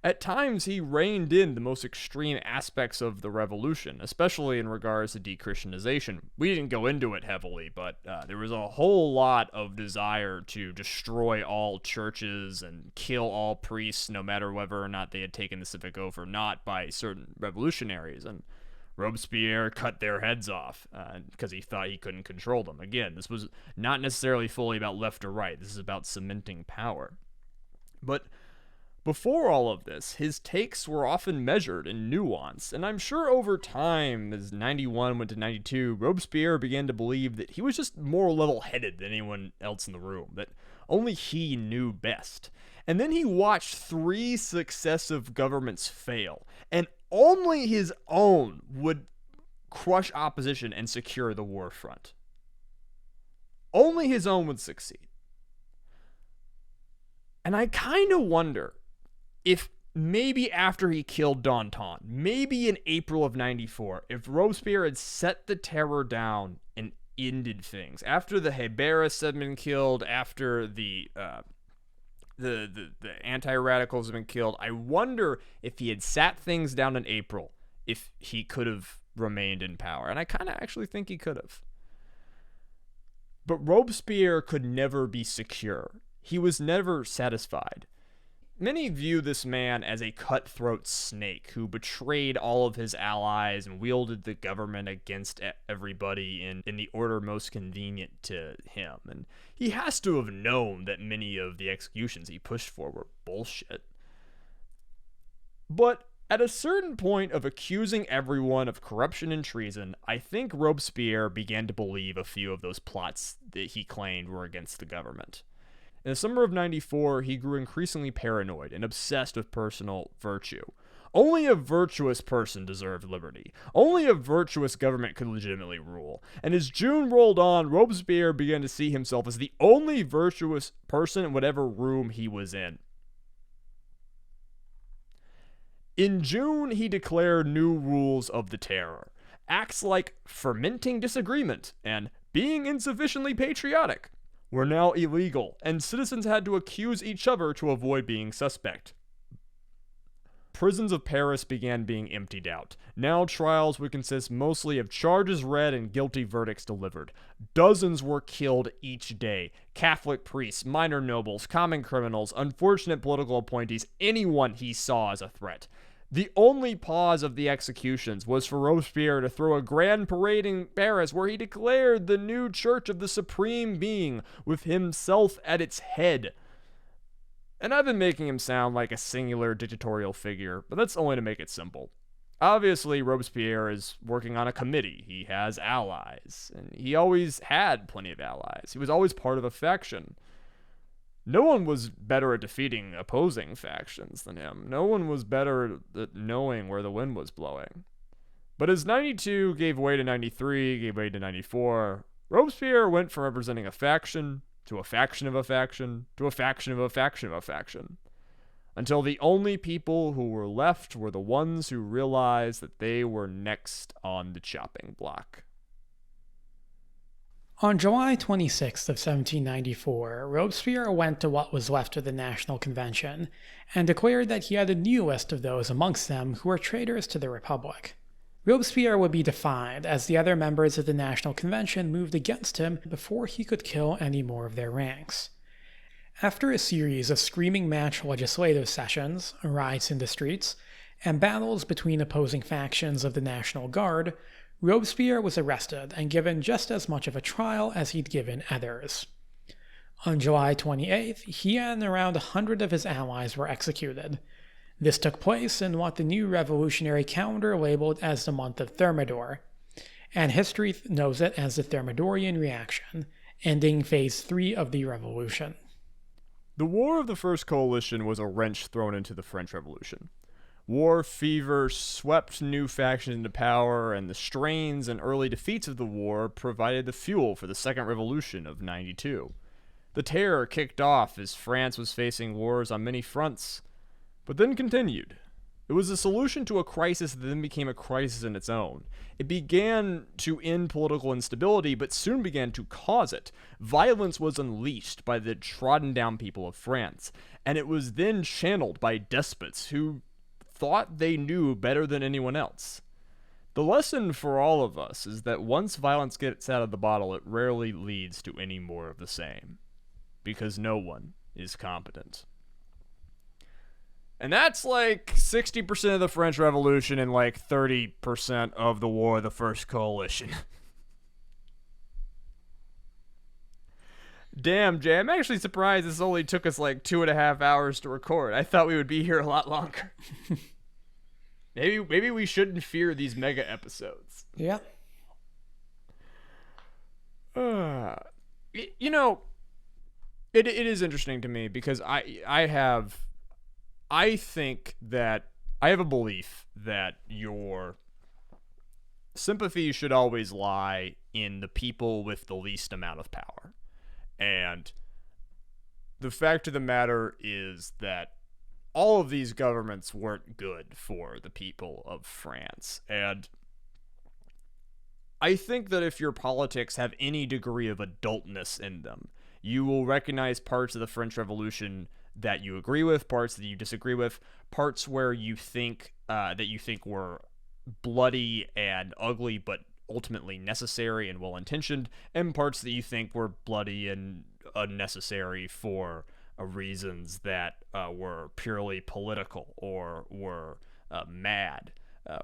At times, he reined in the most extreme aspects of the revolution, especially in regards to dechristianization. We didn't go into it heavily, but there was a whole lot of desire to destroy all churches and kill all priests, no matter whether or not they had taken the civic oath or not, by certain revolutionaries. And Robespierre cut their heads off because he thought he couldn't control them. Again, this was not necessarily fully about left or right. This is about cementing power. But before all of this, his takes were often measured in nuance, and I'm sure over time, as 91 went to 92, Robespierre began to believe that he was just more level-headed than anyone else in the room, that only he knew best. And then he watched 3 successive governments fail, and only his own would crush opposition and secure the war front. Only his own would succeed. And I kind of wonder if maybe after he killed Danton, maybe in April of 94, if Robespierre had set the terror down and ended things, after the Hébertists had been killed, after the anti-radicals had been killed, I wonder if he had sat things down in April, if he could have remained in power. And I kind of actually think he could have. But Robespierre could never be secure. He was never satisfied. Many view this man as a cutthroat snake who betrayed all of his allies and wielded the government against everybody in the order most convenient to him. And he has to have known that many of the executions he pushed for were bullshit. But at a certain point of accusing everyone of corruption and treason, I think Robespierre began to believe a few of those plots that he claimed were against the government. In the summer of 94, he grew increasingly paranoid and obsessed with personal virtue. Only a virtuous person deserved liberty. Only a virtuous government could legitimately rule. And as June rolled on, Robespierre began to see himself as the only virtuous person in whatever room he was in. In June, he declared new rules of the terror. Acts like fermenting disagreement and being insufficiently patriotic were now illegal, and citizens had to accuse each other to avoid being suspect. Prisons of Paris began being emptied out. Now trials would consist mostly of charges read and guilty verdicts delivered. Dozens were killed each day. Catholic priests, minor nobles, common criminals, unfortunate political appointees, anyone he saw as a threat. The only pause of the executions was for Robespierre to throw a grand parade in Paris where he declared the new church of the Supreme Being, with himself at its head. And I've been making him sound like a singular dictatorial figure, but that's only to make it simple. Obviously, Robespierre is working on a committee. He has allies, and he always had plenty of allies. He was always part of a faction. No one was better at defeating opposing factions than him. No one was better at knowing where the wind was blowing. But as 92 gave way to 93, gave way to 94, Robespierre went from representing a faction to a faction of a faction to a faction of a faction of a faction, until the only people who were left were the ones who realized that they were next on the chopping block. On July 26th of 1794, Robespierre went to what was left of the National Convention and declared that he had a new list of those amongst them who were traitors to the Republic. Robespierre would be defied as the other members of the National Convention moved against him before he could kill any more of their ranks. After a series of screaming match legislative sessions, riots in the streets, and battles between opposing factions of the National Guard, Robespierre was arrested and given just as much of a trial as he'd given others. On July 28th, he and around 100 of his allies were executed. This took place in what the new revolutionary calendar labeled as the month of Thermidor, and history knows it as the Thermidorian Reaction, ending Phase 3 of the revolution. The War of the First Coalition was a wrench thrown into the French Revolution. War fever swept new factions into power, and the strains and early defeats of the war provided the fuel for the Second Revolution of 92. The terror kicked off as France was facing wars on many fronts, but then continued. It was a solution to a crisis that then became a crisis in its own. It began to end political instability, but soon began to cause it. Violence was unleashed by the trodden down people of France, and it was then channeled by despots who thought they knew better than anyone else. The lesson for all of us is that once violence gets out of the bottle, it rarely leads to any more of the same, because no one is competent. And that's like 60% of the French Revolution and like 30% of the War of the First Coalition. Damn, Jay, I'm actually surprised this only took us like 2.5 hours to record. I thought we would be here a lot longer. Maybe we shouldn't fear these mega episodes. Yeah. You know, it is interesting to me because I think that I have a belief that your sympathy should always lie in the people with the least amount of power. And the fact of the matter is that all of these governments weren't good for the people of France. And I think that if your politics have any degree of adultness in them, you will recognize parts of the French Revolution that you agree with, parts that you disagree with, parts where you think were bloody and ugly but ultimately necessary and well-intentioned, and parts that you think were bloody and unnecessary for reasons that were purely political or were mad.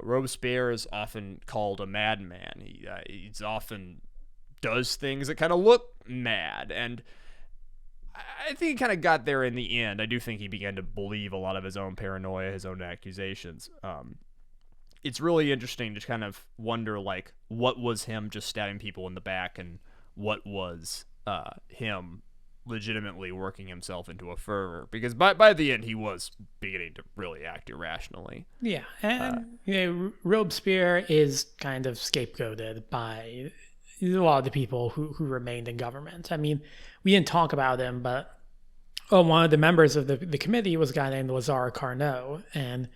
Robespierre is often called a madman. He's often does things that kind of look mad, and I think he kind of got there in the end. I do think he began to believe a lot of his own paranoia, his own accusations. It's really interesting to kind of wonder, like, what was him just stabbing people in the back, and what was him legitimately working himself into a fervor? Because by the end, he was beginning to really act irrationally. Yeah, and Robespierre is kind of scapegoated by a lot of the people who remained in government. I mean, we didn't talk about him, but one of the members of the committee was a guy named Lazare Carnot, and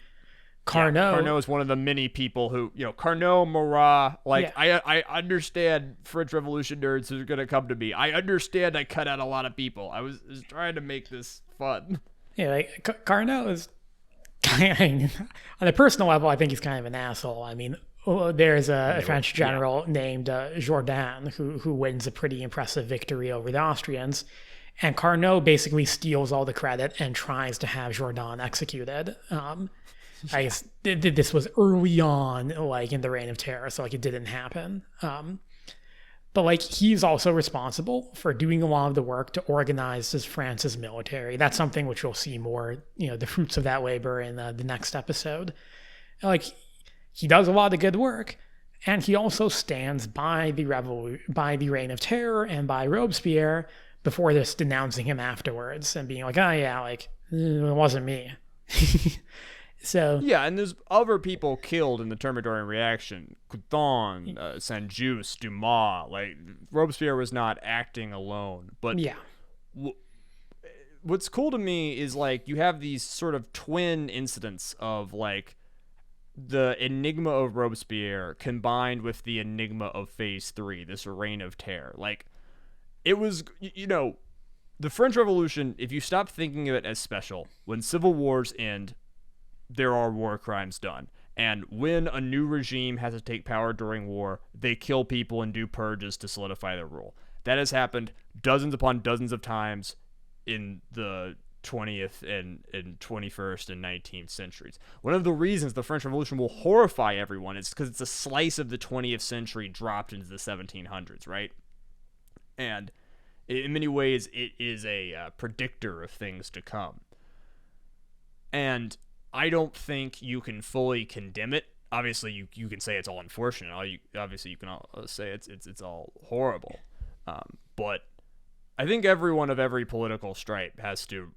Carnot is one of the many people who, Carnot, Marat, I understand French Revolution nerds who are going to come to me. I understand I cut out a lot of people. I was trying to make this fun. Yeah, like Carnot is, on a personal level, I think he's kind of an asshole. I mean, there's a French general named Jourdan who wins a pretty impressive victory over the Austrians, and Carnot basically steals all the credit and tries to have Jourdan executed. I guess this was early on, like in the Reign of Terror, so like it didn't happen. But like he's also responsible for doing a lot of the work to organize France's military. That's something which we'll see more, the fruits of that labor in the next episode. Like he does a lot of good work, and he also stands by the Reign of Terror and by Robespierre before just denouncing him afterwards and being like, oh yeah, like it wasn't me. So yeah, and there's other people killed in the Thermidorian reaction. Couthon, Saint-Just, Dumas. Like Robespierre was not acting alone. But yeah, what's cool to me is like you have these sort of twin incidents of like the enigma of Robespierre combined with the enigma of Phase 3, this Reign of Terror. Like it was, the French Revolution. If you stop thinking of it as special, when civil wars end, there are war crimes done. And when a new regime has to take power during war, they kill people and do purges to solidify their rule. That has happened dozens upon dozens of times in the 20th and 21st and 19th centuries. One of the reasons the French Revolution will horrify everyone is because it's a slice of the 20th century dropped into the 1700s, right? And in many ways, it is a predictor of things to come. And I don't think you can fully condemn it. Obviously, you can say it's all unfortunate. Obviously, you can all say it's all horrible. But I think everyone of every political stripe has to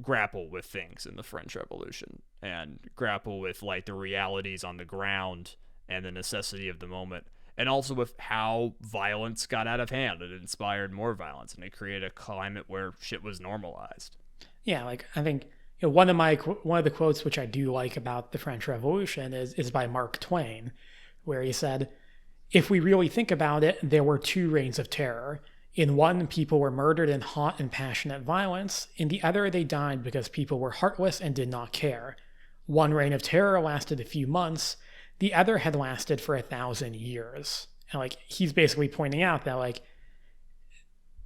grapple with things in the French Revolution and grapple with like the realities on the ground and the necessity of the moment, and also with how violence got out of hand. It inspired more violence, and it created a climate where shit was normalized. Yeah, like I think one of the quotes which I do like about the French Revolution is by Mark Twain, where he said, "If we really think about it, there were two reigns of terror. In one, people were murdered in hot and passionate violence. In the other, they died because people were heartless and did not care. One reign of terror lasted a few months. The other had lasted for 1,000 years." And like he's basically pointing out that like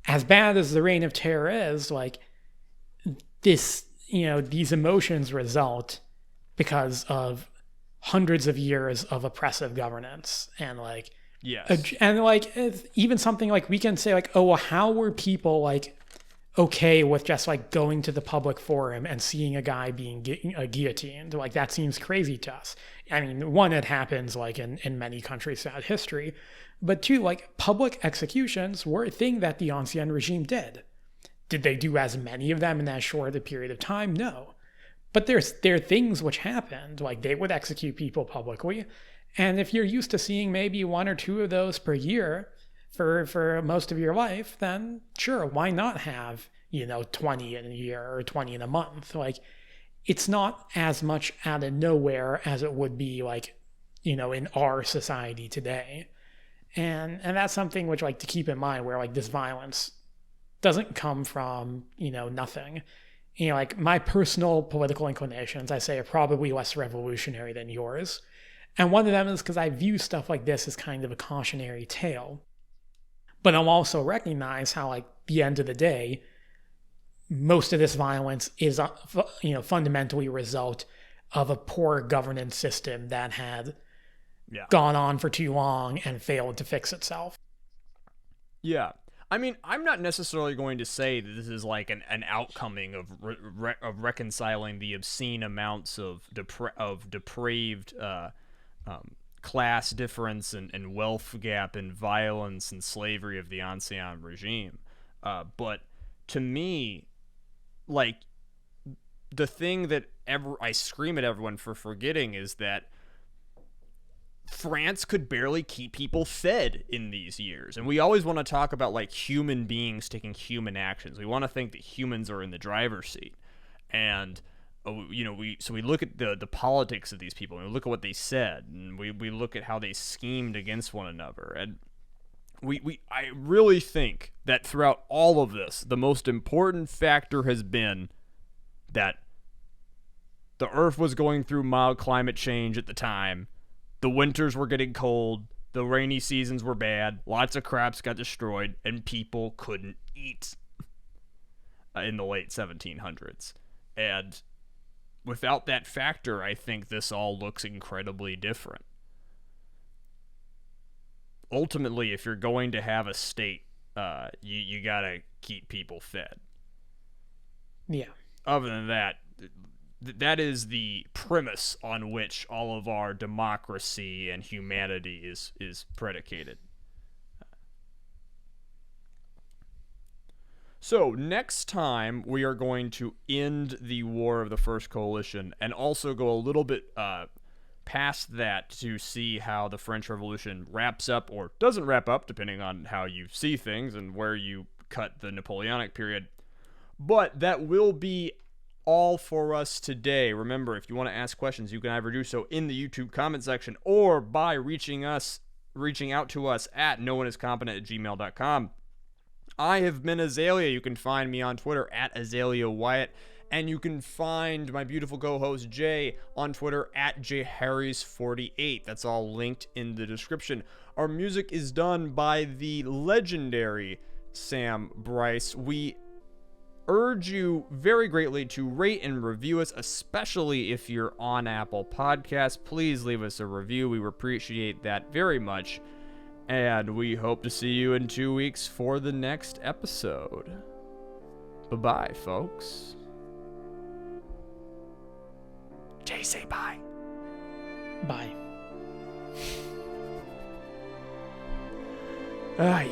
as bad as the reign of terror is, like this, these emotions result because of hundreds of years of oppressive governance. And like, Yes. and like even something like we can say like, oh, well, how were people like okay with just like going to the public forum and seeing a guy being guillotined? Like that seems crazy to us. I mean, one, it happens like in many countries throughout history, but two, like public executions were a thing that the Ancien regime did. Did they do as many of them in that short a period of time? No. But there are things which happened, like they would execute people publicly. And if you're used to seeing maybe one or two of those per year for most of your life, then sure, why not have, 20 in a year or 20 in a month? Like it's not as much out of nowhere as it would be like, in our society today. And that's something which like to keep in mind where like this violence doesn't come from, nothing. Like my personal political inclinations, I say, are probably less revolutionary than yours. And one of them is because I view stuff like this as kind of a cautionary tale. But I'll also recognize how, like, the end of the day, most of this violence is, fundamentally a result of a poor governance system that had gone on for too long and failed to fix itself. Yeah. I mean, I'm not necessarily going to say that this is like an outcoming of reconciling the obscene amounts of depraved class difference and wealth gap and violence and slavery of the Ancien regime. But to me, like, the thing that I scream at everyone for forgetting is that France could barely keep people fed in these years. And we always want to talk about like human beings taking human actions. We want to think that humans are in the driver's seat. And we look at the politics of these people, and we look at what they said, and we look at how they schemed against one another. And I really think that throughout all of this, the most important factor has been that the Earth was going through mild climate change at the time. The winters were getting cold, the rainy seasons were bad, lots of crops got destroyed, and people couldn't eat in the late 1700s. And without that factor, I think this all looks incredibly different. Ultimately, if you're going to have a state, you gotta keep people fed. Yeah. Other than that, that is the premise on which all of our democracy and humanity is predicated. So next time we are going to end the War of the First Coalition and also go a little bit past that to see how the French Revolution wraps up or doesn't wrap up, depending on how you see things and where you cut the Napoleonic period. But that will be all for us today. Remember, if you want to ask questions, you can either do so in the YouTube comment section or by reaching out to us at nooneincompetent@gmail.com. I have been Azalea. You can find me on Twitter at Azalea Wyatt, and you can find my beautiful co-host Jay on Twitter at JHarrys48. That's all linked in the description. Our music is done by the legendary Sam Bryce. We urge you very greatly to rate and review us, especially if you're on Apple Podcasts. Please leave us a review. We appreciate that very much. And we hope to see you in 2 weeks for the next episode. Bye-bye, folks. Jay, say bye. Bye. Ay.